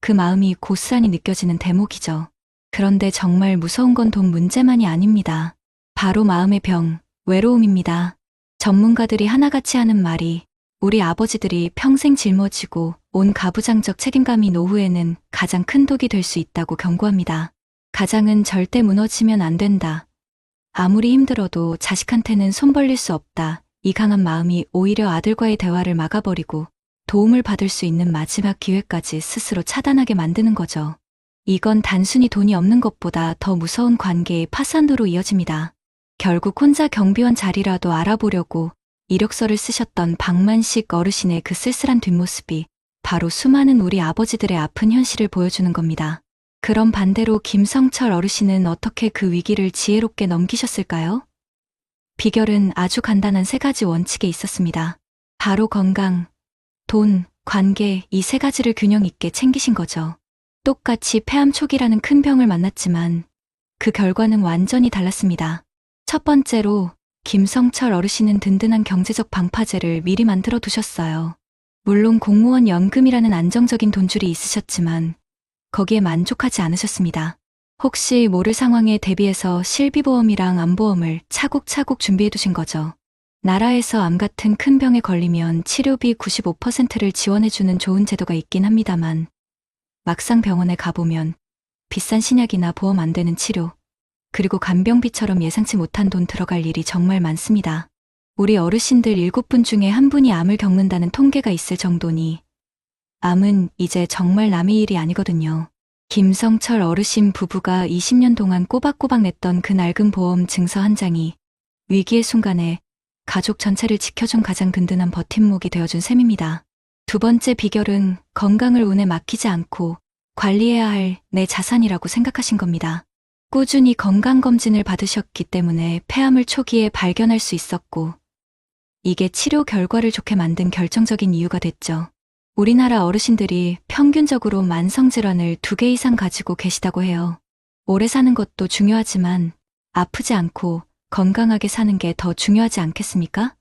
그 마음이 고스란히 느껴지는 대목이죠. 그런데 정말 무서운 건 돈 문제만이 아닙니다. 바로 마음의 병, 외로움입니다. 전문가들이 하나같이 하는 말이 우리 아버지들이 평생 짊어지고 온 가부장적 책임감이 노후에는 가장 큰 독이 될 수 있다고 경고합니다. 가장은 절대 무너지면 안 된다. 아무리 힘들어도 자식한테는 손 벌릴 수 없다. 이 강한 마음이 오히려 아들과의 대화를 막아버리고 도움을 받을 수 있는 마지막 기회까지 스스로 차단하게 만드는 거죠. 이건 단순히 돈이 없는 것보다 더 무서운 관계의 파산으로 이어집니다. 결국 혼자 경비원 자리라도 알아보려고 이력서를 쓰셨던 박만식 어르신의 그 쓸쓸한 뒷모습이 바로 수많은 우리 아버지들의 아픈 현실을 보여주는 겁니다. 그럼 반대로 김성철 어르신은 어떻게 그 위기를 지혜롭게 넘기셨을까요? 비결은 아주 간단한 3가지 원칙에 있었습니다. 바로 건강, 돈, 관계 이 3가지를 균형 있게 챙기신 거죠. 똑같이 폐암 초기라는 큰 병을 만났지만 그 결과는 완전히 달랐습니다. 첫 번째로 김성철 어르신은 든든한 경제적 방파제를 미리 만들어 두셨어요. 물론 공무원 연금이라는 안정적인 돈줄이 있으셨지만 거기에 만족하지 않으셨습니다. 혹시 모를 상황에 대비해서 실비보험이랑 암보험을 차곡차곡 준비해 두신 거죠. 나라에서 암 같은 큰 병에 걸리면 치료비 95%를 지원해주는 좋은 제도가 있긴 합니다만 막상 병원에 가보면 비싼 신약이나 보험 안 되는 치료, 그리고 간병비처럼 예상치 못한 돈 들어갈 일이 정말 많습니다. 우리 어르신들 7분 중에 1분이 암을 겪는다는 통계가 있을 정도니 암은 이제 정말 남의 일이 아니거든요. 김성철 어르신 부부가 20년 동안 꼬박꼬박 냈던 그 낡은 보험 증서 한 장이 위기의 순간에 가족 전체를 지켜준 가장 든든한 버팀목이 되어준 셈입니다. 두 번째 비결은 건강을 운에 맡기지 않고 관리해야 할 내 자산이라고 생각하신 겁니다. 꾸준히 건강검진을 받으셨기 때문에 폐암을 초기에 발견할 수 있었고 이게 치료 결과를 좋게 만든 결정적인 이유가 됐죠. 우리나라 어르신들이 평균적으로 만성질환을 2개 이상 가지고 계시다고 해요. 오래 사는 것도 중요하지만 아프지 않고 건강하게 사는 게 더 중요하지 않겠습니까?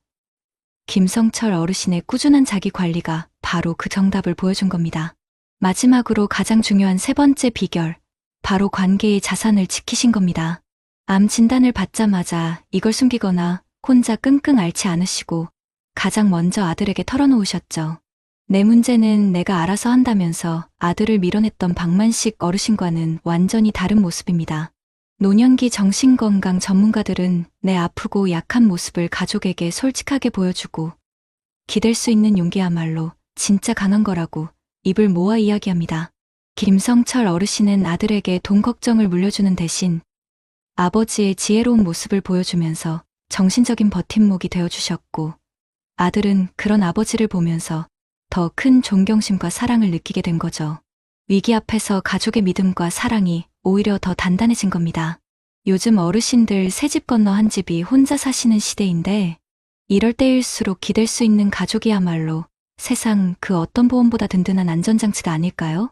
김성철 어르신의 꾸준한 자기 관리가 바로 그 정답을 보여준 겁니다. 마지막으로 가장 중요한 3번째 비결, 바로 관계의 자산을 지키신 겁니다. 암 진단을 받자마자 이걸 숨기거나 혼자 끙끙 앓지 않으시고 가장 먼저 아들에게 털어놓으셨죠. 내 문제는 내가 알아서 한다면서 아들을 밀어냈던 박만식 어르신과는 완전히 다른 모습입니다. 노년기 정신건강 전문가들은 내 아프고 약한 모습을 가족에게 솔직하게 보여주고 기댈 수 있는 용기야말로 진짜 강한 거라고 입을 모아 이야기합니다. 김성철 어르신은 아들에게 돈 걱정을 물려주는 대신 아버지의 지혜로운 모습을 보여주면서 정신적인 버팀목이 되어주셨고 아들은 그런 아버지를 보면서 더 큰 존경심과 사랑을 느끼게 된 거죠. 위기 앞에서 가족의 믿음과 사랑이 오히려 더 단단해진 겁니다. 요즘 어르신들 새 집 건너 한 집이 혼자 사시는 시대인데 이럴 때일수록 기댈 수 있는 가족이야말로 세상 그 어떤 보험보다 든든한 안전장치가 아닐까요?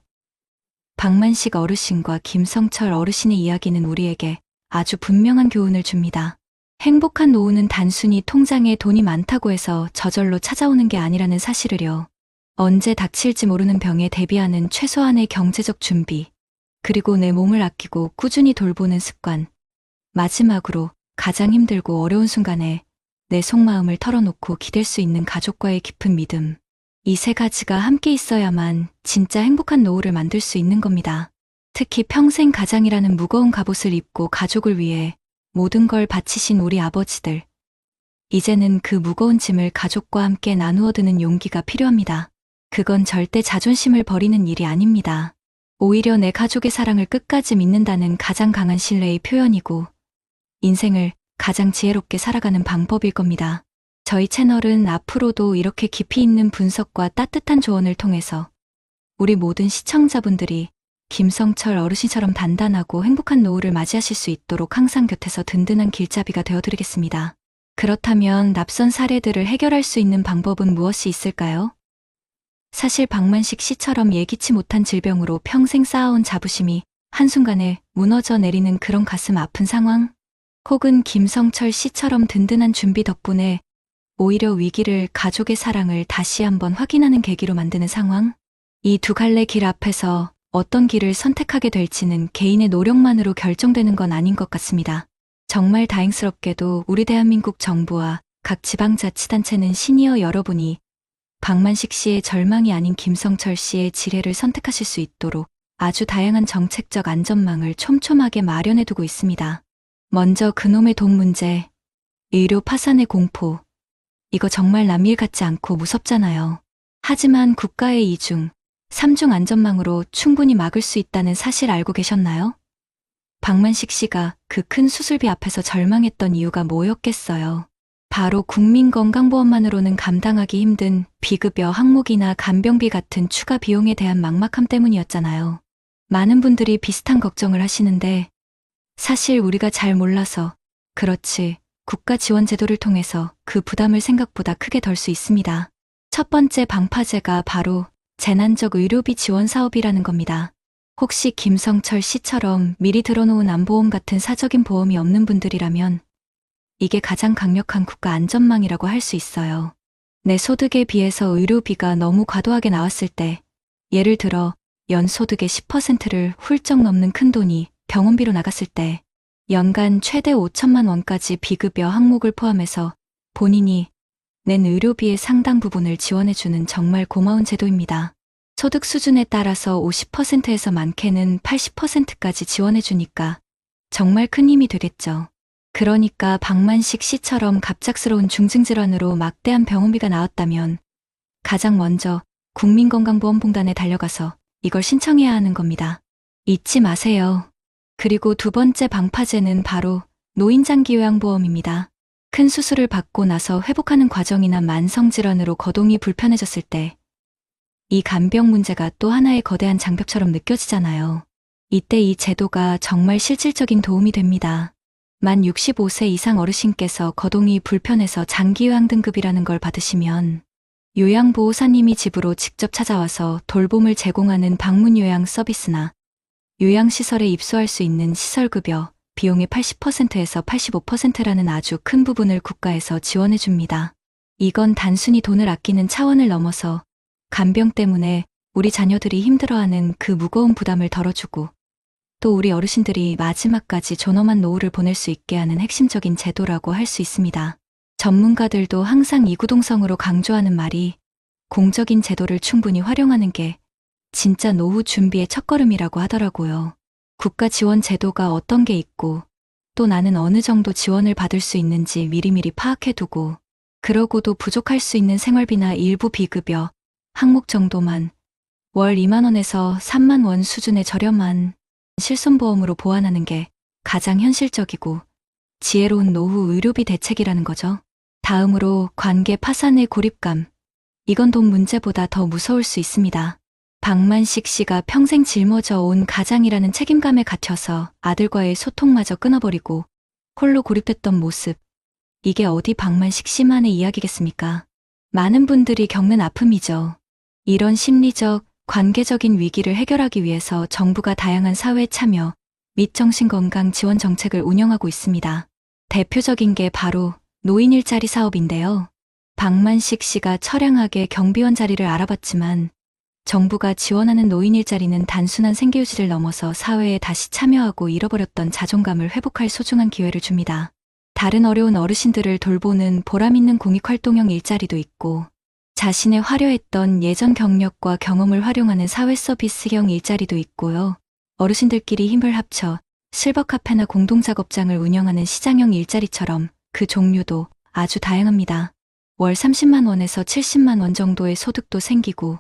박만식 어르신과 김성철 어르신의 이야기는 우리에게 아주 분명한 교훈을 줍니다. 행복한 노후는 단순히 통장에 돈이 많다고 해서 저절로 찾아오는 게 아니라는 사실을요. 언제 닥칠지 모르는 병에 대비하는 최소한의 경제적 준비, 그리고 내 몸을 아끼고 꾸준히 돌보는 습관, 마지막으로 가장 힘들고 어려운 순간에 내 속마음을 털어놓고 기댈 수 있는 가족과의 깊은 믿음. 이 세 가지가 함께 있어야만 진짜 행복한 노후를 만들 수 있는 겁니다. 특히 평생 가장이라는 무거운 갑옷을 입고 가족을 위해 모든 걸 바치신 우리 아버지들. 이제는 그 무거운 짐을 가족과 함께 나누어 드는 용기가 필요합니다. 그건 절대 자존심을 버리는 일이 아닙니다. 오히려 내 가족의 사랑을 끝까지 믿는다는 가장 강한 신뢰의 표현이고 인생을 가장 지혜롭게 살아가는 방법일 겁니다. 저희 채널은 앞으로도 이렇게 깊이 있는 분석과 따뜻한 조언을 통해서 우리 모든 시청자분들이 김성철 어르신처럼 단단하고 행복한 노후를 맞이하실 수 있도록 항상 곁에서 든든한 길잡이가 되어드리겠습니다. 그렇다면 납선 사례들을 해결할 수 있는 방법은 무엇이 있을까요? 사실 박만식 씨처럼 예기치 못한 질병으로 평생 쌓아온 자부심이 한순간에 무너져 내리는 그런 가슴 아픈 상황? 혹은 김성철 씨처럼 든든한 준비 덕분에 오히려 위기를 가족의 사랑을 다시 한번 확인하는 계기로 만드는 상황? 이 두 갈래 길 앞에서 어떤 길을 선택하게 될지는 개인의 노력만으로 결정되는 건 아닌 것 같습니다. 정말 다행스럽게도 우리 대한민국 정부와 각 지방자치단체는 시니어 여러분이 박만식 씨의 절망이 아닌 김성철 씨의 지뢰를 선택하실 수 있도록 아주 다양한 정책적 안전망을 촘촘하게 마련해두고 있습니다. 먼저 그놈의 돈 문제, 의료 파산의 공포. 이거 정말 남일 같지 않고 무섭잖아요. 하지만 국가의 2중, 3중 안전망으로 충분히 막을 수 있다는 사실 알고 계셨나요? 박만식 씨가 그 큰 수술비 앞에서 절망했던 이유가 뭐였겠어요? 바로 국민건강보험만으로는 감당하기 힘든 비급여 항목이나 간병비 같은 추가 비용에 대한 막막함 때문이었잖아요. 많은 분들이 비슷한 걱정을 하시는데 사실 우리가 잘 몰라서 그렇지 국가 지원 제도를 통해서 그 부담을 생각보다 크게 덜 수 있습니다. 첫 번째 방파제가 바로 재난적 의료비 지원 사업이라는 겁니다. 혹시 김성철 씨처럼 미리 들어놓은 암보험 같은 사적인 보험이 없는 분들이라면 이게 가장 강력한 국가 안전망이라고 할 수 있어요. 내 소득에 비해서 의료비가 너무 과도하게 나왔을 때, 예를 들어 연소득의 10%를 훌쩍 넘는 큰 돈이 병원비로 나갔을 때 연간 최대 5천만 원까지 비급여 항목을 포함해서 본인이 낸 의료비의 상당 부분을 지원해주는 정말 고마운 제도입니다. 소득 수준에 따라서 50%에서 많게는 80%까지 지원해주니까 정말 큰 힘이 되겠죠. 그러니까 박만식 씨처럼 갑작스러운 중증질환으로 막대한 병원비가 나왔다면 가장 먼저 국민건강보험공단에 달려가서 이걸 신청해야 하는 겁니다. 잊지 마세요. 그리고 두 번째 방파제는 바로 노인장기요양보험입니다. 큰 수술을 받고 나서 회복하는 과정이나 만성질환으로 거동이 불편해졌을 때 이 간병 문제가 또 하나의 거대한 장벽처럼 느껴지잖아요. 이때 이 제도가 정말 실질적인 도움이 됩니다. 만 65세 이상 어르신께서 거동이 불편해서 장기요양 등급이라는 걸 받으시면 요양보호사님이 집으로 직접 찾아와서 돌봄을 제공하는 방문요양 서비스나 요양시설에 입소할 수 있는 시설급여, 비용의 80%에서 85%라는 아주 큰 부분을 국가에서 지원해줍니다. 이건 단순히 돈을 아끼는 차원을 넘어서 간병 때문에 우리 자녀들이 힘들어하는 그 무거운 부담을 덜어주고 또 우리 어르신들이 마지막까지 존엄한 노후를 보낼 수 있게 하는 핵심적인 제도라고 할 수 있습니다. 전문가들도 항상 이구동성으로 강조하는 말이 공적인 제도를 충분히 활용하는 게 진짜 노후 준비의 첫걸음이라고 하더라고요. 국가 지원 제도가 어떤 게 있고 또 나는 어느 정도 지원을 받을 수 있는지 미리미리 파악해두고 그러고도 부족할 수 있는 생활비나 일부 비급여, 항목 정도만 월 2만 원에서 3만 원 수준의 저렴한 실손보험으로 보완하는 게 가장 현실적이고 지혜로운 노후 의료비 대책이라는 거죠. 다음으로 관계 파산의 고립감. 이건 돈 문제보다 더 무서울 수 있습니다. 박만식 씨가 평생 짊어져 온 가장이라는 책임감에 갇혀서 아들과의 소통마저 끊어버리고 홀로 고립됐던 모습. 이게 어디 박만식 씨만의 이야기겠습니까? 많은 분들이 겪는 아픔이죠. 이런 심리적, 관계적인 위기를 해결하기 위해서 정부가 다양한 사회 참여 및 정신건강 지원 정책을 운영하고 있습니다. 대표적인 게 바로 노인 일자리 사업인데요. 박만식 씨가 처량하게 경비원 자리를 알아봤지만 정부가 지원하는 노인 일자리는 단순한 생계유지를 넘어서 사회에 다시 참여하고 잃어버렸던 자존감을 회복할 소중한 기회를 줍니다. 다른 어려운 어르신들을 돌보는 보람있는 공익활동형 일자리도 있고 자신의 화려했던 예전 경력과 경험을 활용하는 사회 서비스형 일자리도 있고요. 어르신들끼리 힘을 합쳐 실버 카페나 공동작업장을 운영하는 시장형 일자리처럼 그 종류도 아주 다양합니다. 월 30만 원에서 70만 원 정도의 소득도 생기고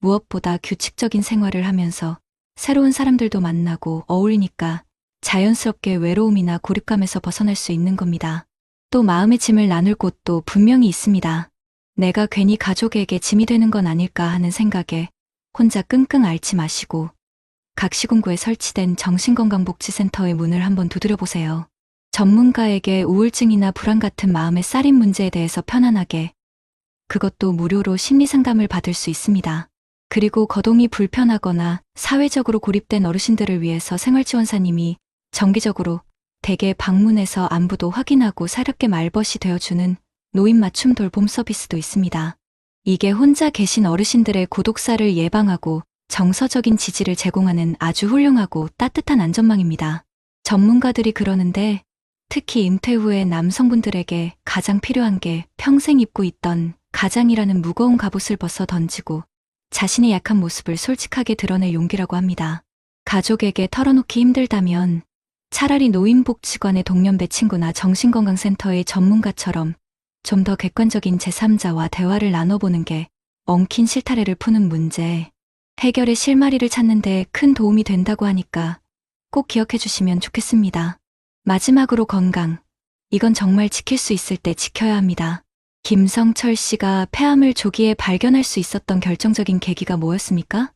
무엇보다 규칙적인 생활을 하면서 새로운 사람들도 만나고 어울리니까 자연스럽게 외로움이나 고립감에서 벗어날 수 있는 겁니다. 또 마음의 짐을 나눌 곳도 분명히 있습니다. 내가 괜히 가족에게 짐이 되는 건 아닐까 하는 생각에 혼자 끙끙 앓지 마시고 각 시군구에 설치된 정신건강복지센터의 문을 한번 두드려보세요. 전문가에게 우울증이나 불안 같은 마음의 쌓인 문제에 대해서 편안하게 그것도 무료로 심리상담을 받을 수 있습니다. 그리고 거동이 불편하거나 사회적으로 고립된 어르신들을 위해서 생활지원사님이 정기적으로 댁에 방문해서 안부도 확인하고 사렵게 말벗이 되어주는 노인 맞춤 돌봄 서비스도 있습니다. 이게 혼자 계신 어르신들의 고독사를 예방하고 정서적인 지지를 제공하는 아주 훌륭하고 따뜻한 안전망입니다. 전문가들이 그러는데 특히 은퇴 후에 남성분들에게 가장 필요한 게 평생 입고 있던 가장이라는 무거운 갑옷을 벗어 던지고 자신의 약한 모습을 솔직하게 드러낼 용기라고 합니다. 가족에게 털어놓기 힘들다면 차라리 노인복지관의 동년배 친구나 정신건강센터의 전문가처럼 좀 더 객관적인 제3자와 대화를 나눠보는 게 엉킨 실타래를 푸는 문제, 해결의 실마리를 찾는 데 큰 도움이 된다고 하니까 꼭 기억해 주시면 좋겠습니다. 마지막으로 건강. 이건 정말 지킬 수 있을 때 지켜야 합니다. 김성철 씨가 폐암을 조기에 발견할 수 있었던 결정적인 계기가 뭐였습니까?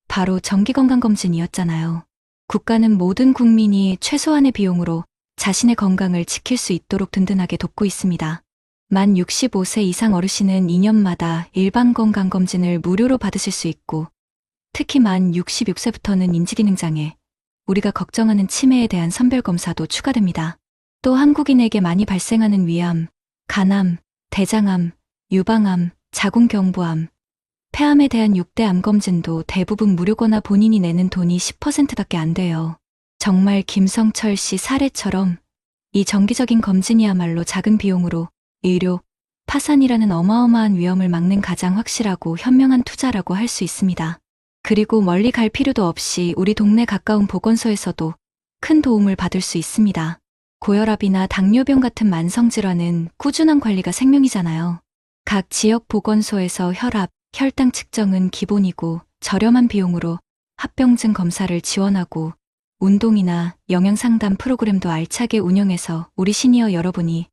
바로 정기건강검진이었잖아요. 국가는 모든 국민이 최소한의 비용으로 자신의 건강을 지킬 수 있도록 든든하게 돕고 있습니다. 만 65세 이상 어르신은 2년마다 일반건강검진을 무료로 받으실 수 있고 특히 만 66세부터는 인지기능장애, 우리가 걱정하는 치매에 대한 선별검사도 추가됩니다. 또 한국인에게 많이 발생하는 위암, 간암, 대장암, 유방암, 자궁경부암, 폐암에 대한 6대 암검진도 대부분 무료거나 본인이 내는 돈이 10%밖에 안 돼요. 정말 김성철 씨 사례처럼 이 정기적인 검진이야말로 작은 비용으로 의료, 파산이라는 어마어마한 위험을 막는 가장 확실하고 현명한 투자라고 할 수 있습니다. 그리고 멀리 갈 필요도 없이 우리 동네 가까운 보건소에서도 큰 도움을 받을 수 있습니다. 고혈압이나 당뇨병 같은 만성질환은 꾸준한 관리가 생명이잖아요. 각 지역 보건소에서 혈압, 혈당 측정은 기본이고 저렴한 비용으로 합병증 검사를 지원하고 운동이나 영양상담 프로그램도 알차게 운영해서 우리 시니어 여러분이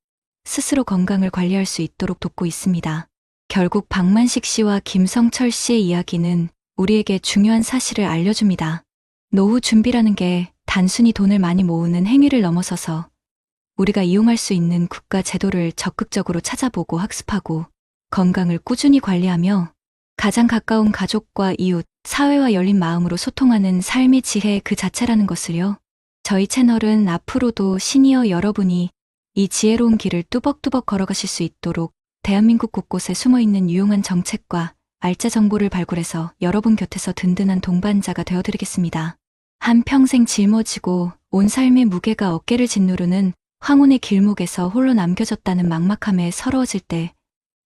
스스로 건강을 관리할 수 있도록 돕고 있습니다. 결국 박만식 씨와 김성철 씨의 이야기는 우리에게 중요한 사실을 알려줍니다. 노후 준비라는 게 단순히 돈을 많이 모으는 행위를 넘어서서 우리가 이용할 수 있는 국가 제도를 적극적으로 찾아보고 학습하고 건강을 꾸준히 관리하며 가장 가까운 가족과 이웃, 사회와 열린 마음으로 소통하는 삶의 지혜 그 자체라는 것을요. 저희 채널은 앞으로도 시니어 여러분이 이 지혜로운 길을 뚜벅뚜벅 걸어가실 수 있도록 대한민국 곳곳에 숨어있는 유용한 정책과 알짜 정보를 발굴해서 여러분 곁에서 든든한 동반자가 되어드리겠습니다. 한평생 짊어지고 온 삶의 무게가 어깨를 짓누르는 황혼의 길목에서 홀로 남겨졌다는 막막함에 서러워질 때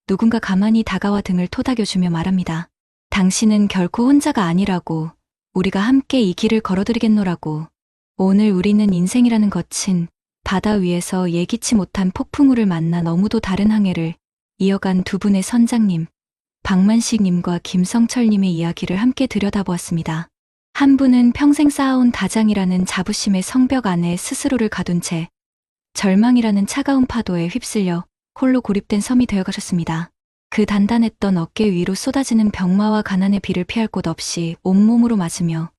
누군가 가만히 다가와 등을 토닥여주며 말합니다. 당신은 결코 혼자가 아니라고, 우리가 함께 이 길을 걸어드리겠노라고. 오늘 우리는 인생이라는 거친 바다 위에서 예기치 못한 폭풍우를 만나 너무도 다른 항해를 이어간 두 분의 선장님, 박만식님과 김성철님의 이야기를 함께 들여다보았습니다. 한 분은 평생 쌓아온 다장이라는 자부심의 성벽 안에 스스로를 가둔 채 절망이라는 차가운 파도에 휩쓸려 홀로 고립된 섬이 되어가셨습니다. 그 단단했던 어깨 위로 쏟아지는 병마와 가난의 비를 피할 곳 없이 온몸으로 맞으며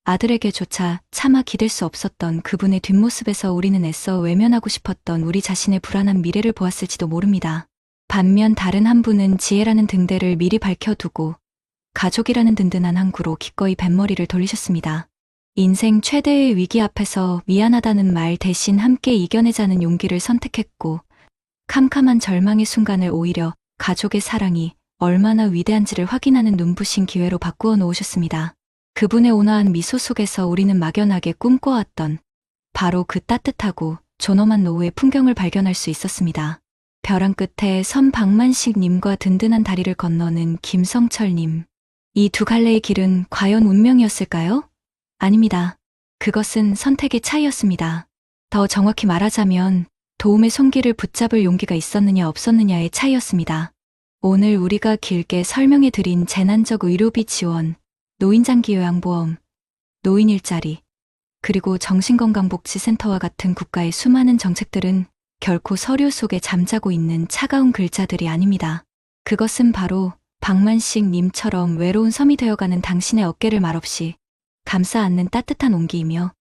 아들에게조차 차마 기댈 수 없었던 그분의 뒷모습에서 우리는 애써 외면하고 싶었던 우리 자신의 불안한 미래를 보았을지도 모릅니다. 반면 다른 한 분은 지혜라는 등대를 미리 밝혀두고 가족이라는 든든한 항구로 기꺼이 뱃머리를 돌리셨습니다. 인생 최대의 위기 앞에서 미안하다는 말 대신 함께 이겨내자는 용기를 선택했고 캄캄한 절망의 순간을 오히려 가족의 사랑이 얼마나 위대한지를 확인하는 눈부신 기회로 바꾸어 놓으셨습니다. 그분의 온화한 미소 속에서 우리는 막연하게 꿈꿔왔던 바로 그 따뜻하고 존엄한 노후의 풍경을 발견할 수 있었습니다. 벼랑 끝에 선박만식 님과 든든한 다리를 건너는 김성철 님. 이 두 갈래의 길은 과연 운명이었을까요? 아닙니다. 그것은 선택의 차이였습니다. 더 정확히 말하자면 도움의 손길을 붙잡을 용기가 있었느냐 없었느냐의 차이였습니다. 오늘 우리가 길게 설명해 드린 재난적 의료비 지원, 노인장기요양보험, 노인 일자리, 그리고 정신건강복지센터와 같은 국가의 수많은 정책들은 결코 서류 속에 잠자고 있는 차가운 글자들이 아닙니다. 그것은 바로 박만식 님처럼 외로운 섬이 되어가는 당신의 어깨를 말없이 감싸 안는 따뜻한 온기이며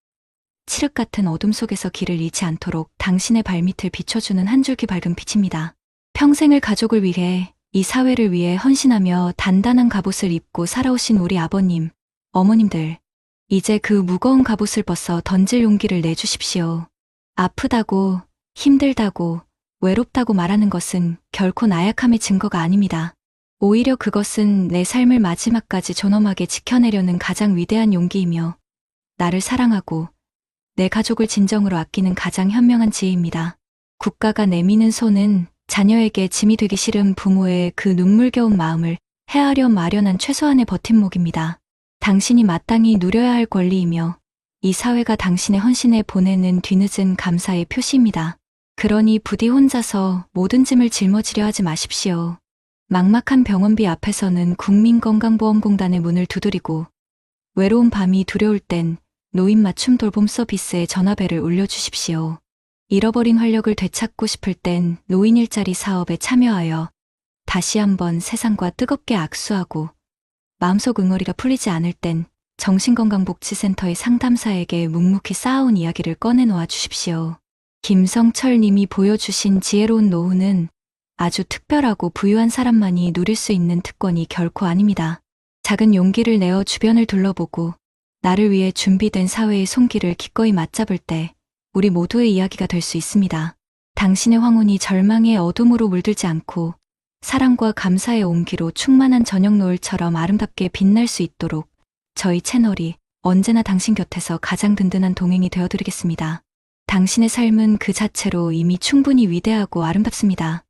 칠흑 같은 어둠 속에서 길을 잃지 않도록 당신의 발밑을 비춰주는 한 줄기 밝은 빛입니다. 평생을 가족을 위해 이 사회를 위해 헌신하며 단단한 갑옷을 입고 살아오신 우리 아버님, 어머님들, 이제 그 무거운 갑옷을 벗어 던질 용기를 내주십시오. 아프다고, 힘들다고, 외롭다고 말하는 것은 결코 나약함의 증거가 아닙니다. 오히려 그것은 내 삶을 마지막까지 존엄하게 지켜내려는 가장 위대한 용기이며 나를 사랑하고 내 가족을 진정으로 아끼는 가장 현명한 지혜입니다. 국가가 내미는 손은 자녀에게 짐이 되기 싫은 부모의 그 눈물겨운 마음을 헤아려 마련한 최소한의 버팀목입니다. 당신이 마땅히 누려야 할 권리이며 이 사회가 당신의 헌신에 보내는 뒤늦은 감사의 표시입니다. 그러니 부디 혼자서 모든 짐을 짊어지려 하지 마십시오. 막막한 병원비 앞에서는 국민건강보험공단의 문을 두드리고 외로운 밤이 두려울 땐 노인 맞춤 돌봄 서비스에 전화벨을 울려주십시오. 잃어버린 활력을 되찾고 싶을 땐 노인 일자리 사업에 참여하여 다시 한번 세상과 뜨겁게 악수하고 마음속 응어리가 풀리지 않을 땐 정신건강복지센터의 상담사에게 묵묵히 쌓아온 이야기를 꺼내놓아 주십시오. 김성철 님이 보여주신 지혜로운 노후는 아주 특별하고 부유한 사람만이 누릴 수 있는 특권이 결코 아닙니다. 작은 용기를 내어 주변을 둘러보고 나를 위해 준비된 사회의 손길을 기꺼이 맞잡을 때 우리 모두의 이야기가 될 수 있습니다. 당신의 황혼이 절망의 어둠으로 물들지 않고 사랑과 감사의 온기로 충만한 저녁 노을처럼 아름답게 빛날 수 있도록 저희 채널이 언제나 당신 곁에서 가장 든든한 동행이 되어드리겠습니다. 당신의 삶은 그 자체로 이미 충분히 위대하고 아름답습니다.